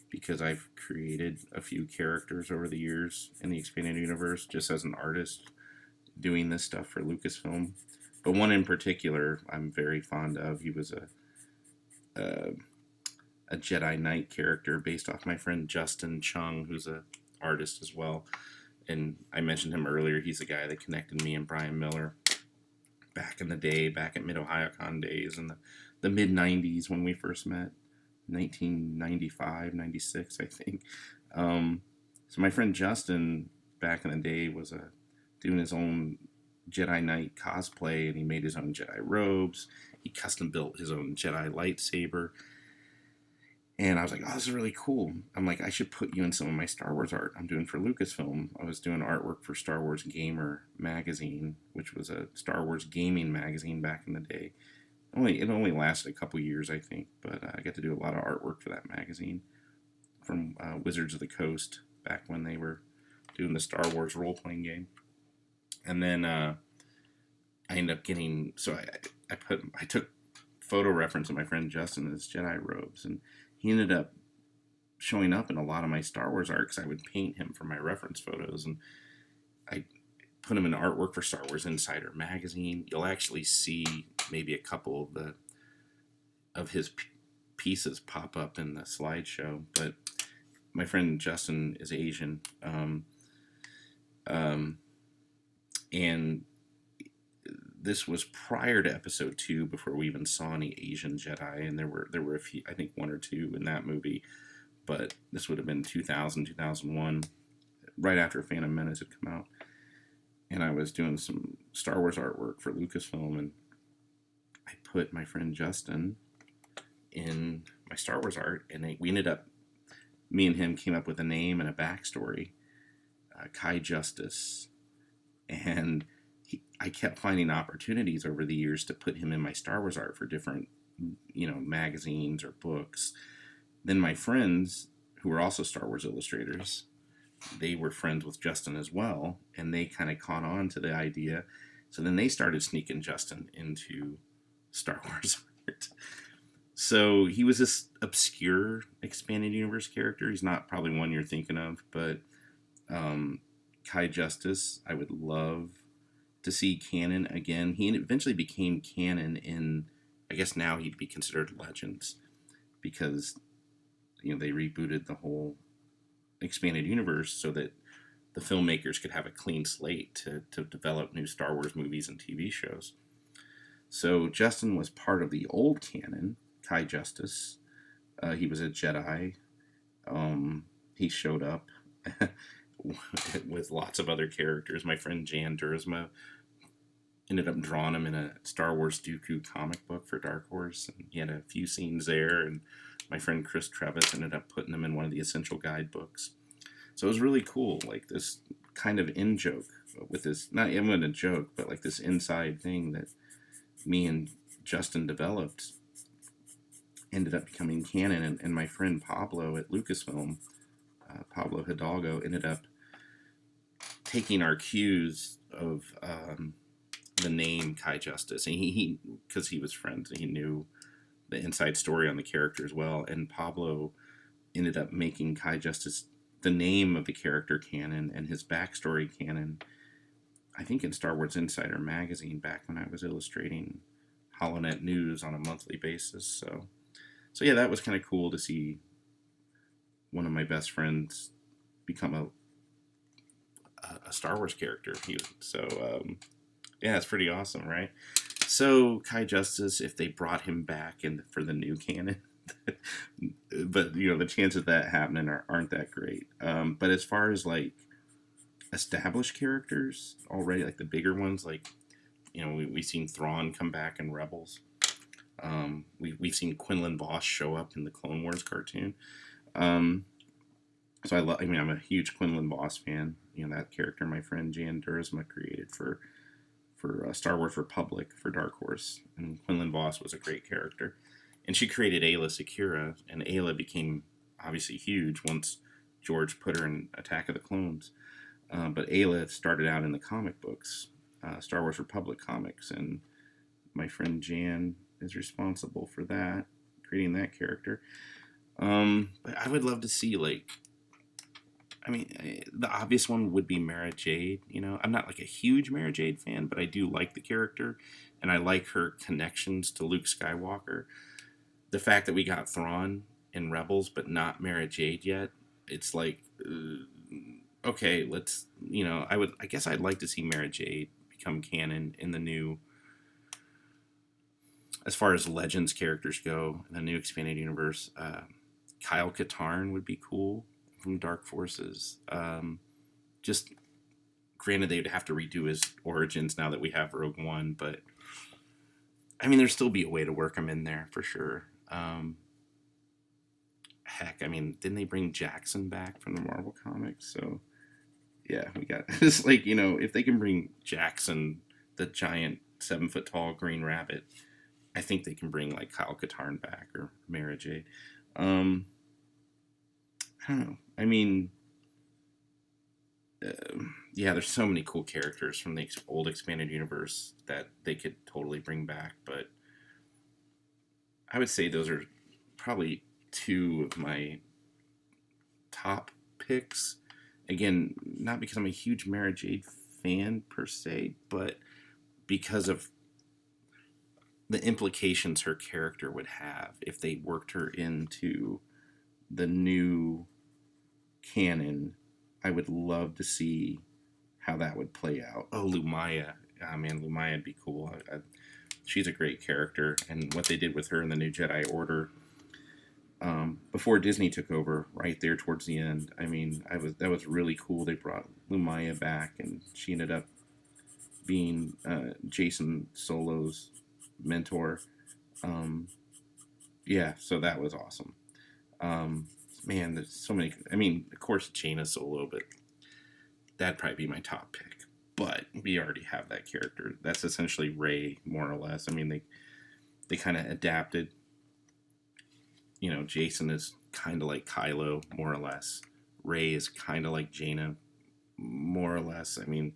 because I've created a few characters over the years in the expanded universe just as an artist doing this stuff for Lucasfilm. But one in particular I'm very fond of. He was a Jedi Knight character based off my friend Justin Chung, who's an artist as well. And I mentioned him earlier. He's the guy that connected me and Brian Miller back in the day, back at Mid-OhioCon days in the mid-90s when we first met, 1995, 96, I think. So my friend Justin back in the day was doing his own Jedi Knight cosplay, and he made his own Jedi robes. He custom built his own Jedi lightsaber. And I was like, oh, this is really cool. I'm like, I should put you in some of my Star Wars art I'm doing for Lucasfilm. I was doing artwork for Star Wars Gamer magazine, which was a Star Wars gaming magazine back in the day. It only lasted a couple years, I think, but I got to do a lot of artwork for that magazine from Wizards of the Coast back when they were doing the Star Wars role-playing game. And then I ended up getting, so I took photo reference of my friend Justin in his Jedi robes, and he ended up showing up in a lot of my Star Wars art because I would paint him for my reference photos, and I put him in artwork for Star Wars Insider magazine. You'll actually see maybe a couple of his pieces pop up in the slideshow. But my friend Justin is Asian, and this was prior to episode 2, before we even saw any Asian Jedi, and there were a few, I think 1 or 2 in that movie, but this would have been 2000, 2001, right after Phantom Menace had come out, and I was doing some Star Wars artwork for Lucasfilm, and I put my friend Justin in my Star Wars art, and we ended up, me and him came up with a name and a backstory, Kai Justice, and I kept finding opportunities over the years to put him in my Star Wars art for different, magazines or books. Then my friends, who were also Star Wars illustrators, they were friends with Justin as well, and they kind of caught on to the idea. So then they started sneaking Justin into Star Wars art. So he was this obscure expanded universe character. He's not probably one you're thinking of, but Kai Justice, I would love to see canon again. He eventually became canon in, I guess now he'd be considered Legends, because they rebooted the whole expanded universe so that the filmmakers could have a clean slate to develop new Star Wars movies and TV shows. So Justin was part of the old canon, Kai Justice. He was a Jedi. He showed up with lots of other characters. My friend Jan Dursma ended up drawing him in a Star Wars Dooku comic book for Dark Horse, and he had a few scenes there, and my friend Chris Trevis ended up putting him in one of the Essential Guidebooks. So it was really cool, like this kind of in-joke with this, not even a joke, but like this inside thing that me and Justin developed ended up becoming canon, and my friend Pablo at Lucasfilm, Pablo Hidalgo, ended up taking our cues of the name Kai Justice, and he because he was friends, he knew the inside story on the character as well, and Pablo ended up making Kai Justice the name of the character canon and his backstory canon, I think in Star Wars Insider magazine back when I was illustrating HoloNet News on a monthly basis. So yeah, that was kind of cool to see one of my best friends become a Star Wars character. Yeah, it's pretty awesome, right? So Kai Justice, if they brought him back for the new canon, but the chances of that happening aren't that great. But as far as like established characters already, like the bigger ones, like we've seen Thrawn come back in Rebels. We've seen Quinlan Vos show up in the Clone Wars cartoon. So I'm a huge Quinlan Vos fan. That character my friend Jan Dursma created for Star Wars Republic for Dark Horse, and Quinlan Vos was a great character. And she created Ayla Secura, and Ayla became obviously huge once George put her in Attack of the Clones. But Ayla started out in the comic books, Star Wars Republic comics, and my friend Jan is responsible for that, creating that character. But I would love to see, the obvious one would be Mara Jade. I'm not like a huge Mara Jade fan, but I do like the character, and I like her connections to Luke Skywalker. The fact that we got Thrawn in Rebels, but not Mara Jade yet, it's like, okay, let's, I guess I'd like to see Mara Jade become canon in the new, as far as Legends characters go, in the new expanded universe. Kyle Katarn would be cool from Dark Forces. Just granted, they'd have to redo his origins now that we have Rogue One, but there'd still be a way to work him in there for sure. Heck, didn't they bring Jackson back from the Marvel comics? So yeah, we got it's like, if they can bring Jackson, the giant 7-foot tall green rabbit, I think they can bring like Kyle Katarn back or Mara Jade. I don't know. Yeah, there's so many cool characters from the old expanded universe that they could totally bring back, but I would say those are probably two of my top picks. Again, not because I'm a huge Mara Jade fan per se, but because of the implications her character would have if they worked her into the new canon. I would love to see how that would play out. Oh, Lumaya. Oh, man, Lumaya would be cool. She's a great character, and what they did with her in the new Jedi Order, before Disney took over, right there towards the end, that was really cool. They brought Lumaya back, and she ended up being Jason Solo's mentor. yeah, so that was awesome. Um, Man, there's so many. I mean, of course, Jaina Solo, but that'd probably be my top pick. But we already have that character. That's essentially Rey, more or less. I mean, they kind of adapted. You know, Jason is kind of like Kylo, more or less. Rey is kind of like Jaina, more or less. I mean,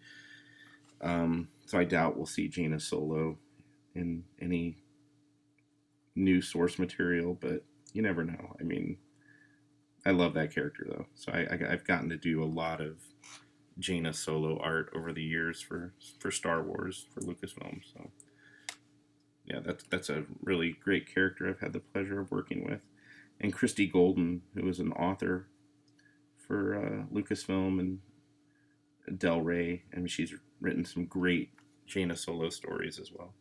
so I doubt we'll see Jaina Solo in any new source material, but you never know. I mean, I love that character though, so I've gotten to do a lot of Jaina Solo art over the years for Star Wars for Lucasfilm. So yeah, that's a really great character I've had the pleasure of working with, and Christy Golden, who is an author for Lucasfilm and Del Rey. I mean, she's written some great Jaina Solo stories as well.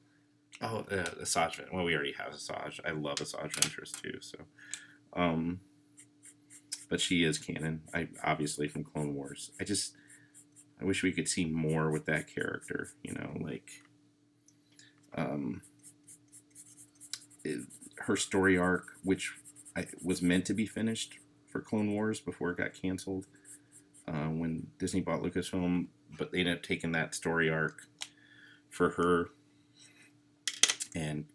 Oh, Asajj. Well, we already have Asajj. I love Asajj Ventress too. So, um, but she is canon. I obviously from Clone Wars. I wish we could see more with that character. You know, like um, it, her story arc, which was meant to be finished for Clone Wars before it got canceled when Disney bought Lucasfilm, but they ended up taking that story arc for her, and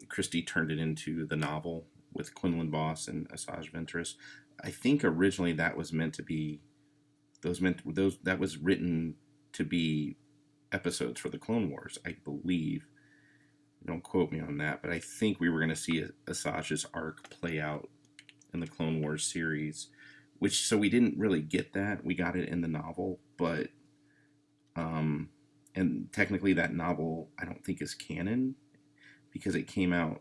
Christie turned it into the novel with Quinlan Voss and Asajj Ventress. I think originally that was meant to be those that was written to be episodes for the Clone Wars, I believe. Don't quote me on that, but I think we were going to see Asajj's arc play out in the Clone Wars series, which so we didn't really get that. We got it in the novel, but and technically that novel I don't think is canon because it came out.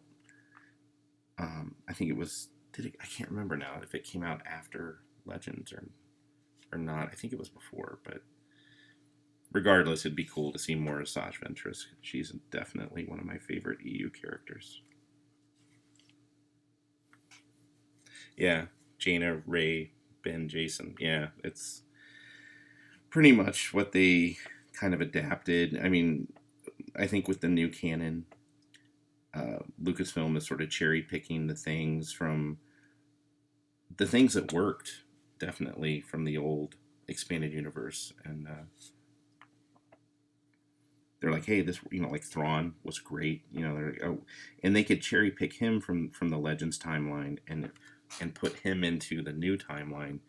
I think it was. I can't remember now if it came out after Legends or not. I think it was before, but regardless, it'd be cool to see more Asajj Ventress. She's definitely one of my favorite EU characters. Yeah, Jaina, Rey, Ben, Jason. Yeah, it's pretty much what they kind of adapted. I mean, I think with the new canon, Lucasfilm is sort of cherry picking the things that worked, definitely from the old expanded universe, and they're like, hey, this, you know, like Thrawn was great, you know, they're like, oh, and they could cherry pick him from the Legends timeline and put him into the new timeline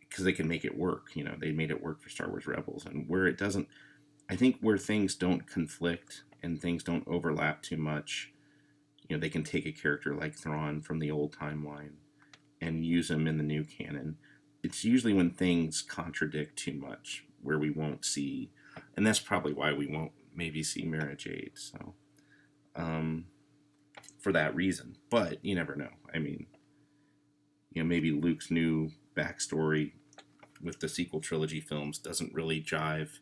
because they can make it work. You know, they made it work for Star Wars Rebels, and where it doesn't, I think where things don't conflict and things don't overlap too much, you know, they can take a character like Thrawn from the old timeline and use him in the new canon. It's usually when things contradict too much where we won't see, and that's probably why we won't maybe see Mara Jade. So, for that reason, but you never know. I mean, you know, maybe Luke's new backstory with the sequel trilogy films doesn't really jive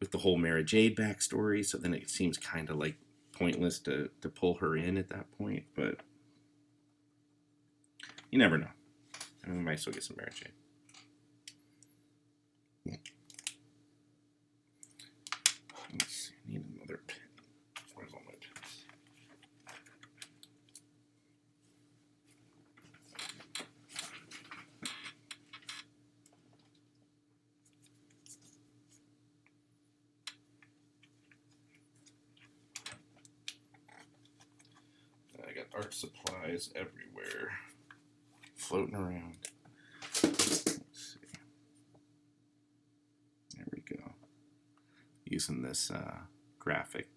with the whole Mara Jade backstory, so then it seems kind of like pointless to pull her in at that point, but you never know. I mean, we might still get some Mara Jade. Let's see, I need another pen. Where's all my pens? I got art supplies everywhere floating around. Let's see. There we go. Using this graphic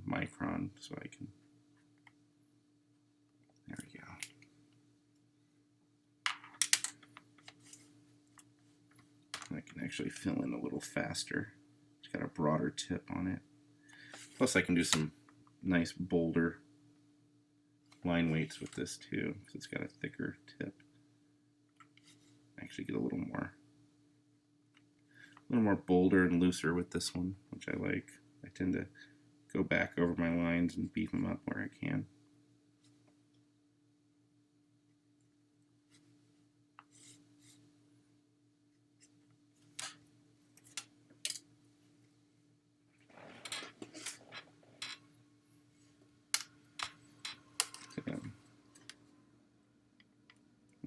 micron so I can. There we go. I can actually fill in a little faster. It's got a broader tip on it. Plus, I can do some nice bolder line weights with this too, because it's got a thicker tip. Actually, get a little more bolder and looser with this one, which I like. I tend to go back over my lines and beef them up where I can.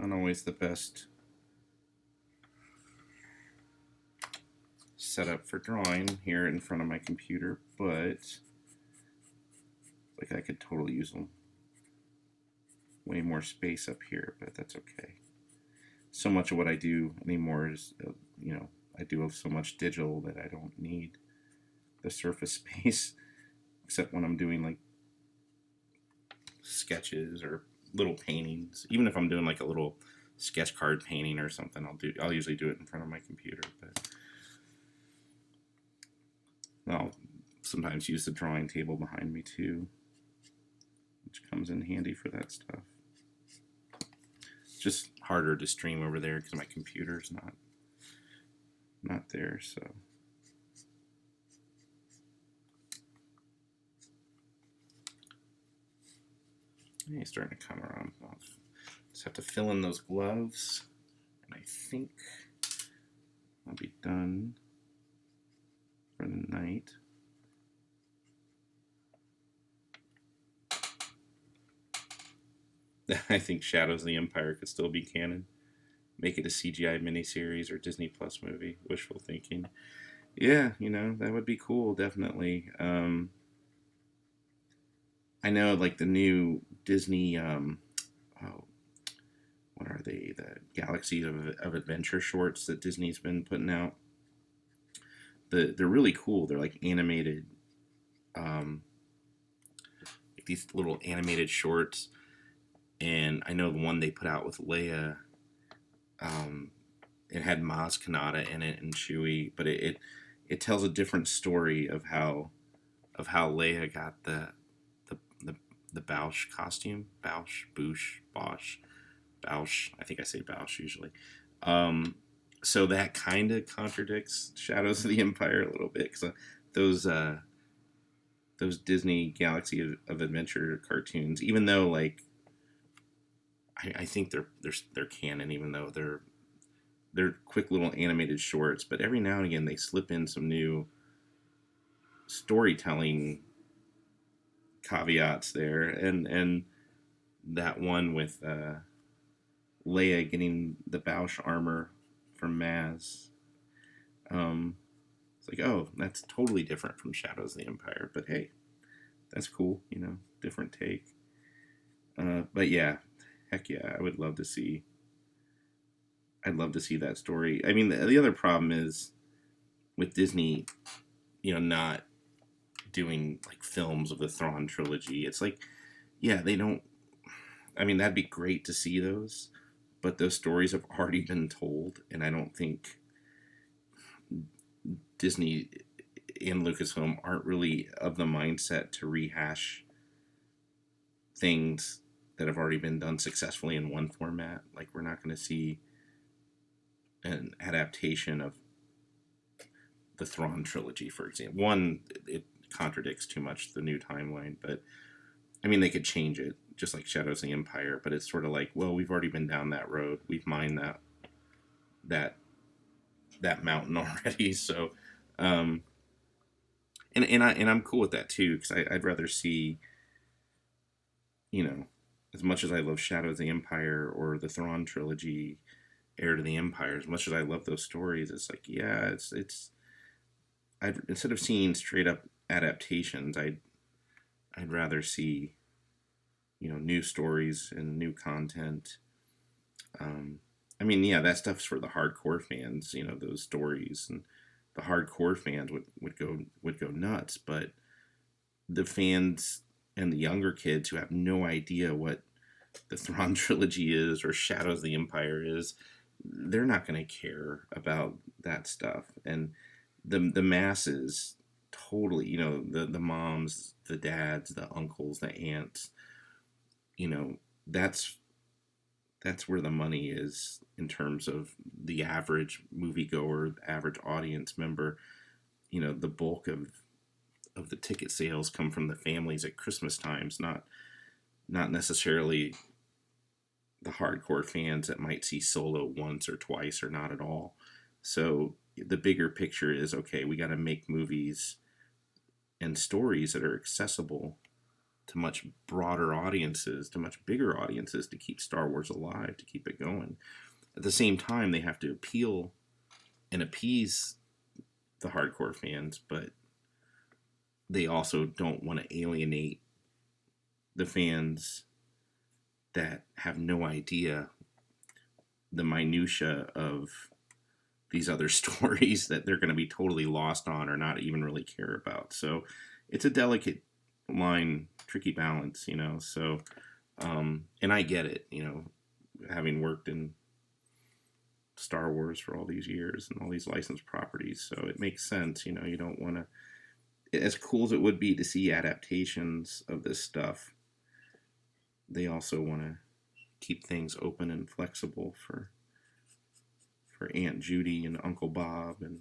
not always the best setup for drawing here in front of my computer, but like I could totally use them. Way more space up here, but that's okay. So much of what I do anymore is, I do so much digital that I don't need the surface space, except when I'm doing like sketches or little paintings. Even if I'm doing like a little sketch card painting or something, I'll usually do it in front of my computer, but I'll sometimes use the drawing table behind me too, which comes in handy for that stuff. It's just harder to stream over there because my computer's not there, so. Yeah, he's starting to come around. I'll just have to fill in those gloves, and I think I'll be done for the night. I think Shadows of the Empire could still be canon. Make it a CGI miniseries or Disney Plus movie. Wishful thinking. Yeah, that would be cool, definitely. I know, like, the new Disney, what are they? The Galaxies of Adventure shorts that Disney's been putting out. They're really cool. They're like animated, like these little animated shorts. And I know the one they put out with Leia, it had Maz Kanata in it and Chewie, but it tells a different story of how Leia got the Bausch costume. Bausch. I think I say Bausch usually. So that kind of contradicts Shadows of the Empire a little bit, because those Disney Galaxy of Adventure cartoons, even though like I think they're canon, even though they're quick little animated shorts, but every now and again they slip in some new storytelling caveats there, and that one with Leia getting the Bausch armor from Maz. It's like, oh, that's totally different from Shadows of the Empire, but hey, that's cool, different take. But yeah, heck yeah, I'd love to see that story. I mean, the other problem is with Disney, not doing like films of the Thrawn trilogy. It's like, yeah, they don't. I mean, that'd be great to see those, but those stories have already been told, and I don't think Disney and Lucasfilm aren't really of the mindset to rehash things that have already been done successfully in one format. Like, we're not going to see an adaptation of the Thrawn trilogy, for example. One, it contradicts too much the new timeline, but I mean, they could change it, just like Shadows of the Empire, but it's sort of like, well, we've already been down that road. We've mined that mountain already. So, and I'm cool with that too, because I'd rather see, as much as I love Shadows of the Empire or the Thrawn trilogy, Heir to the Empire, as much as I love those stories, it's like, yeah, instead of seeing straight up adaptations, I'd rather see, new stories and new content. I mean, yeah, that stuff's for the hardcore fans, those stories, and the hardcore fans would go nuts. But the fans and the younger kids who have no idea what the Thrawn trilogy is or Shadows of the Empire is, they're not going to care about that stuff. And the masses totally, the moms, the dads, the uncles, the aunts, that's where the money is in terms of the average moviegoer, the average audience member. The bulk of the ticket sales come from the families at Christmas times, not necessarily the hardcore fans that might see Solo once or twice or not at all. So the bigger picture is, okay, we got to make movies and stories that are accessible to much broader audiences, to much bigger audiences, to keep Star Wars alive, to keep it going. At the same time, they have to appeal and appease the hardcore fans, but they also don't want to alienate the fans that have no idea the minutia of these other stories that they're going to be totally lost on or not even really care about. So it's a delicate line, tricky balance, you know. So, and I get it, you know, having worked in Star Wars for all these years and all these licensed properties. So it makes sense, you know, you don't want to, as cool as it would be to see adaptations of this stuff, they also want to keep things open and flexible for Aunt Judy and Uncle Bob and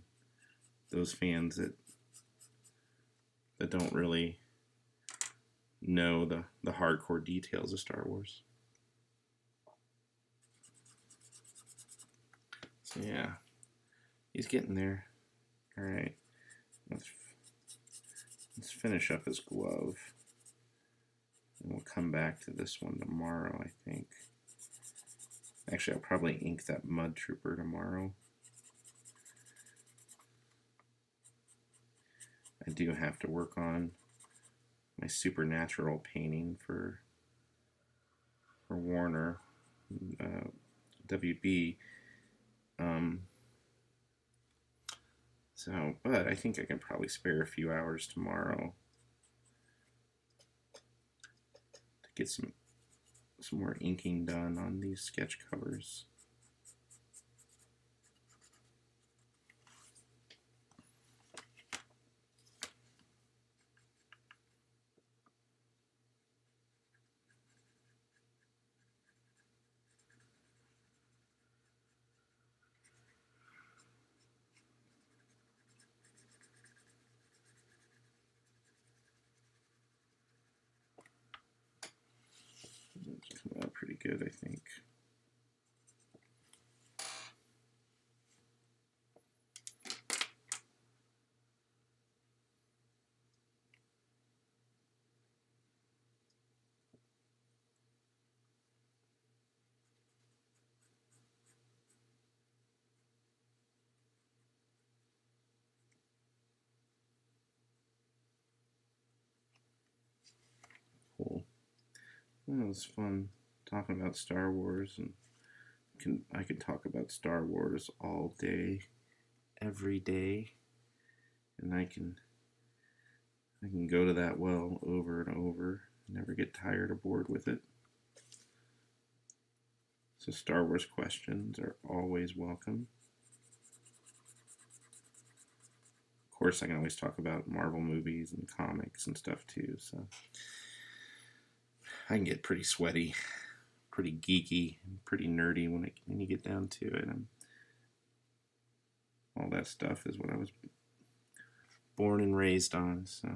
those fans that don't really know the hardcore details of Star Wars. So yeah, he's getting there. All right, let's finish up his glove, and we'll come back to this one tomorrow, I think. Actually, I'll probably ink that Mud Trooper tomorrow. I do have to work on my Supernatural painting for Warner, WB. So, but I think I can probably spare a few hours tomorrow to get some more inking done on these sketch covers. It's coming out pretty good, I think. Cool. Well, it was fun talking about Star Wars, and I can talk about Star Wars all day, every day, and I can go to that well over and over, never get tired or bored with it. So Star Wars questions are always welcome. Of course, I can always talk about Marvel movies and comics and stuff too, so I can get pretty sweaty, pretty geeky, pretty nerdy when you get down to it. All that stuff is what I was born and raised on, so.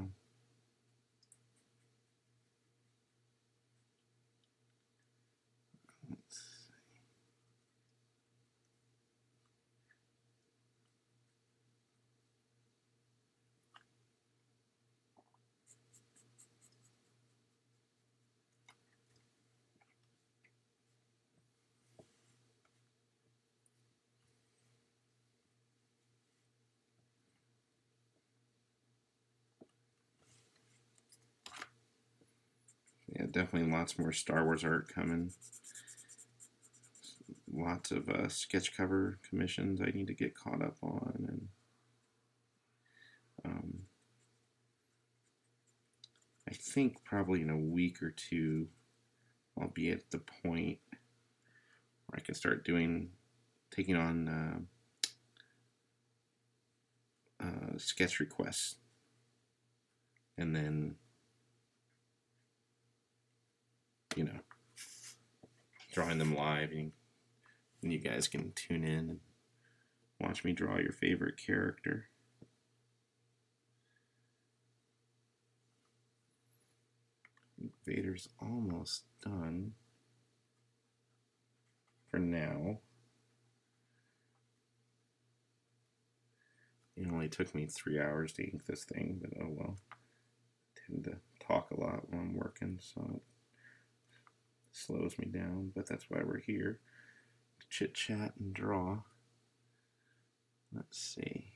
Yeah, definitely lots more Star Wars art coming. Lots of sketch cover commissions I need to get caught up on, and I think probably in a week or two I'll be at the point where I can start taking on sketch requests, and then, you know, drawing them live, and you guys can tune in and watch me draw your favorite character. Vader's almost done for now. It only took me 3 hours to ink this thing, but oh well. tend to talk a lot when I'm working, so it slows me down, but that's why we're here, to chit chat and draw. Let's see.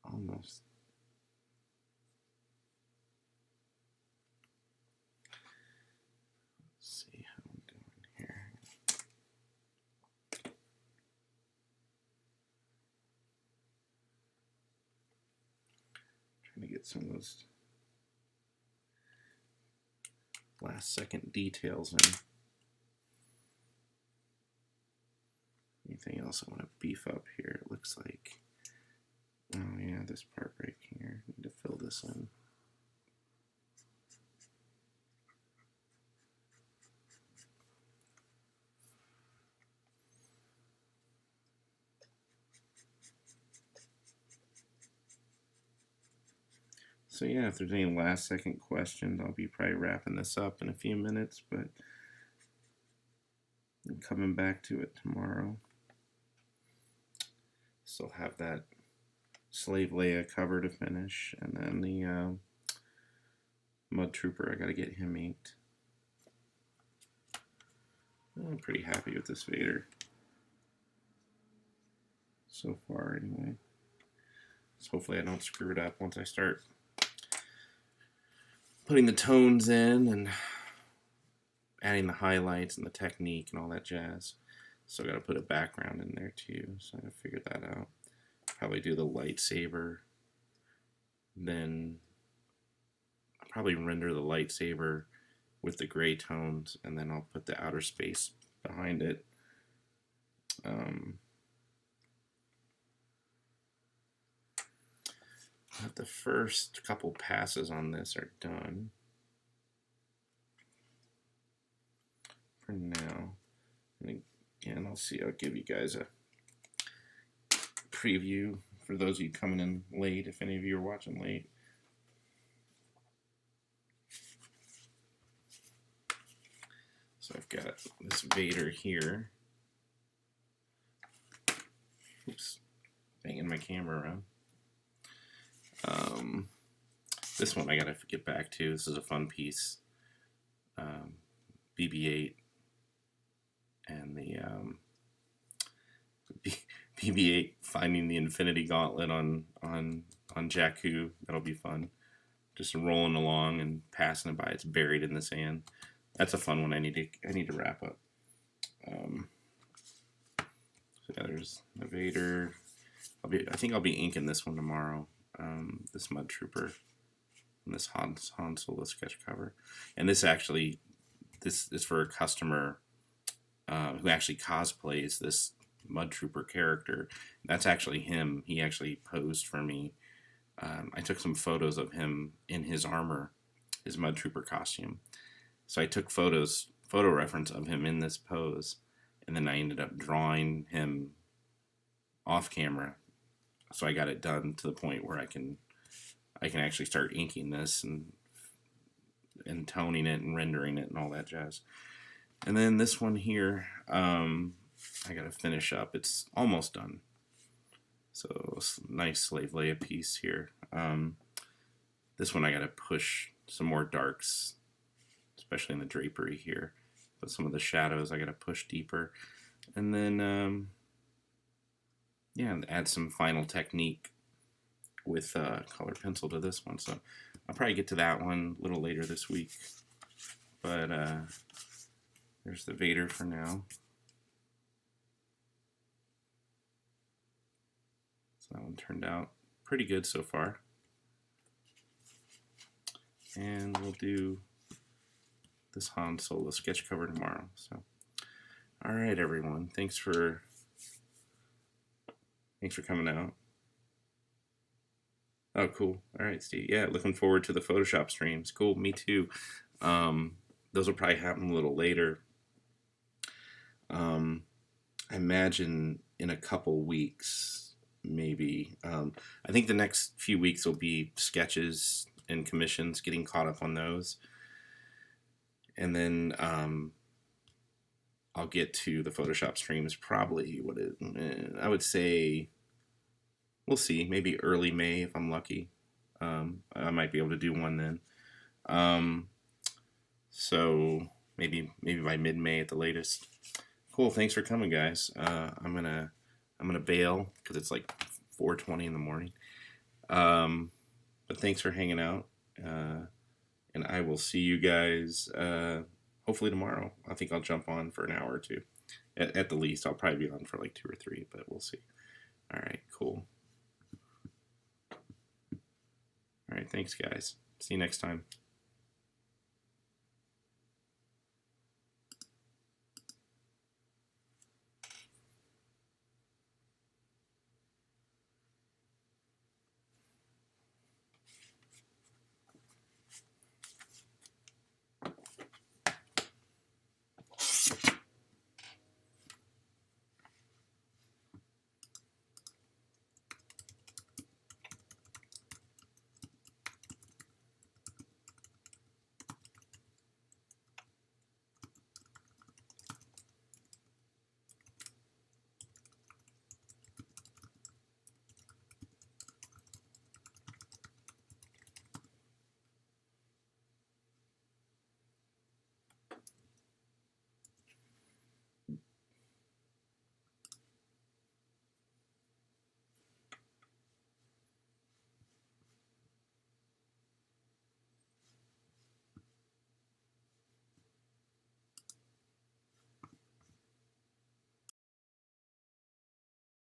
Almost. Let's see how I'm doing here. Trying to get some of those last second details in. Anything else I want to beef up here? It looks like, oh yeah, this part right here. I need to fill this in. So yeah, if there's any last second questions, I'll be probably wrapping this up in a few minutes, but I'm coming back to it tomorrow. Still have that Slave Leia cover to finish, and then the Mud Trooper, I gotta get him inked. I'm pretty happy with this Vader so far anyway. So hopefully I don't screw it up once I start putting the tones in and adding the highlights and the technique and all that jazz. So I gotta put a background in there too, so I gotta figure that out. Probably do the lightsaber, then I'll probably render the lightsaber with the gray tones, and then I'll put the outer space behind it. The first couple passes on this are done for now. And again, I'll give you guys a preview for those of you coming in late, if any of you are watching late. So I've got this Vader here. Oops, banging my camera around. This one I gotta get back to. This is a fun piece. BB-8 and the BB-8 finding the Infinity Gauntlet on Jakku. That'll be fun. Just rolling along and passing it by. It's buried in the sand. That's a fun one. I need to wrap up. So yeah, there's the Vader. I think I'll be inking this one tomorrow. This Mud Trooper and this Han Solo sketch cover. And this is for a customer who actually cosplays this Mud Trooper character. That's actually him. He actually posed for me. I took some photos of him in his armor, his Mud Trooper costume. So I took photo reference of him in this pose, and then I ended up drawing him off camera. So I got it done to the point where I can actually start inking this and toning it and rendering it and all that jazz. And then this one here, I got to finish up. It's almost done. So nice Slave Leia piece here. This one I got to push some more darks, especially in the drapery here. But some of the shadows I got to push deeper. And then yeah, and add some final technique with color pencil to this one. So I'll probably get to that one a little later this week. But there's the Vader for now. So that one turned out pretty good so far. And we'll do this Han Solo sketch cover tomorrow. So, all right, everyone. Thanks for coming out. Oh, cool. All right, Steve. Yeah, looking forward to the Photoshop streams. Cool. Me too. Those will probably happen a little later. I imagine in a couple weeks, maybe. I think the next few weeks will be sketches and commissions, getting caught up on those. And then I'll get to the Photoshop streams probably, I would say, we'll see, maybe early May if I'm lucky. I might be able to do one then. So maybe by mid-May at the latest. Cool. Thanks for coming, guys. I'm gonna bail because it's like 4:20 in the morning. But thanks for hanging out. And I will see you guys hopefully tomorrow. I think I'll jump on for an hour or two. At the least, I'll probably be on for like 2 or 3, but we'll see. All right, cool. All right, thanks, guys. See you next time.